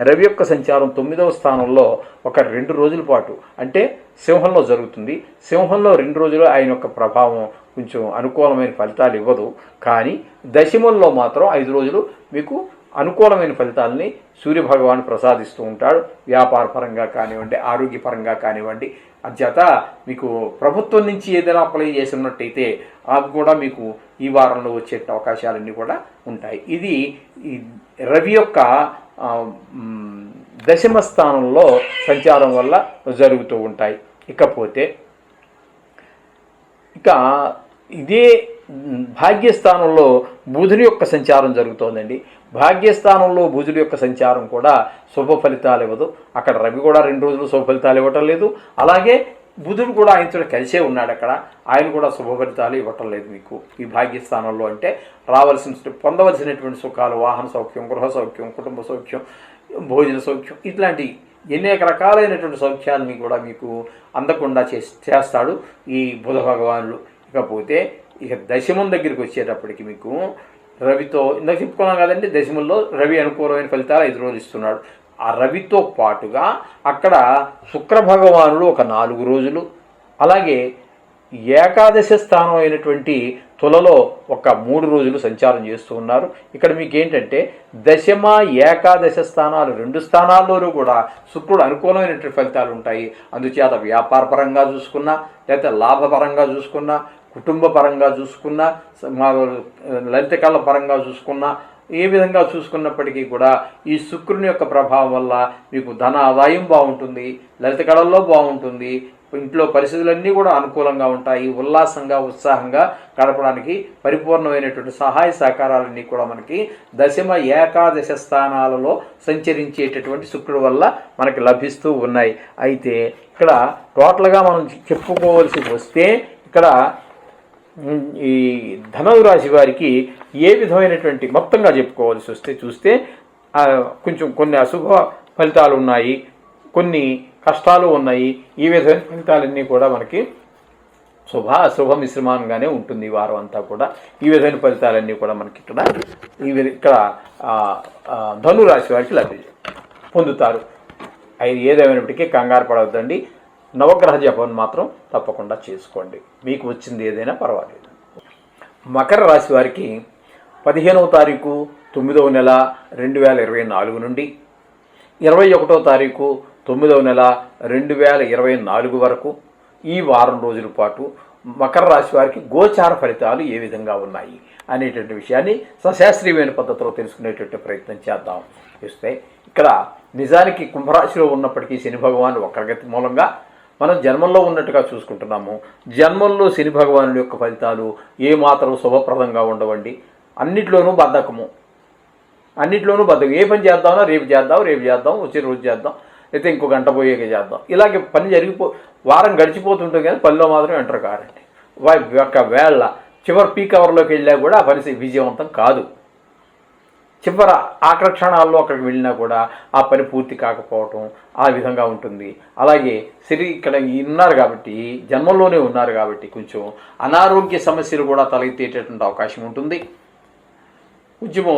రవి యొక్క సంచారం 9వ స్థానంలో ఒక 2 రోజుల పాటు అంటే సింహంలో జరుగుతుంది. సింహంలో 2 రోజులు ఆయన యొక్క ప్రభావం కొంచెం అనుకూలమైన ఫలితాలు ఇవ్వదు. కానీ దశమంలో మాత్రం 5 రోజులు మీకు అనుకూలమైన ఫలితాలని సూర్యభగవాన్ ప్రసాదిస్తూ ఉంటాడు. వ్యాపార పరంగా కానివ్వండి, ఆరోగ్యపరంగా కానివ్వండి. అంచేత మీకు ప్రభుత్వం నుంచి ఏదైనా అప్లై చేసినట్టయితే అది కూడా మీకు ఈ వారంలో వచ్చే అవకాశాలన్నీ కూడా ఉంటాయి. ఇది రవి యొక్క దశమ స్థానంలో సంచారం వల్ల జరుగుతూ ఉంటాయి. ఇకపోతే ఇదే భాగ్యస్థానంలో బుధుని యొక్క సంచారం జరుగుతోందండి. భాగ్యస్థానంలో బుధుడి యొక్క సంచారం కూడా శుభ ఫలితాలు ఇవ్వదు. అక్కడ రవి కూడా 2 రోజులు శుభ ఫలితాలు ఇవ్వటం లేదు. అలాగే బుధుడు కూడా ఆయనతో కలిసే ఉన్నాడు. అక్కడ ఆయన కూడా శుభ ఫలితాలు ఇవ్వటం లేదు మీకు ఈ భాగ్యస్థానంలో. అంటే పొందవలసినటువంటి సుఖాలు, వాహన సౌఖ్యం, గృహ సౌఖ్యం, కుటుంబ సౌఖ్యం, భోజన సౌఖ్యం, ఇట్లాంటి అనేక రకాలైనటువంటి సౌఖ్యాలని కూడా మీకు అందకుండా చేస్తాడు ఈ బుధ భగవానుడు. ఇకపోతే దశమం దగ్గరికి వచ్చేటప్పటికి మీకు రవితో ఇందాక చెప్పుకున్నాం కదండి, దశమంలో రవి అనుకూలమైన ఫలితాలు 5 రోజులు ఇస్తున్నాడు. ఆ రవితో పాటుగా అక్కడ శుక్ర భగవానుడు ఒక 4 రోజులు, అలాగే ఏకాదశ స్థానం అయినటువంటి తులలో ఒక 3 రోజులు సంచారం చేస్తూ ఉన్నారు. ఇక్కడ మీకు ఏంటంటే దశమ ఏకాదశ స్థానాలు 2 స్థానాల్లోనూ కూడా శుక్రుడు అనుకూలమైనటువంటి ఫలితాలు ఉంటాయి. అందుచేత వ్యాపార పరంగా చూసుకున్నా, లేకపోతే లాభపరంగా చూసుకున్నా, కుటుంబ పరంగా చూసుకున్నా, లలిత కళ పరంగా చూసుకున్నా, ఏ విధంగా చూసుకున్నప్పటికీ కూడా ఈ శుక్రుని యొక్క ప్రభావం వల్ల మీకు ధన ఆదాయం బాగుంటుంది, లలిత కళల్లో బాగుంటుంది, ఇంట్లో పరిస్థితులన్నీ కూడా అనుకూలంగా ఉంటాయి. ఉల్లాసంగా ఉత్సాహంగా గడపడానికి పరిపూర్ణమైనటువంటి సహాయ సహకారాలన్నీ కూడా మనకి దశమ ఏకాదశ స్థానాలలో సంచరించేటటువంటి శుక్రుడు వల్ల మనకి లభిస్తూ ఉన్నాయి. అయితే ఇక్కడ టోటల్గా మనం చెప్పుకోవాల్సి వస్తే ఇక్కడ ఈ ధనుసు రాశి వారికి ఏ విధమైనటువంటి మొత్తంగా చెప్పుకోవాల్సి వస్తే చూస్తే కొంచెం కొన్ని అశుభ ఫలితాలు ఉన్నాయి, కొన్ని కష్టాలు ఉన్నాయి. ఈ విధమైన ఫలితాలన్నీ కూడా మనకి శుభ అశుభ మిశ్రమంగానే ఉంటుంది ఈ వారం అంతా కూడా. ఈ విధమైన ఫలితాలన్నీ కూడా మనకి ఇక్కడ ధనురాశి వారికి పొందుతారు. అది ఏదేమైనప్పటికీ కంగారు పడవద్దండి. నవగ్రహ జపం మాత్రం తప్పకుండా చేసుకోండి, మీకు వచ్చింది ఏదైనా పర్వాలేదు. మకర రాశి వారికి 15వ తారీఖు 9వ నెల 2024 నుండి 21వ తారీఖు 9వ నెల 2024 వరకు ఈ వారం రోజుల పాటు మకర రాశి వారికి గోచార ఫలితాలు ఏ విధంగా ఉన్నాయి అనేటువంటి విషయాన్ని సశాస్త్రీయమైన పద్ధతిలో తెలుసుకునేటువంటి ప్రయత్నం చేద్దాం. చూస్తే ఇక్కడ నిజానికి కుంభరాశిలో ఉన్నప్పటికీ శని భగవాన్ వక్రగతి మూలంగా మనం జన్మంలో ఉన్నట్టుగా చూసుకుంటున్నాము. జన్మంలో శని భగవానుడి యొక్క ఫలితాలు ఏమాత్రం శుభప్రదంగా ఉండవండి. అన్నిట్లోనూ బద్ధకము, ఏ పని చేద్దామో రేపు చేద్దాం, వచ్చే రోజు చేద్దాం, అయితే ఇంకో గంట పోయేక చేద్దాం, ఇలాగే పని వారం గడిచిపోతుంటుంది కానీ పనిలో మాత్రం ఎంటర్ కారండి. ఒకవేళ చివరి పీక్ అవర్లోకి వెళ్ళా కూడా ఆ పని విజయవంతం కాదు. చివరి ఆకర్షణాల్లో అక్కడికి వెళ్ళినా కూడా ఆ పని పూర్తి కాకపోవటం ఆ విధంగా ఉంటుంది. అలాగే ఇక్కడ ఉన్నారు కాబట్టి, జన్మలోనే ఉన్నారు కాబట్టి కొంచెం అనారోగ్య సమస్యలు కూడా తలెత్తేటటువంటి అవకాశం ఉంటుంది. కొంచెము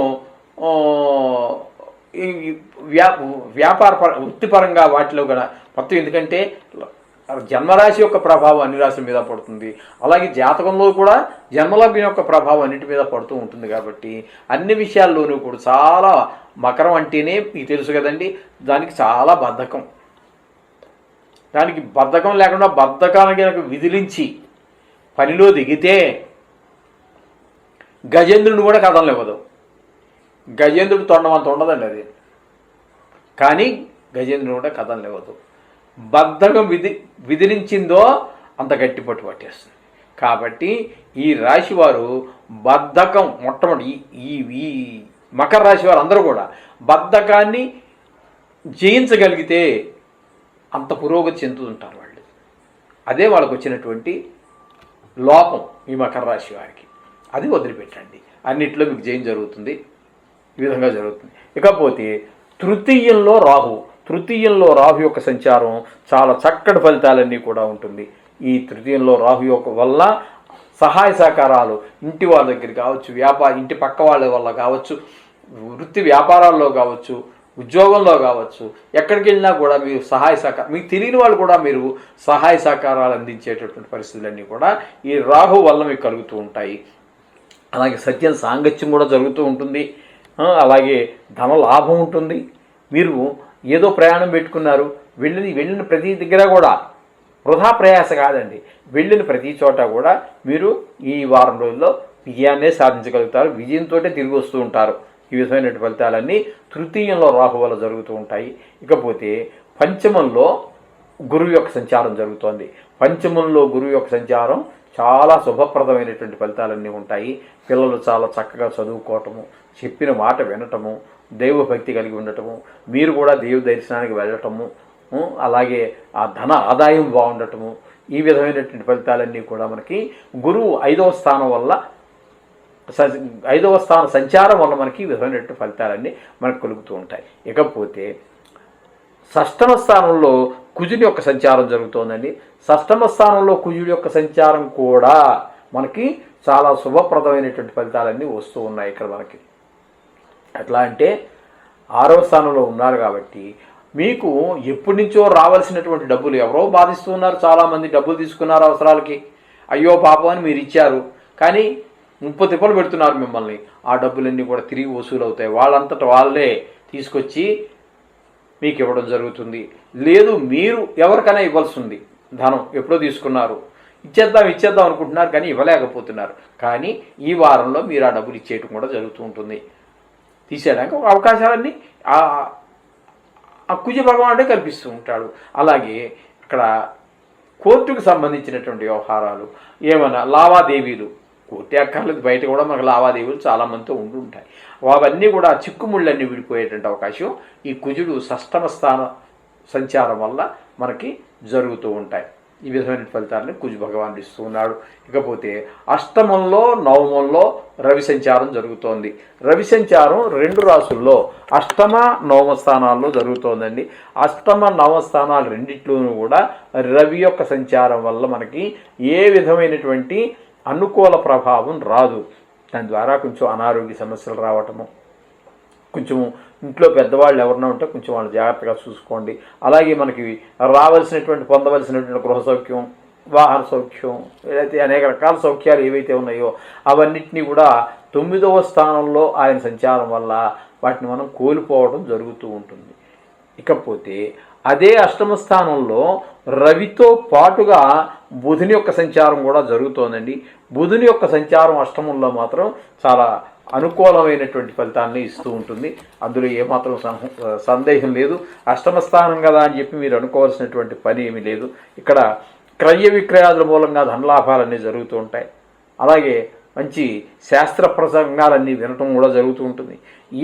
వ్యాపార వృత్తిపరంగా వాటిలో కూడా మొత్తం, ఎందుకంటే జన్మరాశి యొక్క ప్రభావం అన్ని రాశుల మీద పడుతుంది. అలాగే జాతకంలో కూడా జన్మలగ్నం యొక్క ప్రభావం అన్నిటి మీద పడుతూ ఉంటుంది. కాబట్టి అన్ని విషయాల్లోనూ కూడా చాలా మకరం అంటేనే మీకు తెలుసు కదండి, దానికి చాలా బద్ధకం. దానికి బద్ధకం లేకుండా బద్ధకానికి కనుక విదిలించి పనిలో దిగితే గజేంద్రుని కూడా కదలనివ్వదు. గజేంద్రుడు తొండమంత ఉండదండి అది, కానీ గజేంద్రుని కూడా కదలనివ్వదు. బద్ధకం విదిలించిందో అంత గట్టి పట్టు పట్టేస్తుంది. కాబట్టి ఈ రాశి వారు బద్ధకం మొట్టమొదటి ఈ మకర రాశి వారు అందరూ కూడా బద్ధకాన్ని జయించగలిగితే అంత పురోగతి చెందుతుంటారు వాళ్ళు. అదే వాళ్ళకు వచ్చినటువంటి లోపం ఈ మకర రాశి వారికి. అది వదిలిపెట్టండి, అన్నిట్లో మీకు జయం జరుగుతుంది. ఈ విధంగా జరుగుతుంది. ఇకపోతే తృతీయంలో రాహు యొక్క సంచారం చాలా చక్కటి ఫలితాలన్నీ కూడా ఉంటుంది. ఈ తృతీయంలో రాహు యొక్క వల్ల సహాయ సహకారాలు ఇంటి వాళ్ళ దగ్గర కావచ్చు, ఇంటి పక్క వాళ్ళ వల్ల కావచ్చు, వృత్తి వ్యాపారాల్లో కావచ్చు, ఉద్యోగంలో కావచ్చు, ఎక్కడికి వెళ్ళినా కూడా మీరు సహాయ సహకారం, మీకు తెలియని వాళ్ళు కూడా మీరు సహాయ సహకారాలు అందించేటటువంటి పరిస్థితులన్నీ కూడా ఈ రాహు వల్ల మీకు కలుగుతూ ఉంటాయి. అలాగే సజ్జన సాంగత్యం కూడా జరుగుతూ ఉంటుంది. అలాగే ధన లాభం ఉంటుంది. మీరు ఏదో ప్రయాణం పెట్టుకున్నారు, వెళ్ళిన ప్రతి దగ్గర కూడా వృధా ప్రయాస కాదండి, వెళ్ళిన ప్రతి చోట కూడా మీరు ఈ వారం రోజుల్లో విజయాన్నే సాధించగలుగుతారు. విజయంతో తిరిగి వస్తూ ఉంటారు. ఈ విధమైన ఫలితాలన్నీ తృతీయంలో రాహు వల్ల జరుగుతూ ఉంటాయి. ఇకపోతే పంచమంలో గురువు యొక్క సంచారం జరుగుతోంది. పంచమంలో గురువు యొక్క సంచారం చాలా శుభప్రదమైనటువంటి ఫలితాలన్నీ ఉంటాయి. పిల్లలు చాలా చక్కగా చదువుకోవటము, చెప్పిన మాట వినటము, దైవభక్తి కలిగి ఉండటము, మీరు కూడా దైవ దర్శనానికి వెళ్ళటము, అలాగే ఆ ధన ఆదాయం బాగుండటము, ఈ విధమైనటువంటి ఫలితాలన్నీ కూడా మనకి గురువు 5వ స్థానం వల్ల 5వ స్థాన సంచారం వల్ల మనకి ఈ విధమైనటువంటి ఫలితాలన్నీ మనకు కలుగుతూ ఉంటాయి. ఇకపోతే షష్టమ స్థానంలో కుజుని యొక్క సంచారం జరుగుతోందండి. షష్టమ స్థానంలో కుజుడి యొక్క సంచారం కూడా మనకి చాలా శుభప్రదమైనటువంటి ఫలితాలన్నీ వస్తూ ఉన్నాయి. ఇక్కడ మనకి ఎట్లా అంటే 6వ స్థానంలో ఉన్నారు కాబట్టి మీకు ఎప్పటి నుంచో రావాల్సినటువంటి డబ్బులు ఎవరో బాధిస్తూ ఉన్నారు. చాలామంది డబ్బులు తీసుకున్నారు అవసరాలకి, అయ్యో పాపం అని మీరు ఇచ్చారు, కానీ 30 తిప్పలు పెడుతున్నారు మిమ్మల్ని. ఆ డబ్బులన్నీ కూడా తిరిగి వసూలు అవుతాయి. వాళ్ళంతట వాళ్ళే తీసుకొచ్చి మీకు ఇవ్వడం జరుగుతుంది. లేదు మీరు ఎవరికైనా ఇవ్వాల్సి ఉంది, ధనం ఎప్పుడో తీసుకున్నారు, ఇచ్చేద్దాం అనుకుంటున్నారు, కానీ ఇవ్వలేకపోతున్నారు. కానీ ఈ వారంలో మీరు ఆ డబ్బులు ఇచ్చేయటం కూడా జరుగుతూ ఉంటుంది. తీసేయడానికి అవకాశాలన్నీ ఆ కుజ భగవానుడే కల్పిస్తూ ఉంటాడు. అలాగే ఇక్కడ కోర్టుకు సంబంధించినటువంటి వ్యవహారాలు, ఏమైనా లావాదేవీలు, కోర్టు అక్కర్లేదు, బయట కూడా మనకు లావాదేవీలు చాలామందితో ఉంటుంటాయి. అవన్నీ కూడా చిక్కుముళ్ళన్నీ విడిపోయేటువంటి అవకాశం ఈ కుజుడు షష్టమ స్థాన సంచారం వల్ల మనకి జరుగుతూ ఉంటాయి. ఈ విధమైన ఫలితాలను కుజ భగవానుడు ఇస్తూ ఉన్నాడు. ఇకపోతే అష్టమంలో నవమంలో రవి సంచారం జరుగుతోంది. రవి సంచారం 2 రాసుల్లో అష్టమ నవమ స్థానాల్లో జరుగుతోందండి. అష్టమ నవమ స్థానాలు రెండిట్లోనూ కూడా రవి యొక్క సంచారం వల్ల మనకి ఏ విధమైనటువంటి అనుకూల ప్రభావం రాదు. దాని ద్వారా కొంచెం అనారోగ్య సమస్యలు రావటము, కొంచెం ఇంట్లో పెద్దవాళ్ళు ఎవరైనా ఉంటే కొంచెం వాళ్ళు జాగ్రత్తగా చూసుకోండి. అలాగే మనకి పొందవలసినటువంటి గృహ సౌఖ్యం, వాహన సౌఖ్యం, ఏదైతే అనేక రకాల సౌఖ్యాలు ఏవైతే ఉన్నాయో అవన్నిటినీ కూడా 9వ స్థానంలో ఆయన సంచారం వల్ల వాటిని మనం కోల్పోవడం జరుగుతూ ఉంటుంది. ఇకపోతే అదే అష్టమ స్థానంలో రవితో పాటుగా బుధుని యొక్క సంచారం కూడా జరుగుతోందండి. బుధుని యొక్క సంచారం అష్టమంలో మాత్రం చాలా అనుకూలమైనటువంటి ఫలితాన్ని ఇస్తూ ఉంటుంది. అందులో ఏమాత్రం సందేహం లేదు. అష్టమ స్థానం కదా అని చెప్పి మీరు అనుకోవాల్సినటువంటి పని ఏమీ లేదు. ఇక్కడ క్రయ విక్రయాదుల మూలంగా ధనలాభాలన్నీ జరుగుతూ ఉంటాయి. అలాగే మంచి శాస్త్ర ప్రసంగాలన్నీ వినటం కూడా జరుగుతూ ఉంటుంది.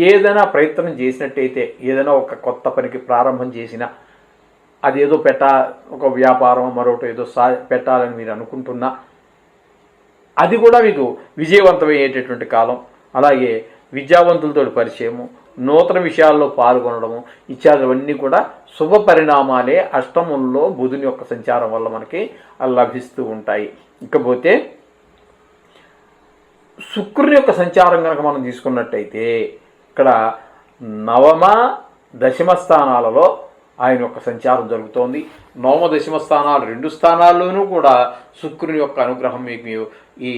ఏదైనా ప్రయత్నం చేసినట్టయితే, ఏదైనా ఒక కొత్త పనికి ప్రారంభం చేసినా, అదేదో ఒక వ్యాపారం మరొకటి ఏదో పెట్టాలని మీరు అనుకుంటున్నా అది కూడా మీకు విజయవంతమయ్యేటటువంటి కాలం. అలాగే విద్యావంతులతో పరిచయము, నూతన విషయాల్లో పాల్గొనడము ఇత్యాదివన్నీ కూడా శుభ పరిణామాలే అష్టమంలో బుధుని యొక్క సంచారం వల్ల మనకి లభిస్తూ ఉంటాయి. ఇకపోతే శుక్రుని యొక్క సంచారం కనుక మనం తీసుకున్నట్టయితే ఇక్కడ 9వ 10వ స్థానాలలో ఆయన యొక్క సంచారం జరుగుతోంది. నవమ దశమ స్థానాలు 2 స్థానాల్లోనూ కూడా శుక్రుని యొక్క అనుగ్రహం మీకు ఈ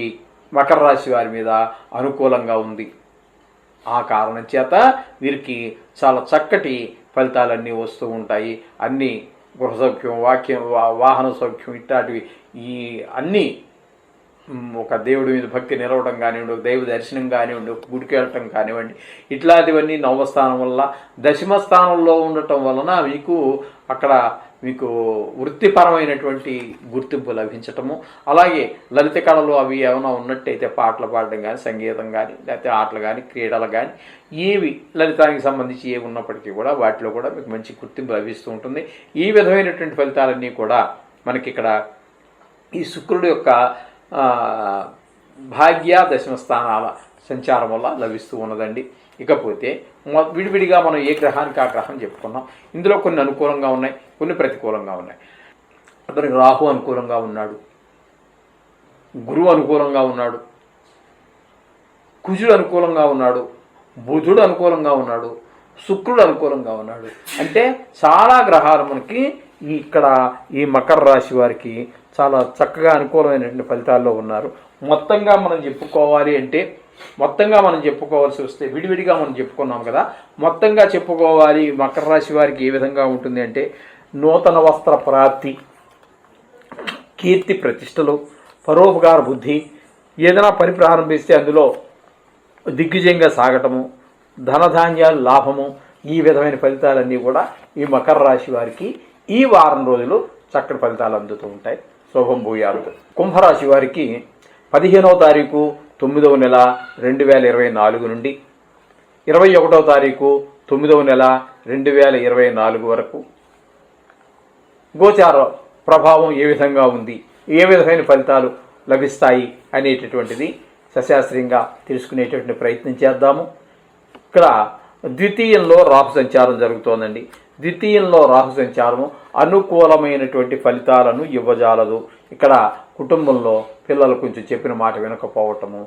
మకర రాశి వారి మీద అనుకూలంగా ఉంది. ఆ కారణం చేత వీరికి చాలా చక్కటి ఫలితాలన్నీ వస్తూ ఉంటాయి. అన్నీ గృహ సౌఖ్యం, వాహన సౌఖ్యం ఇట్లాంటివి ఈ అన్నీ ఒక దేవుడి మీద భక్తి నిలవడం కానివ్వండి, ఒక దైవ దర్శనం కానివ్వండి, ఒక గుడికి వెళ్ళటం కానివ్వండి, ఇట్లాంటివన్నీ నవమ స్థానం వల్ల దశమ స్థానంలో ఉండటం వలన మీకు వృత్తిపరమైనటువంటి గుర్తింపు లభించటము, అలాగే లలిత కళలు అవి ఏమైనా ఉన్నట్టయితే పాటలు పాడడం కానీ, సంగీతం కానీ, లేకపోతే ఆటలు కానీ, క్రీడలు కానీ, ఏవి లలితానికి సంబంధించి ఏవి ఉన్నప్పటికీ కూడా వాటిలో కూడా మీకు మంచి గుర్తింపు లభిస్తూ ఉంటుంది. ఈ విధమైనటువంటి ఫలితాలన్నీ కూడా మనకి ఇక్కడ ఈ శుక్రుడు యొక్క భాగ్య దశమ స్థానాల సంచారం వల్ల లభిస్తూ ఉన్నదండి. ఇకపోతే విడివిడిగా మనం ఏ గ్రహానికి ఆ గ్రహం చెప్పుకున్నాం. ఇందులో కొన్ని అనుకూలంగా ఉన్నాయి, కొన్ని ప్రతికూలంగా ఉన్నాయి. అతనికి రాహు అనుకూలంగా ఉన్నాడు, గురువు అనుకూలంగా ఉన్నాడు, కుజుడు అనుకూలంగా ఉన్నాడు, బుధుడు అనుకూలంగా ఉన్నాడు, శుక్రుడు అనుకూలంగా ఉన్నాడు. అంటే చాలా గ్రహాలు మనకి ఇక్కడ ఈ మకర రాశి వారికి చాలా చక్కగా అనుకూలమైనటువంటి ఫలితాల్లో ఉన్నారు. మొత్తంగా మనం చెప్పుకోవాల్సి వస్తే విడివిడిగా మనం చెప్పుకున్నాం కదా. మొత్తంగా చెప్పుకోవాలి మకర రాశి వారికి ఏ విధంగా ఉంటుంది అంటే, నూతన వస్త్ర ప్రాప్తి, కీర్తి ప్రతిష్టలు, పరోపకార బుద్ధి, ఏదైనా పని ప్రారంభిస్తే అందులో దిగ్విజయంగా సాగటము, ధనధాన్యాలు లాభము, ఈ విధమైన ఫలితాలన్నీ కూడా ఈ మకర రాశి వారికి ఈ వారం రోజులు చక్కటి ఫలితాలు అందుతూ ఉంటాయి. శుభం భూయాలు. కుంభరాశి వారికి 15వ తారీఖు 9వ నెల 2024 నుండి 21వ తారీఖు 9వ నెల 2024 వరకు గోచార ప్రభావం ఏ విధంగా ఉంది, ఏ విధమైన ఫలితాలు లభిస్తాయి అనేటటువంటిది సశాస్త్రీయంగా తెలుసుకునేటటువంటి ప్రయత్నం చేద్దాము. ఇక్కడ ద్వితీయంలో రాహు సంచారం జరుగుతోందండి. ద్వితీయంలో రాహు సంచారము అనుకూలమైనటువంటి ఫలితాలను ఇవ్వజాలదు. ఇక్కడ కుటుంబంలో పిల్లలు కొంచెం చెప్పిన మాట వినకపోవటము,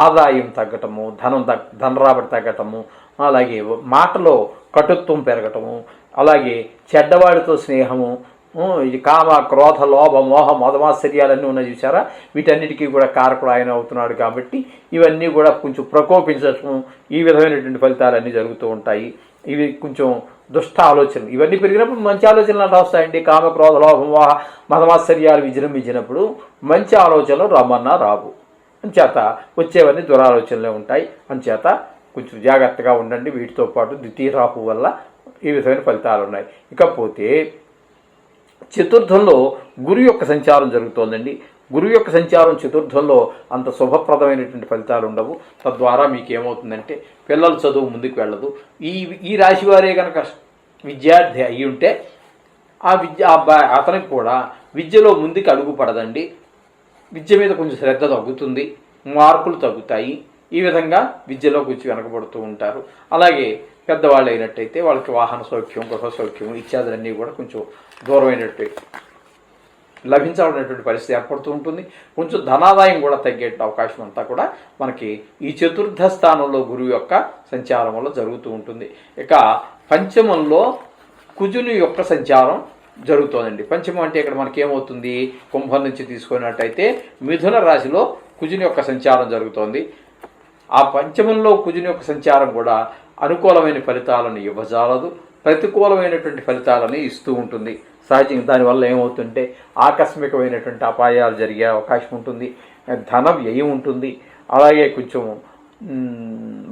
ఆదాయం తగ్గటము, ధన రాబడి తగ్గటము, అలాగే మాటలో కటుత్వం పెరగటము, అలాగే చెడ్డవాడితో స్నేహము, ఇది కామ, క్రోధ, లోభ, మోహ, మదమాశ్చర్యాలన్నీ ఉన్నాయి చూసారా. వీటన్నిటికీ కూడా కారకుడు ఆయన అవుతున్నాడు కాబట్టి ఇవన్నీ కూడా కొంచెం ప్రకోపించటము, ఈ విధమైనటువంటి ఫలితాలన్నీ జరుగుతూ ఉంటాయి. ఇవి కొంచెం దుష్ట ఆలోచనలు ఇవన్నీ పెరిగినప్పుడు మంచి ఆలోచనలు అంటే వస్తాయండి. కామ, క్రోధ, లోభ, మోహ, మదమాశ్చర్యాలు విజృంభించినప్పుడు మంచి ఆలోచనలు రమ్మన్నా రావు. అంచేత వచ్చేవన్నీ దురాలోచనలే ఉంటాయి. అంచేత కొంచెం జాగ్రత్తగా ఉండండి. వీటితో పాటు ద్వితీయ రాహు వల్ల ఈ విధమైన ఫలితాలు ఉన్నాయి. ఇకపోతే చతుర్థంలో గురు యొక్క సంచారం జరుగుతోందండి. గురువు యొక్క సంచారం చతుర్థంలో అంత శుభప్రదమైనటువంటి ఫలితాలు ఉండవు. తద్వారా మీకు ఏమవుతుందంటే పిల్లల చదువు ముందుకు వెళ్ళదు. ఈ రాశి వారే కనుక విద్యార్థి అయి ఉంటే అతనికి కూడా విద్యలో ముందుకు అడుగు పడదండి. విద్య మీద కొంచెం శ్రద్ధ తగ్గుతుంది, మార్కులు తగ్గుతాయి. ఈ విధంగా విద్యలో కొంచెం వెనకబడుతూ ఉంటారు. అలాగే పెద్దవాళ్ళు అయినట్టయితే వాళ్ళకి వాహన సౌఖ్యం, గృహ సౌఖ్యం ఇత్యాదులన్నీ కూడా కొంచెం దూరమైనట్టు లభించాలనేటువంటి పరిస్థితి ఏర్పడుతూ ఉంటుంది. కొంచెం ధనాదాయం కూడా తగ్గే అవకాశం అంతా కూడా మనకి ఈ చతుర్థ స్థానంలో గురువు యొక్క సంచారం వల్ల జరుగుతూ ఉంటుంది. ఇక పంచమంలో కుజుని యొక్క సంచారం జరుగుతోందండి. పంచమం అంటే ఇక్కడ మనకి ఏమవుతుంది, కుంభం నుంచి తీసుకున్నట్టయితే మిథున రాశిలో కుజుని యొక్క సంచారం జరుగుతోంది. ఆ పంచమంలో కుజుని యొక్క సంచారం కూడా అనుకూలమైన ఫలితాలను ఇవ్వజాలదు, ప్రతికూలమైనటువంటి ఫలితాలను ఇస్తూ ఉంటుంది. సహజంగా దానివల్ల ఏమవుతుంటే ఆకస్మికమైనటువంటి అపాయాలు జరిగే అవకాశం ఉంటుంది, ధన వ్యయం ఉంటుంది, అలాగే కొంచెం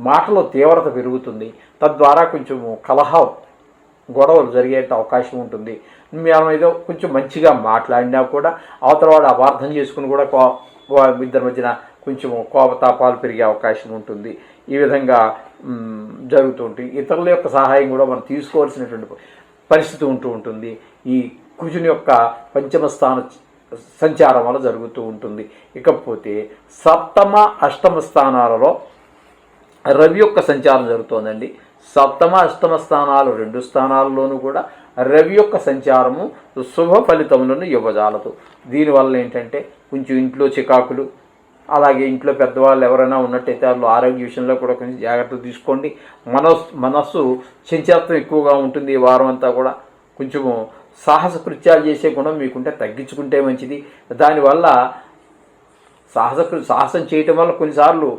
మాటలో తీవ్రత పెరుగుతుంది. తద్వారా కొంచెం గొడవలు జరిగే అవకాశం ఉంటుంది. మేము ఏదో కొంచెం మంచిగా మాట్లాడినా కూడా అవతల వాడు అపార్థం చేసుకుని కూడా ఇద్దరి మధ్యన కొంచెం కోపతాపాలు పెరిగే అవకాశం ఉంటుంది. ఈ విధంగా జరుగుతూ ఉంటుంది. ఇతరుల యొక్క సహాయం కూడా మనం తీసుకోవాల్సినటువంటి పరిస్థితి ఉంటూ ఉంటుంది. ఈ కుజుని యొక్క పంచమ స్థాన సంచారం వల్ల జరుగుతూ ఉంటుంది. ఇకపోతే సప్తమ అష్టమ స్థానాలలో రవి యొక్క సంచారం జరుగుతోందండి. సప్తమ అష్టమ స్థానాలు 2 స్థానాల్లోనూ కూడా రవి యొక్క సంచారము శుభ ఫలితములను ఇవ్వజాలదు. దీనివల్ల ఏంటంటే కొంచెం ఇంట్లో చికాకులు, అలాగే ఇంట్లో పెద్దవాళ్ళు ఎవరైనా ఉన్నట్టయితే వాళ్ళు ఆరోగ్య విషయంలో కూడా కొంచెం జాగ్రత్తలు తీసుకోండి. మనస్సు చంచలత్వం ఎక్కువగా ఉంటుంది. ఈ వారం అంతా కూడా కొంచెము సాహస కృత్యాలు చేసే గుణం మీకుంటే తగ్గించుకుంటే మంచిది. దానివల్ల సాహసం చేయటం వల్ల కొన్నిసార్లు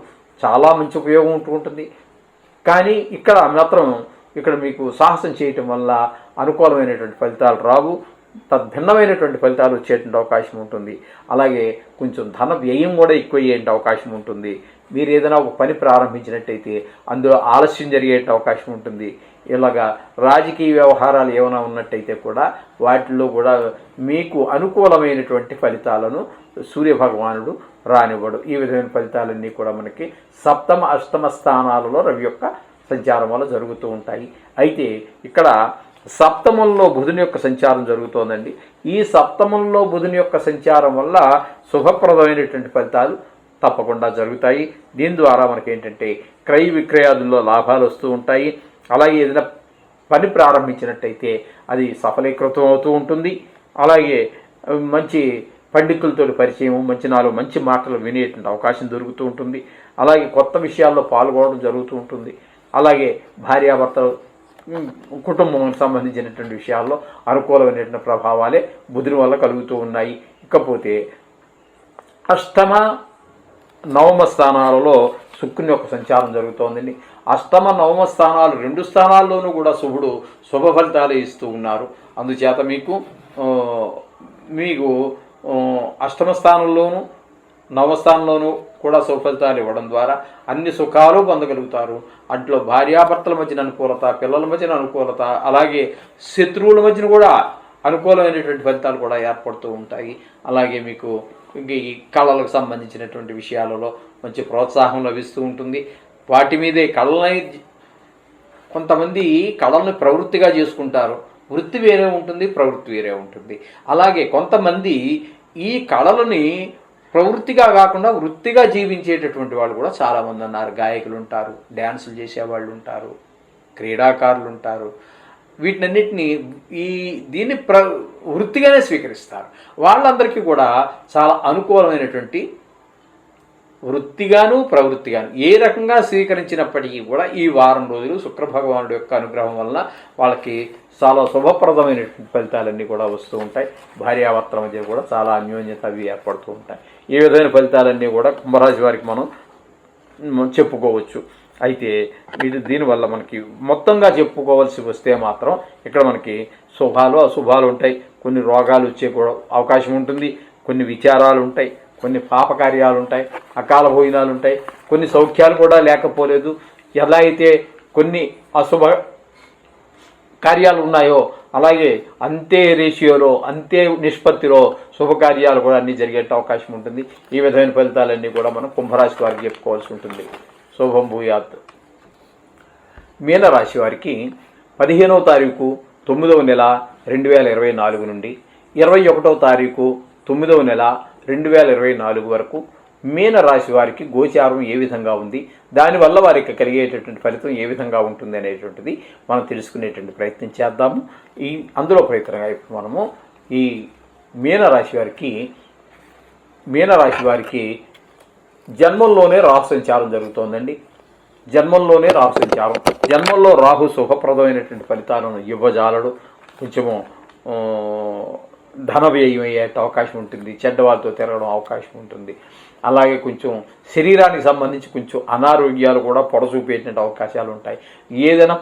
చాలా మంచి ఉపయోగం ఉంటుంది. కానీ ఇక్కడ మాత్రం మీకు సాహసం చేయటం వల్ల అనుకూలమైనటువంటి ఫలితాలు రావు, తద్భిన్నమైనటువంటి ఫలితాలు వచ్చేటువంటి అవకాశం ఉంటుంది. అలాగే కొంచెం ధన వ్యయం కూడా ఎక్కువ అయ్యేటువంటి అవకాశం ఉంటుంది. మీరు ఏదైనా ఒక పని ప్రారంభించినట్టయితే అందులో ఆలస్యం జరిగే అవకాశం ఉంటుంది. ఇలాగా రాజకీయ వ్యవహారాలు ఏమైనా ఉన్నట్టయితే కూడా వాటిల్లో కూడా మీకు అనుకూలమైనటువంటి ఫలితాలను సూర్యభగవానుడు రానివ్వడు. ఈ విధమైన ఫలితాలన్నీ కూడా మనకి సప్తమ అష్టమ స్థానాలలో రవి యొక్క సంచారం వల్ల జరుగుతూ ఉంటాయి. అయితే ఇక్కడ సప్తమంలో బుధుని యొక్క సంచారం జరుగుతోందండి. ఈ సప్తమంలో బుధుని యొక్క సంచారం వల్ల శుభప్రదమైనటువంటి ఫలితాలు తప్పకుండా జరుగుతాయి. దీని ద్వారా మనకేంటంటే క్రయ విక్రయాదుల్లో లాభాలు వస్తూ ఉంటాయి. అలాగే ఏదైనా పని ప్రారంభించినట్టయితే అది సఫలీకృతం అవుతూ ఉంటుంది. అలాగే మంచి పండితులతో పరిచయం, మంచి మాటలు వినేటువంటి అవకాశం దొరుకుతూ ఉంటుంది. అలాగే కొత్త విషయాల్లో పాల్గొనడం జరుగుతూ ఉంటుంది. అలాగే భార్యాభర్తలు కుటుంబానికి సంబంధించినటువంటి విషయాల్లో అనుకూలమైనటువంటి ప్రభావాలే బుధుని వల్ల కలుగుతూ ఉన్నాయి. ఇకపోతే అష్టమ నవమ స్థానాలలో శుక్రుని యొక్క సంచారం జరుగుతోందండి. అష్టమ నవమ స్థానాలు 2 స్థానాల్లోనూ కూడా శుభుడు శుభ ఫలితాలు ఇస్తూ ఉన్నారు. అందుచేత మీకు అష్టమ స్థానంలోనూ నవస్థానంలోనూ కూడా శుభ ఫలితాలు ఇవ్వడం ద్వారా అన్ని సుఖాలు పొందగలుగుతారు. అట్లో భార్యాభర్తల మధ్యన అనుకూలత, పిల్లల మధ్యన అనుకూలత, అలాగే శత్రువుల మధ్యన కూడా అనుకూలమైనటువంటి ఫలితాలు కూడా ఏర్పడుతూ ఉంటాయి. అలాగే మీకు ఈ కళలకు సంబంధించినటువంటి విషయాలలో మంచి ప్రోత్సాహం లభిస్తూ ఉంటుంది. వాటి మీదే కొంతమంది కళల్ని ప్రవృత్తిగా చేసుకుంటారు. వృత్తి వేరే ఉంటుంది, ప్రవృత్తి వేరే ఉంటుంది. అలాగే కొంతమంది ఈ కళలని ప్రవృత్తిగా కాకుండా వృత్తిగా జీవించేటటువంటి వాళ్ళు కూడా చాలామంది ఉన్నారు. గాయకులు ఉంటారు, డ్యాన్సులు చేసేవాళ్ళు ఉంటారు, క్రీడాకారులు ఉంటారు. వీటినన్నిటినీ దీన్ని వృత్తిగానే స్వీకరిస్తారు. వాళ్ళందరికీ కూడా చాలా అనుకూలమైనటువంటి వృత్తిగాను ప్రవృత్తిగాను ఏ రకంగా స్వీకరించినప్పటికీ కూడా ఈ వారం రోజులు శుక్రభగవానుడి యొక్క అనుగ్రహం వలన వాళ్ళకి చాలా శుభప్రదమైనటువంటి ఫలితాలన్నీ కూడా వస్తూ ఉంటాయి. భార్యాభర్తల మధ్య కూడా చాలా అన్యోన్యత అవి ఏర్పడుతూ ఉంటాయి. ఈ విధమైన ఫలితాలన్నీ కూడా కుంభరాశి వారికి మనం చెప్పుకోవచ్చు. అయితే దీనివల్ల మనకి మొత్తంగా చెప్పుకోవాల్సి వస్తే మాత్రం ఇక్కడ మనకి శుభాలు అశుభాలు ఉంటాయి. కొన్ని రోగాలు వచ్చే కూడా అవకాశం ఉంటుంది, కొన్ని విచారాలు ఉంటాయి, కొన్ని పాపకార్యాలు ఉంటాయి, అకాల భోజనాలు ఉంటాయి, కొన్ని సౌఖ్యాలు కూడా లేకపోలేదు. ఎలా అయితే కొన్ని అశుభ కార్యాలు ఉన్నాయో అలాగే అంతే రేషియోలో, అంతే నిష్పత్తిలో శుభకార్యాలు కూడా అన్నీ జరిగే అవకాశం ఉంటుంది. ఈ విధమైన ఫలితాలన్నీ కూడా మనం కుంభరాశి వారికి చెప్పుకోవాల్సి ఉంటుంది. శుభం భూయాత్. మీనరాశి వారికి 15వ తారీఖు 9వ నెల 2024 నుండి 21వ తారీఖు 9వ నెల 2024 వరకు మీనరాశి వారికి గోచారం ఏ విధంగా ఉంది, దానివల్ల వారికి కలిగేటటువంటి ఫలితం ఏ విధంగా ఉంటుంది అనేటువంటిది మనం తెలుసుకునేటువంటి ప్రయత్నం చేద్దాము. అందులో ప్రయత్నంగా ఇప్పుడు మనము ఈ మీనరాశి వారికి జన్మంలోనే రాహు సంచారం జరుగుతోందండి. జన్మంలో రాహు శుభప్రదమైనటువంటి ఫలితాలను ఇవ్వజాలడు. కొంచెము ధన వ్యయం అయ్యే అవకాశం ఉంటుంది, చెడ్డవాళ్ళతో తిరగడం అవకాశం ఉంటుంది. అలాగే కొంచెం శరీరానికి సంబంధించి కొంచెం అనారోగ్యాలు కూడా పొడచూపేటువంటి అవకాశాలు ఉంటాయి. ఏదైనా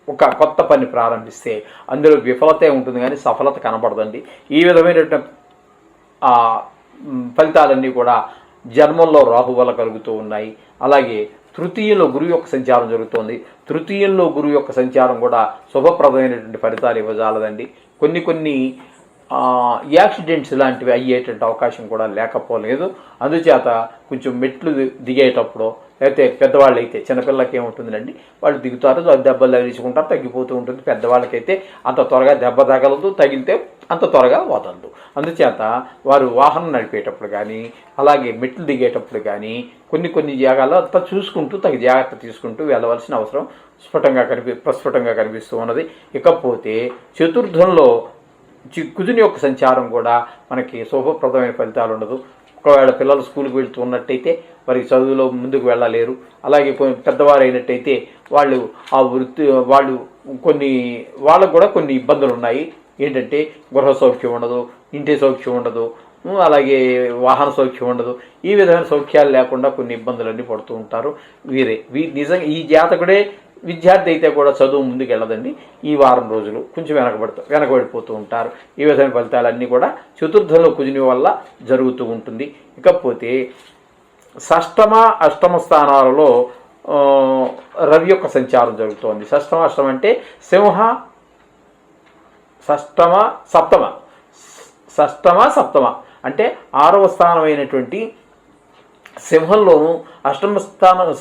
ఒక కొత్త పని ప్రారంభిస్తే అందులో విఫలతే ఉంటుంది కానీ సఫలత కనపడదండి. ఈ విధమైనటువంటి ఫలితాలన్నీ కూడా జన్మంలో రాహు వల్ల కలుగుతూ ఉన్నాయి. అలాగే తృతీయంలో గురువు యొక్క సంచారం జరుగుతోంది. తృతీయంలో గురువు యొక్క సంచారం కూడా శుభప్రదమైనటువంటి ఫలితాలు ఇవ్వజాలదండి. కొన్ని యాక్సిడెంట్స్ లాంటివి అయ్యేటువంటి అవకాశం కూడా లేకపోలేదు. అందుచేత కొంచెం మెట్లు దిగేటప్పుడు లేకపోతే పెద్దవాళ్ళు అయితే, చిన్నపిల్లలకి ఏముంటుందండి, వాళ్ళు దిగుతారు, దెబ్బలు తగిలించుకుంటారు, తగ్గిపోతూ ఉంటుంది. పెద్దవాళ్ళకైతే అంత త్వరగా దెబ్బ తగలదు, తగిలితే అంత త్వరగా వదలదు. అందుచేత వారు వాహనం నడిపేటప్పుడు కానీ అలాగే మెట్లు దిగేటప్పుడు కానీ కొన్ని జాగాల్లో అంతా చూసుకుంటూ తగిన జాగ్రత్త తీసుకుంటూ వెళ్ళవలసిన అవసరం ప్రస్ఫుటంగా కనిపిస్తూ ఉన్నది. ఇకపోతే చతుర్థంలో కుజుని యొక్క సంచారం కూడా మనకి శుభప్రదమైన ఫలితాలు ఉండదు. ఒకవేళ పిల్లలు స్కూల్కి వెళ్తూ ఉన్నట్టయితే వారికి చదువులో ముందుకు వెళ్ళలేరు. అలాగే పెద్దవారు అయినట్టయితే వాళ్ళు ఆ వృత్తి వాళ్ళకు కూడా కొన్ని ఇబ్బందులు ఉన్నాయి. ఏంటంటే గృహ సౌఖ్యం ఉండదు, ఇంటి సౌఖ్యం ఉండదు, అలాగే వాహన సౌఖ్యం ఉండదు. ఈ విధమైన సౌఖ్యాలు లేకుండా కొన్ని ఇబ్బందులన్నీ పడుతూ ఉంటారు. నిజంగా ఈ జాతకుడే విద్యార్థి అయితే కూడా చదువు ముందుకు వెళ్ళదండి. ఈ వారం రోజులు కొంచెం వెనకబడిపోతూ ఉంటారు. ఈ విధమైన ఫలితాలన్నీ కూడా చతుర్థంలో కుజుని వల్ల జరుగుతూ ఉంటుంది. ఇకపోతే షష్టమ అష్టమ స్థానాలలో రవి యొక్క సంచారం జరుగుతోంది. అష్టమ అంటే సింహ, సప్తమ అంటే 6వ స్థానం అయినటువంటి సింహంలోను,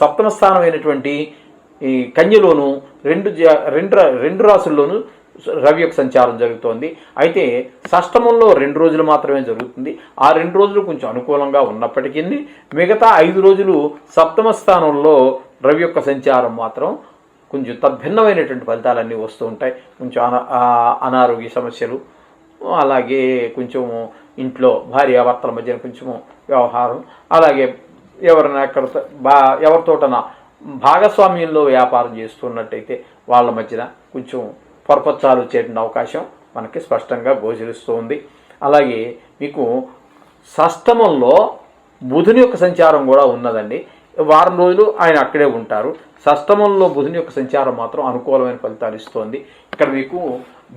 సప్తమ స్థానం అయినటువంటి ఈ కన్యలోను రెండు రాసుల్లోనూ రవి యొక్క సంచారం జరుగుతోంది. అయితే షష్టమంలో 2 రోజులు మాత్రమే జరుగుతుంది. ఆ 2 రోజులు కొంచెం అనుకూలంగా ఉన్నప్పటికీ మిగతా 5 రోజులు సప్తమ స్థానంలో రవి యొక్క సంచారం మాత్రం కొంచెం తద్భిన్నమైనటువంటి ఫలితాలన్నీ వస్తూ ఉంటాయి. కొంచెం అనారోగ్య సమస్యలు, అలాగే కొంచెం ఇంట్లో భార్యాభర్తల మధ్యన కొంచెము వ్యవహారం, అలాగే ఎవరితోటన భాగస్వామ్యంలో వ్యాపారం చేస్తున్నట్టయితే వాళ్ళ మధ్యన కొంచెం పొరపచ్చాలు వచ్చేటువంటి అవకాశం మనకి స్పష్టంగా గోచరిస్తూ ఉంది. అలాగే మీకు షష్టమంలో బుధుని యొక్క సంచారం కూడా ఉన్నదండి. వారం రోజులు ఆయన అక్కడే ఉంటారు. షష్టమంలో బుధుని యొక్క సంచారం మాత్రం అనుకూలమైన ఫలితాలు ఇస్తోంది. ఇక్కడ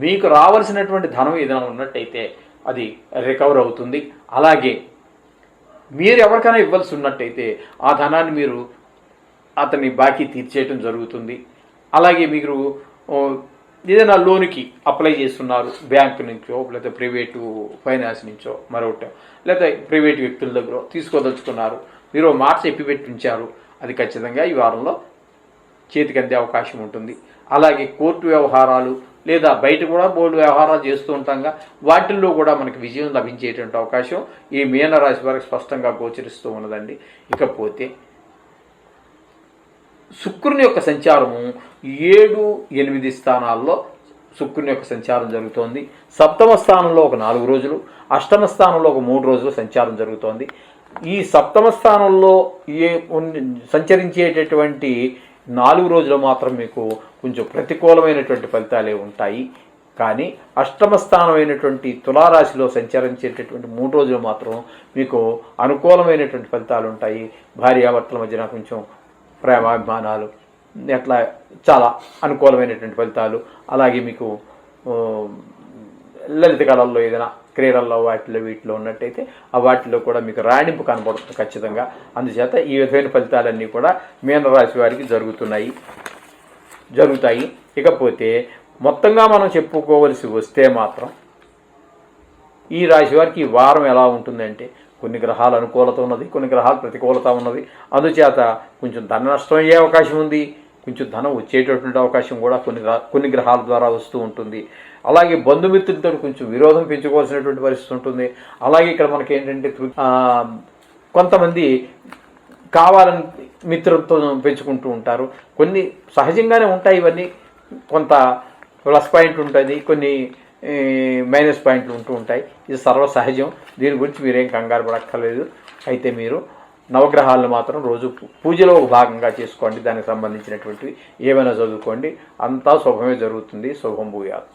మీకు రావాల్సినటువంటి ధనం ఏదైనా ఉన్నట్టయితే అది రికవర్ అవుతుంది. అలాగే మీరు ఎవరికైనా ఇవ్వాల్సి ఉన్నట్టయితే ఆ ధనాన్ని మీరు అతని బాకీ తీర్చేయటం జరుగుతుంది. అలాగే మీరు ఏదైనా లోన్కి అప్లై చేస్తున్నారు, బ్యాంకు నుంచో లేకపోతే ప్రైవేటు ఫైనాన్స్ నుంచో మరొకటి, లేకపోతే ప్రైవేటు వ్యక్తుల దగ్గర తీసుకోదలుచుకున్నారు, మీరు మాట చెప్పి ఉంచారు, అది ఖచ్చితంగా ఈ వారంలో చేతికి అందే అవకాశం ఉంటుంది. అలాగే కోర్టు వ్యవహారాలు లేదా బయట కూడా బోర్డు వ్యవహారాలు చేస్తూ ఉంటాంగా, వాటిల్లో కూడా మనకి విజయం లభించేటువంటి అవకాశం ఈ మీనరాశి వారికి స్పష్టంగా గోచరిస్తూ ఉన్నదండి. ఇకపోతే శుక్రుని యొక్క సంచారము 7, 8 స్థానాల్లో శుక్రుని యొక్క సంచారం జరుగుతోంది. సప్తమ స్థానంలో ఒక 4 రోజులు, అష్టమ స్థానంలో ఒక 3 రోజులు సంచారం జరుగుతోంది. ఈ సప్తమ స్థానంలో సంచరించేటటువంటి 4 రోజులు మాత్రం మీకు కొంచెం ప్రతికూలమైనటువంటి ఫలితాలే ఉంటాయి. కానీ అష్టమ స్థానమైనటువంటి తులారాశిలో సంచరించేటటువంటి 3 రోజులు మాత్రం మీకు అనుకూలమైనటువంటి ఫలితాలు ఉంటాయి. భార్యాభర్తల మధ్యన కొంచెం ప్రేమాభిమానాలు అట్లా చాలా అనుకూలమైనటువంటి ఫలితాలు. అలాగే మీకు లలిత కళల్లో ఏదైనా క్రీడల్లో వీటిలో ఉన్నట్టయితే ఆ వాటిలో కూడా మీకు రాణింపు కనబడుతుంది ఖచ్చితంగా. అందుచేత ఈ విధమైన ఫలితాలన్నీ కూడా మీనరాశి వారికి జరుగుతాయి. ఇకపోతే మొత్తంగా మనం చెప్పుకోవలసి వస్తే మాత్రం ఈ రాశి వారికి ఈ వారం ఎలా ఉంటుందంటే కొన్ని గ్రహాల అనుకూలత ఉన్నది, కొన్ని గ్రహాల ప్రతికూలత ఉన్నది. అందుచేత కొంచెం ధన నష్టం అయ్యే అవకాశం ఉంది, కొంచెం ధనం వచ్చేటటువంటి అవకాశం కూడా కొన్ని గ్రహాల ద్వారా వస్తూ ఉంటుంది. అలాగే బంధుమిత్రులతో కొంచెం విరోధం పెంచుకోవాల్సినటువంటి పరిస్థితి ఉంటుంది. అలాగే ఇక్కడ మనకి ఏంటంటే కొంతమంది కావాలని మిత్రులతో పెంచుకుంటూ ఉంటారు. కొన్ని సహజంగానే ఉంటాయి, ఇవన్నీ కొంత ప్లస్ పాయింట్ ఉంటుంది, కొన్ని మైనస్ పాయింట్లు ఉంటూ ఉంటాయి. ఇది సర్వసహజం, దీని గురించి మీరేం కంగారు పడక్కర్లేదు. అయితే మీరు నవగ్రహాలను మాత్రం రోజు పూజలో భాగంగా చేసుకోండి, దానికి సంబంధించినటువంటివి ఏమైనా చదువుకోండి, అంతా శుభమే జరుగుతుంది. శుభం భూయాత్.